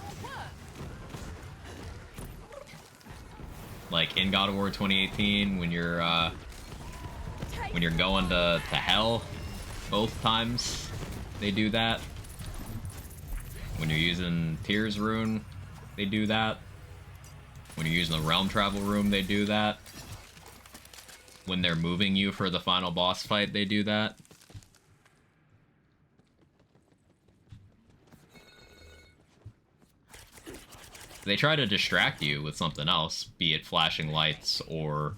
Speaker 1: Like, in God of War 2018, when you're going to hell, both times they do that. When you're using Tears Rune, they do that. When you're using the Realm Travel Room, they do that. When they're moving you for the final boss fight, they do that. They try to distract you with something else, be it flashing lights or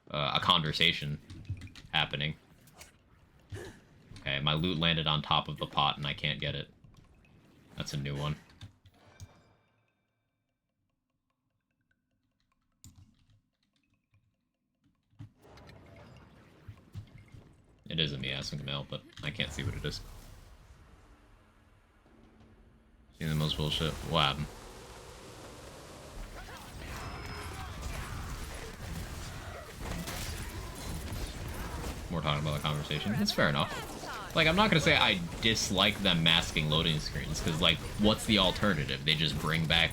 Speaker 1: a conversation happening. Okay, my loot landed on top of the pot and I can't get it. That's a new one. It isn't me asking mail, but I can't see what it is. Seen the most bullshit. What happened? We're talking about the conversation. That's fair enough. Like, I'm not gonna say I dislike them masking loading screens, because, like, what's the alternative? They just bring back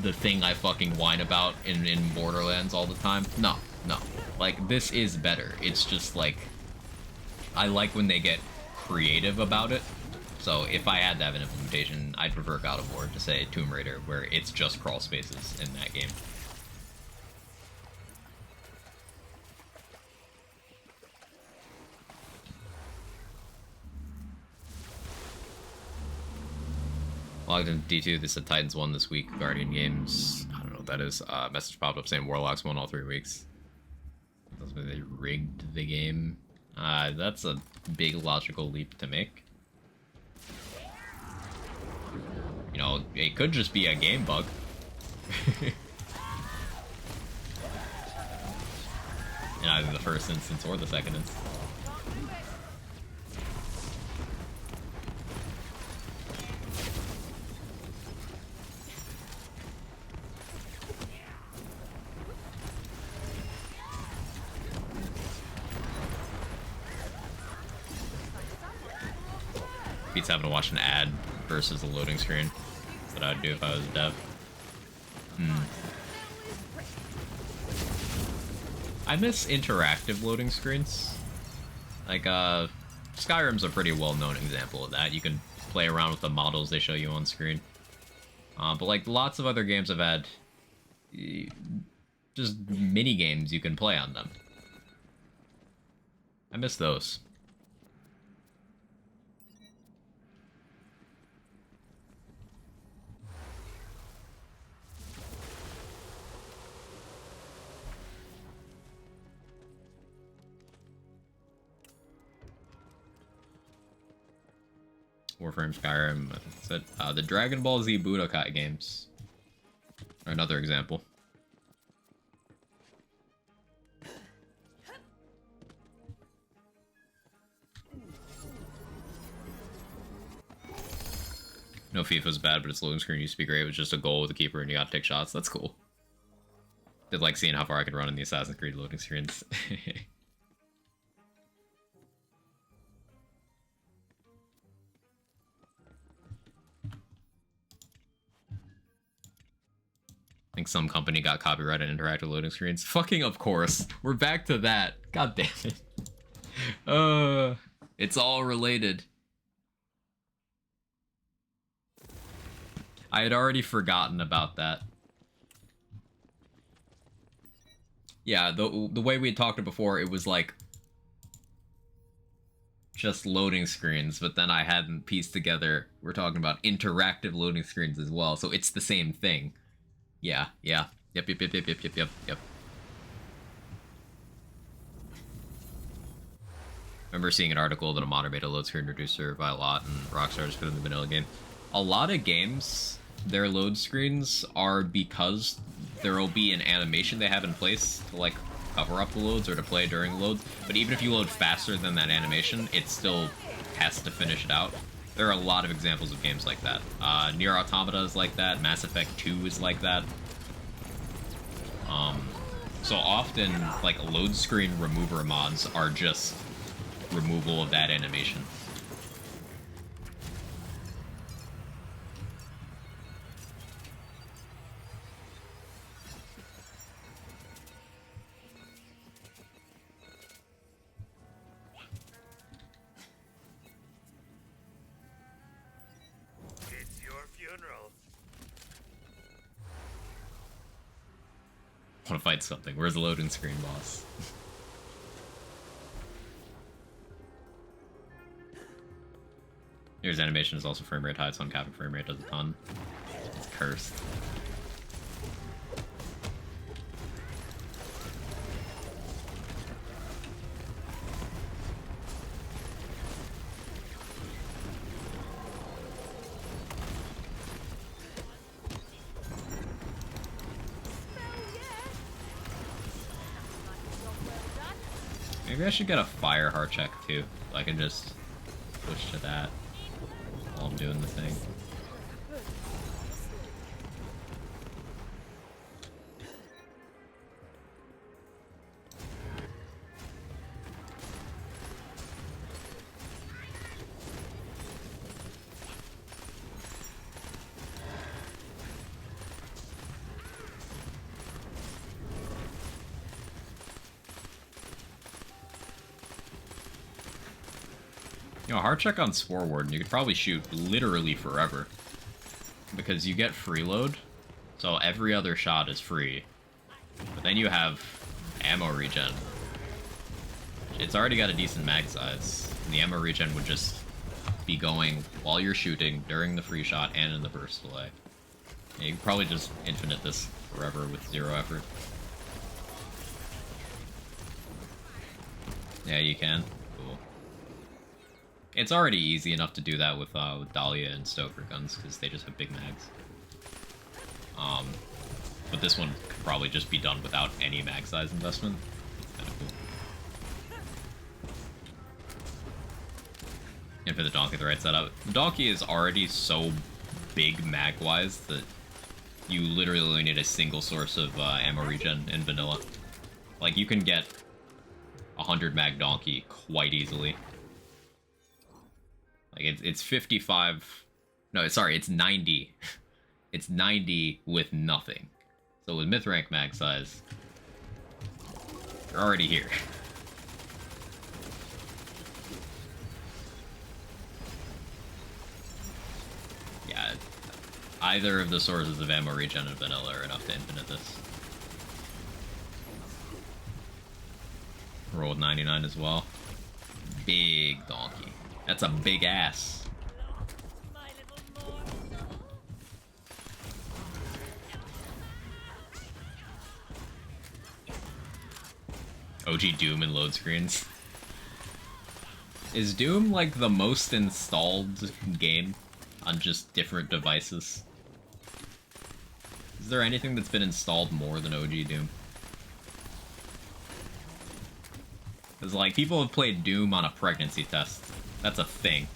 Speaker 1: the thing I fucking whine about in Borderlands all the time? No, no. Like, this is better. It's just, like, I like when they get creative about it. So if I had to have an implementation, I'd prefer God of War to, say, Tomb Raider, where it's just crawl spaces in that game. Logged into D2, this said Titans won this week. Guardian Games, I don't know what that is. Message popped up saying Warlocks won all 3 weeks. That's when they rigged the game. That's a big logical leap to make. You know, it could just be a game bug. In either the first instance or the second instance. Beats having to watch an ad versus a loading screen. That's what I'd do if I was a dev. I miss interactive loading screens. Like, Skyrim's a pretty well-known example of that. You can play around with the models they show you on screen. But, like, lots of other games have had just mini-games you can play on them. I miss those. Warframe, Skyrim, I think that's it. The Dragon Ball Z Budokai games are another example. No, FIFA's bad, but its loading screen used to be great. It was just a goal with a keeper and you got to take shots. That's cool. Did like seeing how far I could run in the Assassin's Creed loading screens. I think some company got copyrighted interactive loading screens. Fucking of course. We're back to that. God damn it. It's all related. I had already forgotten about that. Yeah, the way we had talked before, it was like just loading screens, but then I hadn't pieced together, we're talking about interactive loading screens as well, so it's the same thing. Yeah. Yep. Remember seeing an article that a modder made a load screen reducer by a lot, and Rockstar just put it in the vanilla game. A lot of games, their load screens are because there will be an animation they have in place to, like, cover up the loads or to play during loads, but even if you load faster than that animation, it still has to finish it out. There are a lot of examples of games like that. Nier Automata is like that. Mass Effect 2 is like that. So often, like, load screen remover mods are just removal of that animation.
Speaker 3: It's your funeral.
Speaker 1: I want to fight something. Where's the loading screen, boss? Here's animation is also frame rate high, so uncapping frame rate does a ton. It's cursed. Maybe I should get a fire heart check too. So I can just switch to that while I'm doing the thing. You know, hard check on Spore Warden, you could probably shoot literally forever. Because you get freeload, so every other shot is free. But then you have ammo regen. It's already got a decent mag size. And the ammo regen would just be going while you're shooting, during the free shot, and in the burst delay. Yeah, you can probably just infinite this forever with 0 effort. Yeah, you can. Cool. It's already easy enough to do that with Dahlia and Stoker guns, because they just have big mags. But this one could probably just be done without any mag size investment. Kind of cool. And for the Donkey, the right setup. The Donkey is already so big mag-wise that you literally only need a single source of ammo regen in vanilla. Like, you can get 100 mag Donkey quite easily. Like, it's 55... No, sorry, it's 90. It's 90 with nothing. So with myth rank mag size, you're already here. Yeah, either of the sources of ammo regen and vanilla are enough to infinite this. Roll with 99 as well. Big Donkey. That's a big ass. OG Doom and load screens. Is Doom like the most installed game on just different devices? Is there anything that's been installed more than OG Doom? Because like people have played Doom on a pregnancy test. That's a thing.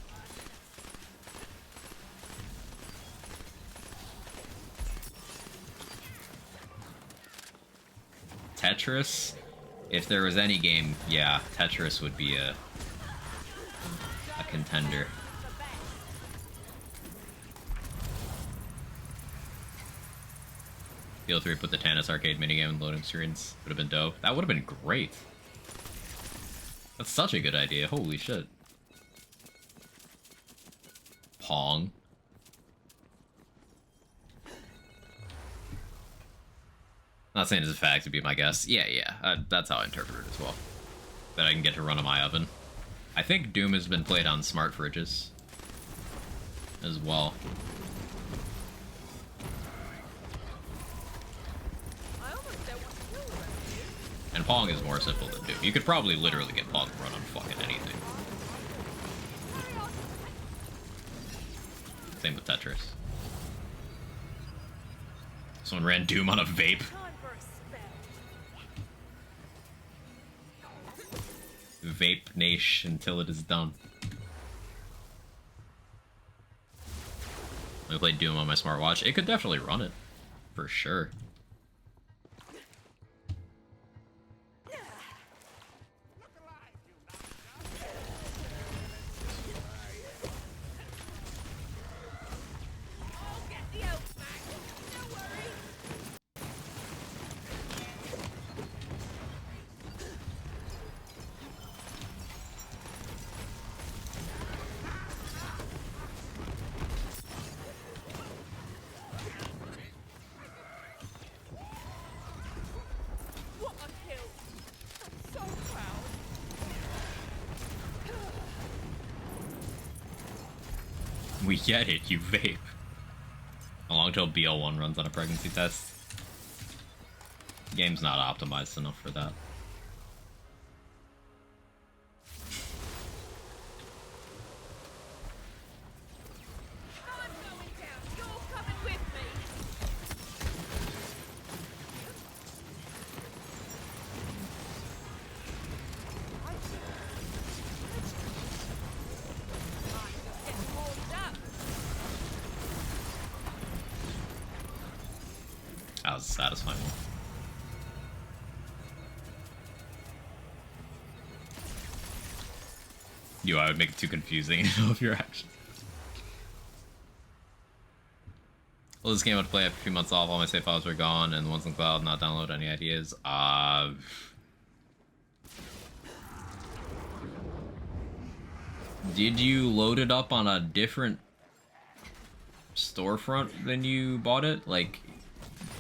Speaker 1: Tetris? If there was any game, yeah, Tetris would be a contender. Feel 3 put the Tannis arcade minigame in loading screens. Would have been dope. That would have been great. That's such a good idea. Holy shit. Pong. Not saying it's a fact to be my guess. Yeah. That's how I interpret it as well. That I can get to run on my oven. I think Doom has been played on smart fridges as well. And Pong is more simple than Doom. You could probably literally get Pong to run on fucking anything. Same with Tetris. Someone ran Doom on a vape. Vape Nash until it is done. I played Doom on my smartwatch. It could definitely run it. For sure. We get it, you vape. How long till BL1 runs on a pregnancy test? The game's not optimized enough for that. That was a satisfying one. I would make it too confusing of your actions. Well, this game would play after a few months off. All my save files were gone, and the ones in the cloud not download. Any ideas? Did you load it up on a different storefront than you bought it? Like,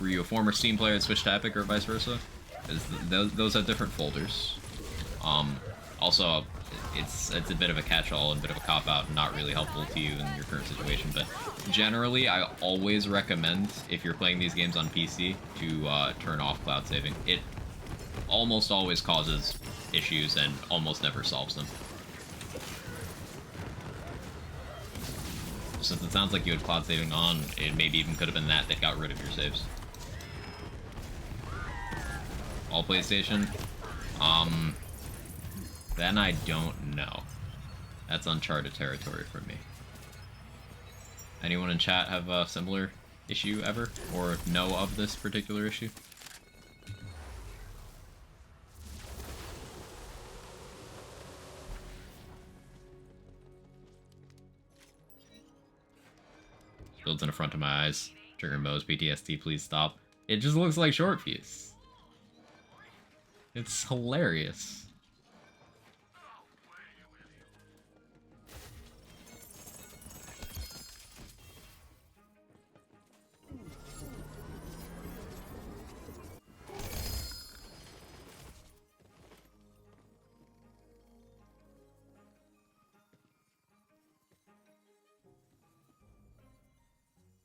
Speaker 1: were you a former Steam player that switched to Epic or vice versa? Because those have different folders. Also, it's a bit of a catch-all and a bit of a cop-out, not really helpful to you in your current situation, but generally, I always recommend, if you're playing these games on PC, to turn off cloud saving. It almost always causes issues and almost never solves them. Since it sounds like you had cloud saving on, it maybe even could have been that got rid of your saves. All PlayStation? Then I don't know. That's uncharted territory for me. Anyone in chat have a similar issue ever? Or know of this particular issue? Builds in the front of my eyes. Trigger Mo's PTSD, please stop. It just looks like short fuse. It's hilarious.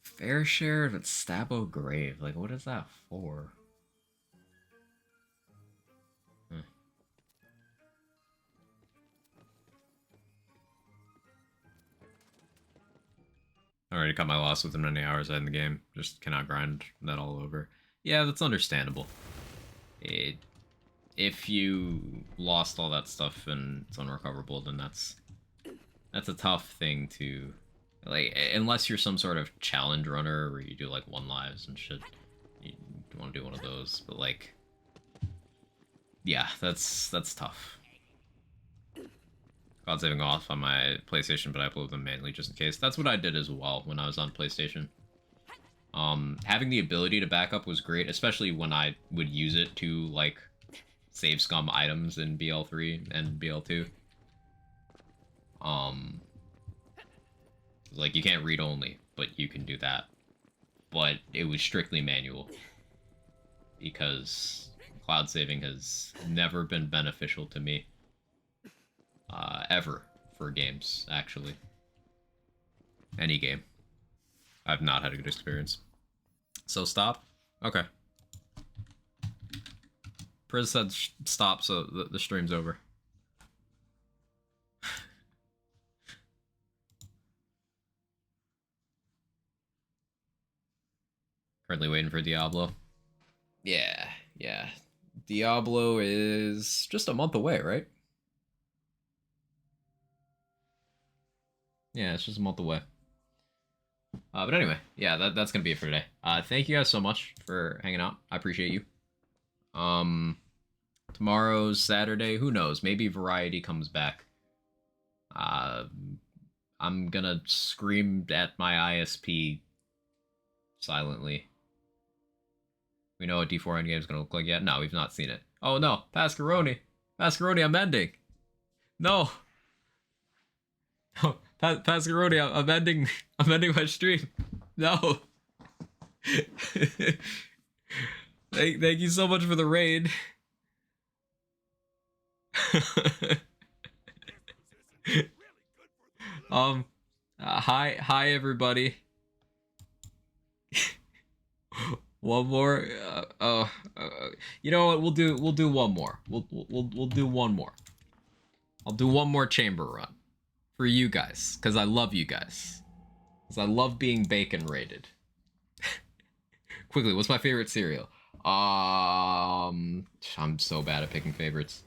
Speaker 1: Fair share of its Stabo Grave. Like, what is that for? I already cut my loss within many hours in the game. Just cannot grind that all over. Yeah, that's understandable. If you lost all that stuff and it's unrecoverable, then that's a tough thing to... Like, unless you're some sort of challenge runner where you do, like, 1 lives and shit. You want to do one of those, but, like... Yeah, that's tough. Cloud saving off on my PlayStation, but I upload them manually just in case. That's what I did as well when I was on PlayStation. Having the ability to back up was great, especially when I would use it to, like, save scum items in BL3 and BL2. Like, you can't read only, but you can do that. But it was strictly manual. Because cloud saving has never been beneficial to me. Ever. For games, actually. Any game. I've not had a good experience. So stop? Okay. Priz said stop, so the stream's over. Currently waiting for Diablo. Yeah. Diablo is just a month away, right? Yeah, it's just a month away. But anyway, yeah, that's gonna be it for today. Thank you guys so much for hanging out. I appreciate you. Tomorrow's Saturday. Who knows? Maybe Variety comes back. I'm gonna scream at my ISP silently. We know what D4 endgame is gonna look like yet. No, we've not seen it. Oh no, Pascaroni, I'm ending. No. No, Pascaroni, I'm ending my stream. No. Thank you so much for the raid. Hi everybody. One more. You know what? We'll do one more. We'll do one more. I'll do one more chamber run for you guys, because I love you guys. Because I love being bacon rated. Quickly, what's my favorite cereal? I'm so bad at picking favorites.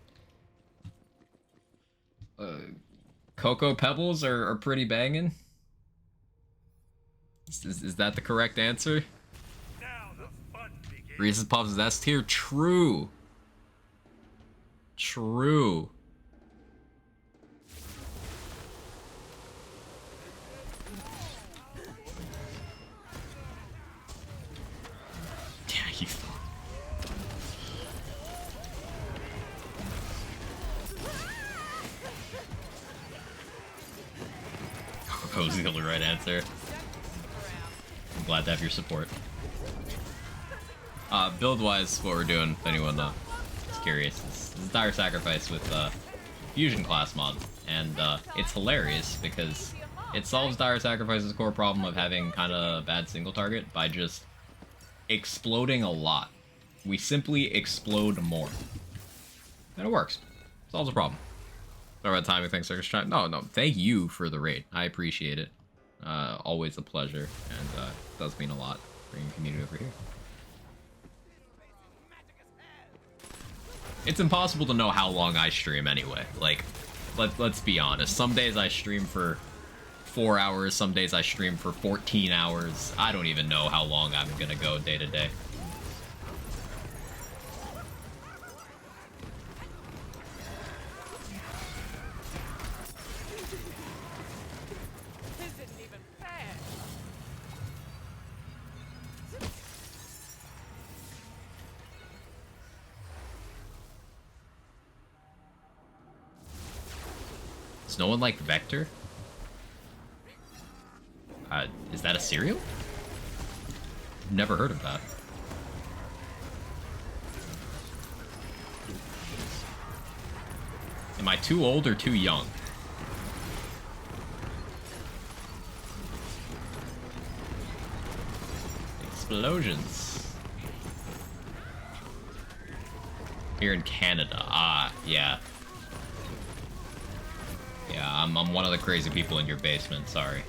Speaker 1: Cocoa Pebbles are pretty banging. Is that the correct answer?
Speaker 3: Now the fun begins.
Speaker 1: Reese's Puffs is S tier. True. Yeah, you thought. was the only right answer. I'm glad to have your support. Build-wise, what we're doing, if anyone is curious, is Dire Sacrifice with Fusion class mod. And it's hilarious because it solves Dire Sacrifice's core problem of having kind of a bad single target by just exploding a lot. We simply explode more. And it works. Solves the problem. Sorry about timing, thanks, Circus Chat. No, thank you for the raid. I appreciate it. Always a pleasure, and does mean a lot bringing community over here. It's impossible to know how long I stream anyway. Like, let's be honest. Some days I stream for 4 hours, some days I stream for 14 hours. I don't even know how long I'm gonna go day to day.
Speaker 2: This isn't even fair.
Speaker 1: Does no one like Vector? Is that a cereal? Never heard of that. Am I too old or too young? Explosions. Here in Canada. Ah, yeah. Yeah, I'm one of the crazy people in your basement, sorry.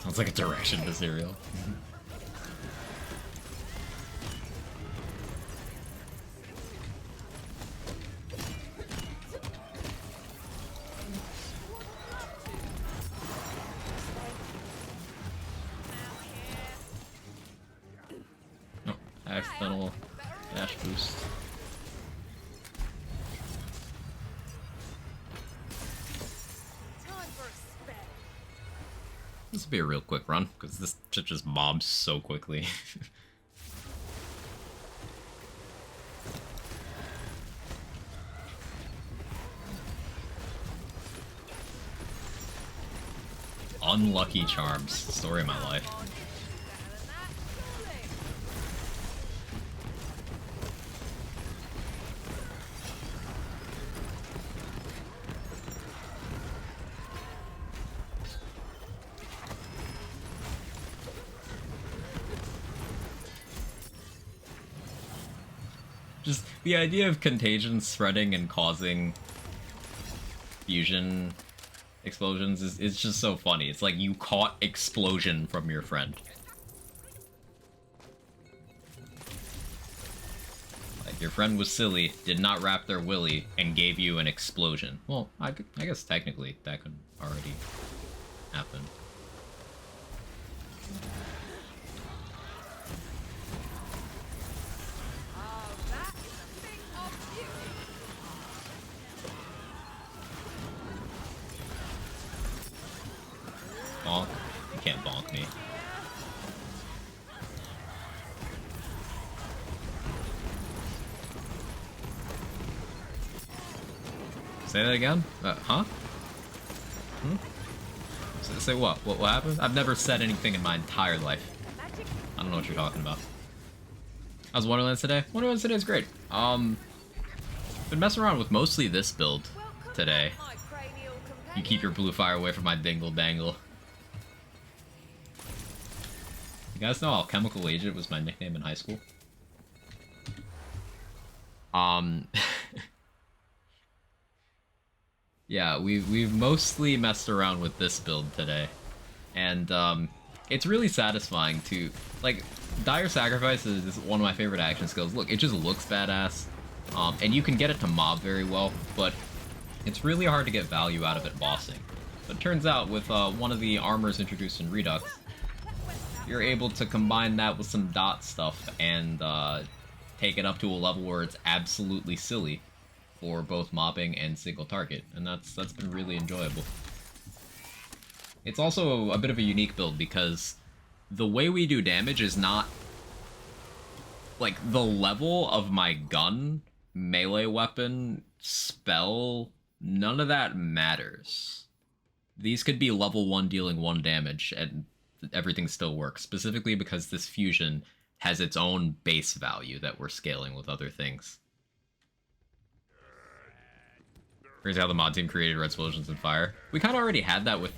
Speaker 1: Sounds like a direction to cereal. Oh, accidental dash boost. This will be a real quick run, because this shit just mobs so quickly. Unlucky Charms. Story of my life. Just the idea of contagion spreading and causing fusion explosions is just so funny. It's like you caught explosion from your friend. Like your friend was silly, did not wrap their willy, and gave you an explosion. Well, I guess technically that could already happen. Bonk. You can't bonk me. Say that again? Huh? Hmm? Say what? What happened? I've never said anything in my entire life. I don't know what you're talking about. How's Wonderlands today? Wonderlands today is great. Been messing around with mostly this build today. You keep your blue fire away from my dingle dangle. You guys know Alchemical Agent was my nickname in high school? Yeah, we've mostly messed around with this build today. And, it's really satisfying to... Like, Dire Sacrifice is one of my favorite action skills. Look, it just looks badass. And you can get it to mob very well, but it's really hard to get value out of it bossing. But it turns out, with one of the armors introduced in Redux, you're able to combine that with some dot stuff and take it up to a level where it's absolutely silly. for both mobbing and single target, and that's been really enjoyable. It's also a bit of a unique build because the way we do damage is not... Like, the level of my gun, melee weapon, spell, none of that matters. These could be level 1 dealing 1 damage, and everything still works, specifically because this fusion has its own base value that we're scaling with other things. Here's how the mod team created Red Explosions and Fire. We kind of already had that with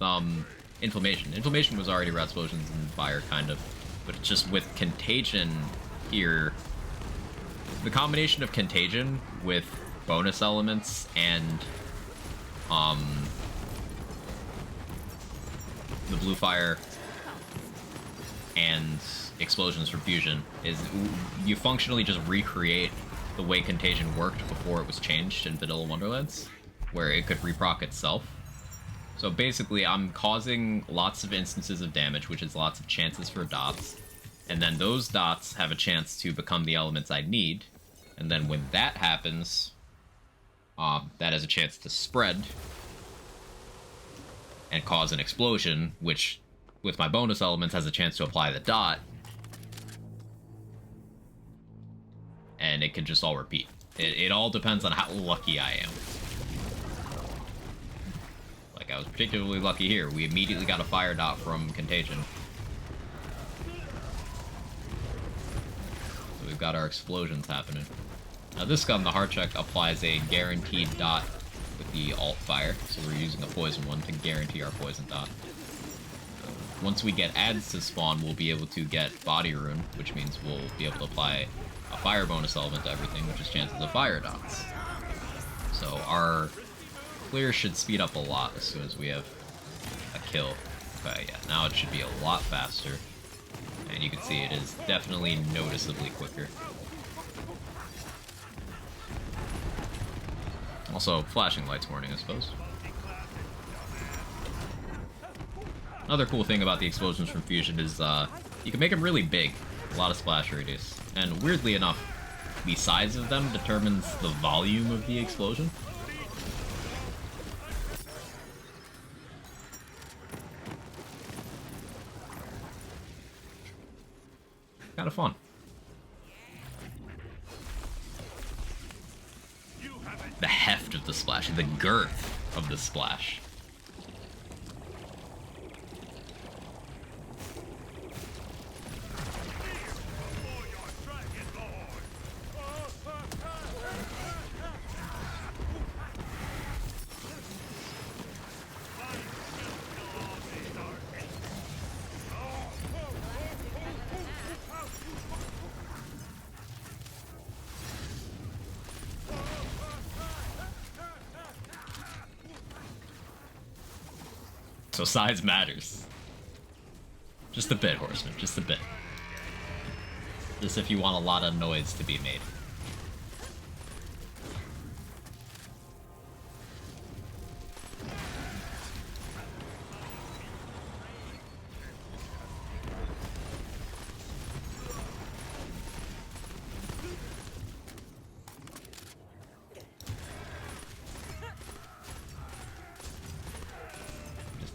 Speaker 1: Inflammation. Inflammation was already Red Explosions and Fire, kind of. But just with Contagion here, the combination of Contagion with bonus elements and the Blue Fire and Explosions from Fusion is you functionally just recreate the way Contagion worked before it was changed in Vanilla Wonderlands, where it could reproc itself. So basically, I'm causing lots of instances of damage, which is lots of chances for dots, and then those dots have a chance to become the elements I need, and then when that happens, that has a chance to spread and cause an explosion, which, with my bonus elements, has a chance to apply the dot, and it can just all repeat. It all depends on how lucky I am. Like, I was particularly lucky here. We immediately got a fire dot from Contagion. So we've got our explosions happening. Now this gun, the hard check, applies a guaranteed dot with the alt fire, so we're using a poison one to guarantee our poison dot. So once we get adds to spawn, we'll be able to get body rune, which means we'll be able to apply a fire bonus element to everything, which is chances of fire dots. So our clear should speed up a lot as soon as we have a kill. Okay, yeah, now it should be a lot faster. And you can see it is definitely noticeably quicker. Also, flashing lights warning, I suppose. Another cool thing about the explosions from Fusion is you can make them really big. A lot of splash radius. And weirdly enough, the size of them determines the volume of the explosion. Kind of fun. The heft of the splash, the girth of the splash. So size matters. Just a bit, Horseman, just a bit. Just if you want a lot of noise to be made.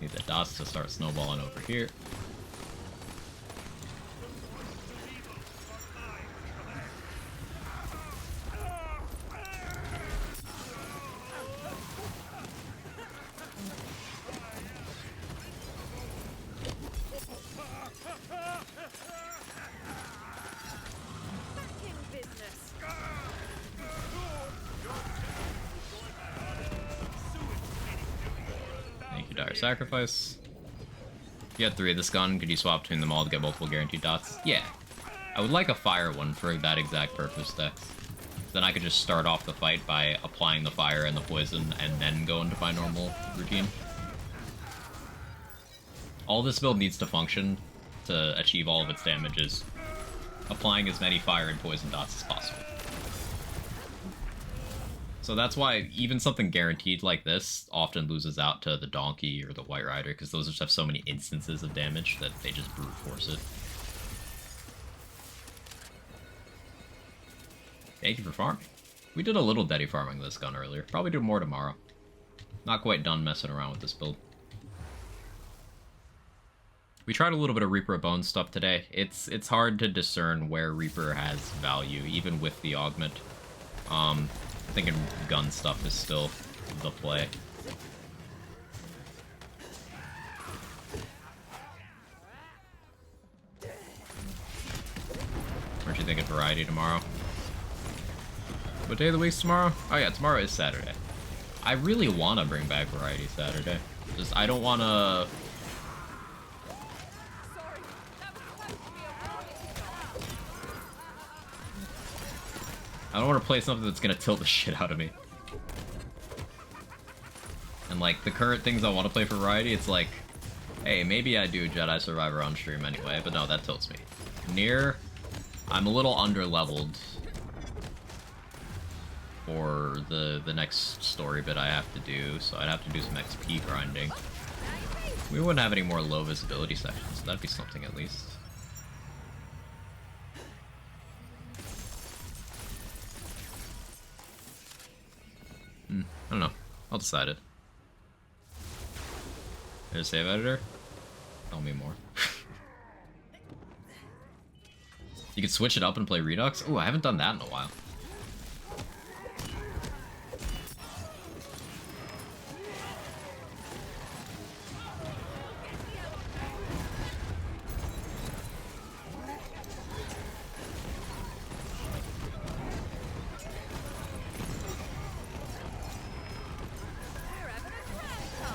Speaker 1: Need the dots to start snowballing over here. Dire Sacrifice. If you had 3 of this gun, could you swap between them all to get multiple guaranteed dots? Yeah. I would like a fire one for that exact purpose, Dex. Then I could just start off the fight by applying the fire and the poison and then go into my normal routine. All this build needs to function to achieve all of its damages, applying as many fire and poison dots as possible. So that's why even something guaranteed like this often loses out to the Donkey or the White Rider, because those just have so many instances of damage that they just brute force it. Thank you for farming. We did a little Daddy farming this gun earlier. Probably do more tomorrow. Not quite done messing around with this build. We tried a little bit of Reaper of Bones stuff today. It's hard to discern where Reaper has value, even with the augment. I think gun stuff is still the play. Aren't you thinking variety tomorrow? What day of the week's tomorrow? Oh yeah, tomorrow is Saturday. I really want to bring back variety Saturday. Just, I don't want to... I don't want to play something that's going to tilt the shit out of me. And like, the current things I want to play for variety, it's like, hey, maybe I do Jedi Survivor on stream anyway, but no, that tilts me. Nier, I'm a little under-leveled for the next story bit I have to do, so I'd have to do some XP grinding. We wouldn't have any more low visibility sections, so that'd be something at least. I don't know. I'll decide it. There's a save editor? Tell me more. You could switch it up and play Redux? Ooh, I haven't done that in a while.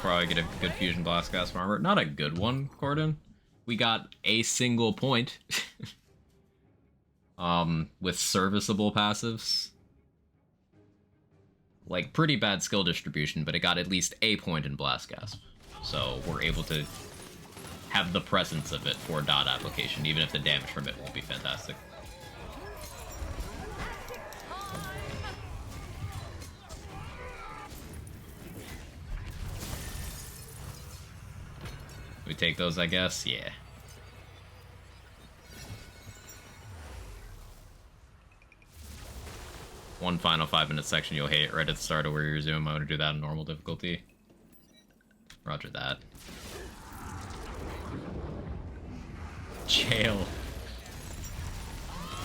Speaker 1: Probably get a good fusion blast gas armor. Not a good one, Corden. We got a single point. With serviceable passives. Like, pretty bad skill distribution, but it got at least a point in blast gas. So we're able to have the presence of it for dot application, even if the damage from it won't be fantastic. We take those, I guess? Yeah. One final 5-minute section you'll hate right at the start of where you resume. I'm gonna do that in normal difficulty. Roger that. Jail.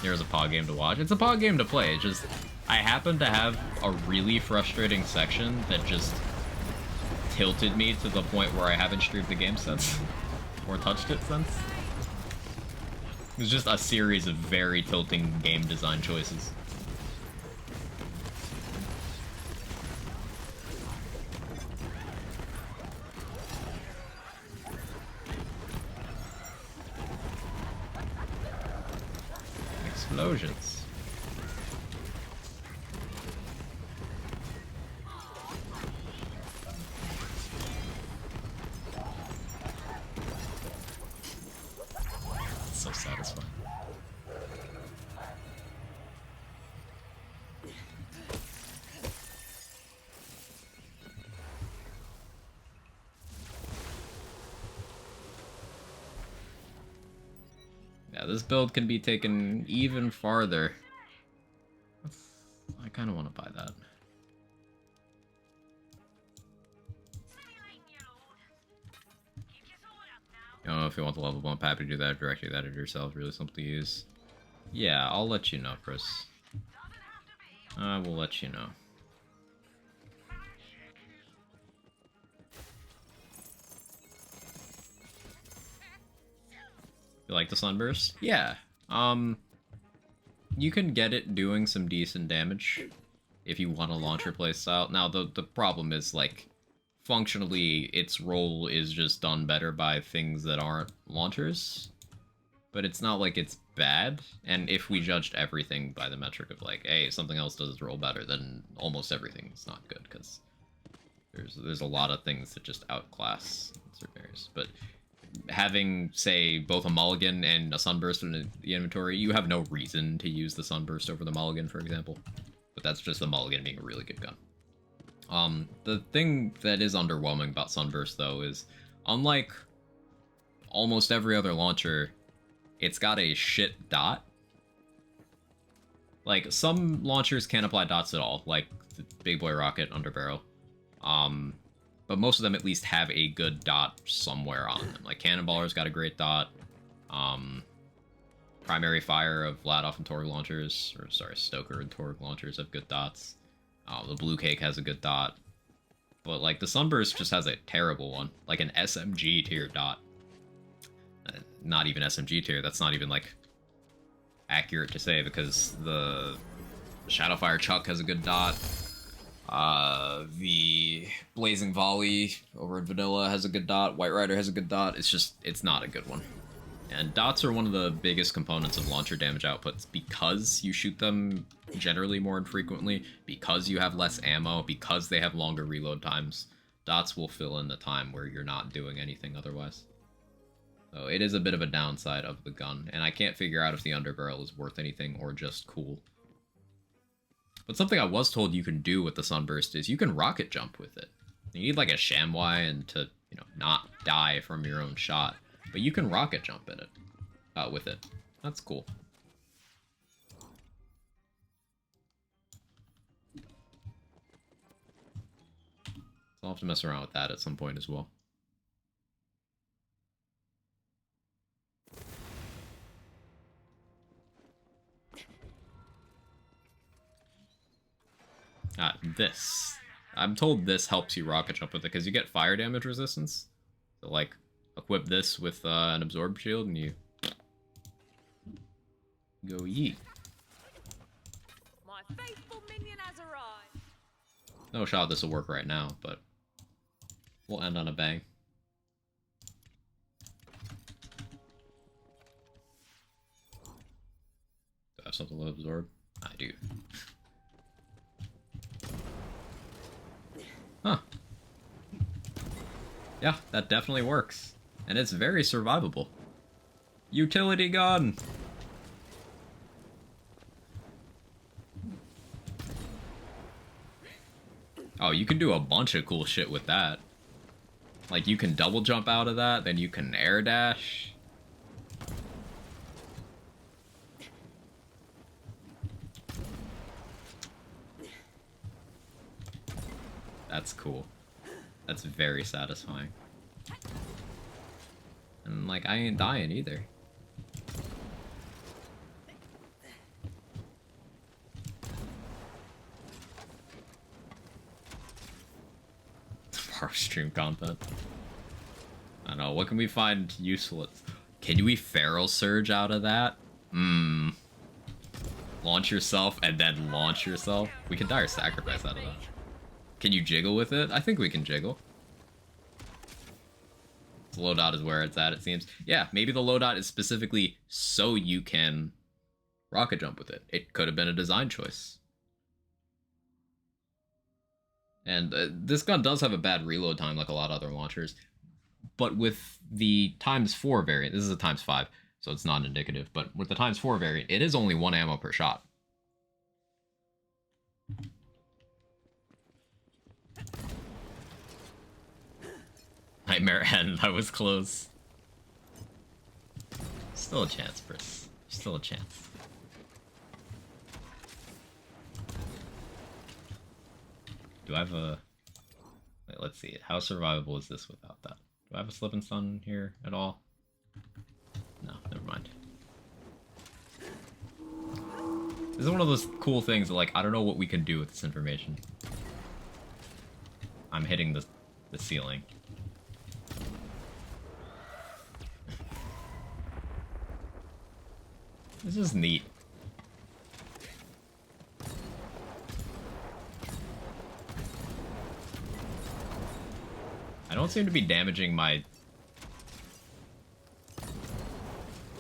Speaker 1: Here's a POG game to watch. It's a POG game to play. It's just, I happen to have a really frustrating section that just tilted me to the point where I haven't streamed the game since. Or touched it since. It was just a series of very tilting game design choices. Explosions. So satisfying. Yeah, this build can be taken even farther. I kind of want to buy that. I don't know if you want the level bump, happy to do that directly, that it yourself, really something to use. Yeah, I'll let you know, Chris. I will let you know. You like the sunburst? Yeah. You can get it doing some decent damage if you want a launcher playstyle. Now, the problem is, like, functionally, its role is just done better by things that aren't launchers. But it's not like it's bad, and if we judged everything by the metric of, like, hey, something else does its role better, then almost everything is not good, because there's a lot of things that just outclass certain areas. But having, say, both a mulligan and a sunburst in the inventory, you have no reason to use the sunburst over the mulligan, for example. But that's just the mulligan being a really good gun. The thing that is underwhelming about Sunburst, though, is unlike almost every other launcher, it's got a shit dot. Like, some launchers can't apply dots at all, like the Big Boy Rocket, Underbarrel. But most of them at least have a good dot somewhere on them. Like, Cannonballer's got a great dot. Primary Fire of Vladoff and Torg launchers, or sorry, Stoker and Torg launchers have good dots. The Blue Cake has a good dot. But, like, the Sunburst just has a terrible one. Like, an SMG tier dot. Not even SMG tier, that's not even, like, accurate to say, because the Shadowfire Chuck has a good dot. The Blazing Volley over in Vanilla has a good dot. White Rider has a good dot. It's just, it's not a good one. And dots are one of the biggest components of launcher damage outputs because you shoot them generally more infrequently, because you have less ammo, because they have longer reload times. Dots will fill in the time where you're not doing anything otherwise. So it is a bit of a downside of the gun, and I can't figure out if the underbarrel is worth anything or just cool. But something I was told you can do with the Sunburst is you can rocket jump with it. You need like a ShamWow and to, you know, not die from your own shot. But you can rocket jump in it, with it. That's cool. So I'll have to mess around with that at some point as well. This. I'm told this helps you rocket jump with it, because you get fire damage resistance. So, like, equip this with an absorb shield, and you go yeet.
Speaker 2: My faithful minion has arrived.
Speaker 1: No shot this will work right now, but we'll end on a bang. Do I have something to absorb? I do. Huh. Yeah, that definitely works. And it's very survivable. Utility gun! Oh, you can do a bunch of cool shit with that. Like, you can double jump out of that, then you can air dash. That's cool. That's very satisfying. And, like, I ain't dying either. Our stream content. I don't know, what can we find useful? Can we feral surge out of that? Launch yourself and then launch yourself? We can dire sacrifice out of that. Can you jiggle with it? I think we can jiggle. The low dot is where it's at, it seems. Yeah, maybe the low dot is specifically so you can rocket jump with it. It could have been a design choice. And this gun does have a bad reload time like a lot of other launchers. But with the ×4 variant, this is a ×5, so it's not indicative, but with the ×4 variant, it is only 1 ammo per shot. Nightmare End, I was close. Still a chance, Briss. Still a chance. Do I have a... Wait, let's see. How survivable is this without that? Do I have a Slip and Stun here at all? No, never mind. This is one of those cool things that, like, I don't know what we can do with this information. I'm hitting the ceiling. This is neat. I don't seem to be damaging my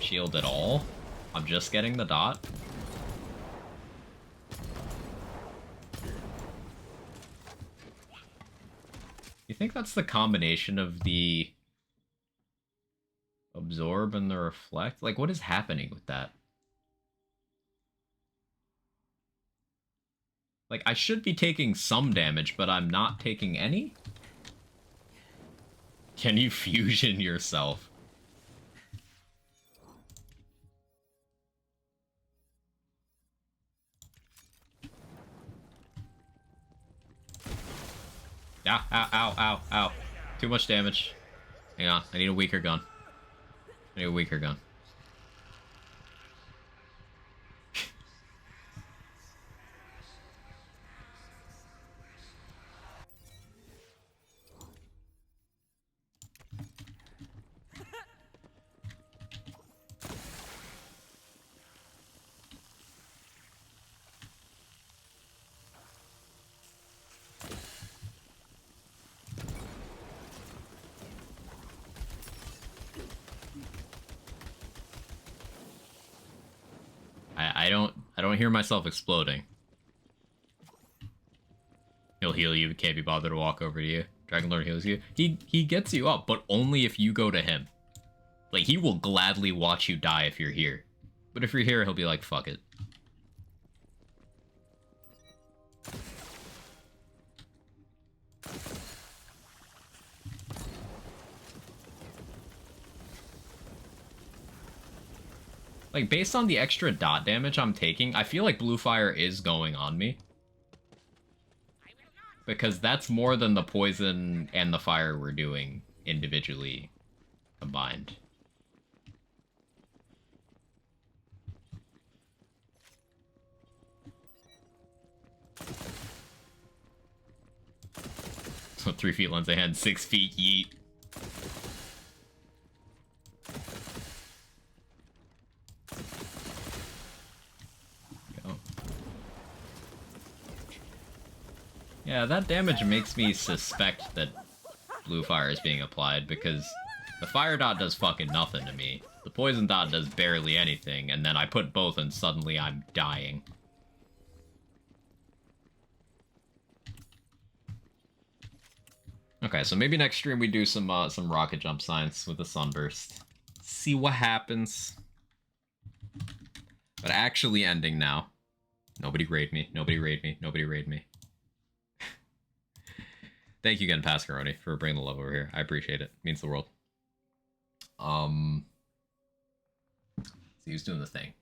Speaker 1: shield at all. I'm just getting the dot. You think that's the combination of the absorb and the reflect? Like, what is happening with that? Like, I should be taking some damage, but I'm not taking any? Can you fusion yourself? Ow, ow, ow, ow, ow. Too much damage. Hang on, I need a weaker gun. I need a weaker gun. I don't hear myself exploding. He'll heal you, can't be bothered to walk over to you. Dragonlord heals you. He gets you up, but only if you go to him. Like, he will gladly watch you die if you're here. But if you're here, he'll be like, fuck it. Like, based on the extra dot damage I'm taking, I feel like blue fire is going on me. Because that's more than the poison and the fire we're doing individually combined. So 3 feet lens ahead, 6 feet yeet. Yeah, that damage makes me suspect that blue fire is being applied, because the fire dot does fucking nothing to me. The poison dot does barely anything, and then I put both and suddenly I'm dying. Okay, so maybe next stream we do some rocket jump science with the sunburst. See what happens. But actually ending now. Nobody raid me, nobody raid me, nobody raid me. Thank you again, Pascaroni, for bringing the love over here. I appreciate it. It means the world. So he was doing the thing.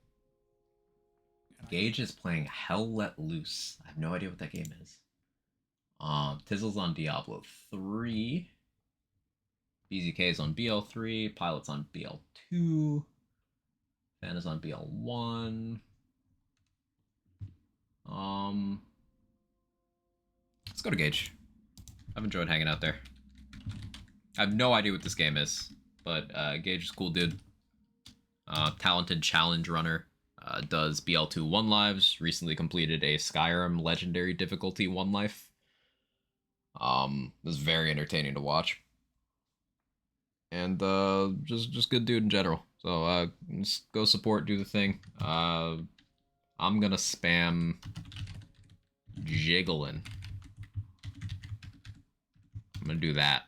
Speaker 1: Gage is playing Hell Let Loose. I have no idea what that game is. Tizzle's on Diablo 3. BZK's on BL3. Pilot's on BL2. Fan is on BL1. Let's go to Gage. I've enjoyed hanging out there. I have no idea what this game is, but Gage is a cool dude. Talented challenge runner. Does BL2 1 lives. Recently completed a Skyrim Legendary difficulty 1 life. It was very entertaining to watch. And just good dude in general. So just go support, do the thing. I'm gonna spam jiggling. I'm gonna do that.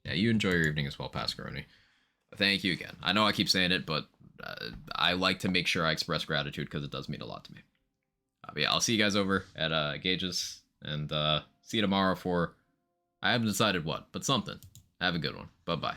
Speaker 1: Yeah, you enjoy your evening as well, Pascaroni. Thank you again. I know I keep saying it, but I like to make sure I express gratitude because it does mean a lot to me. But yeah, I'll see you guys over at Gage's, and see you tomorrow for, I haven't decided what, but something. Have a good one. Bye-bye.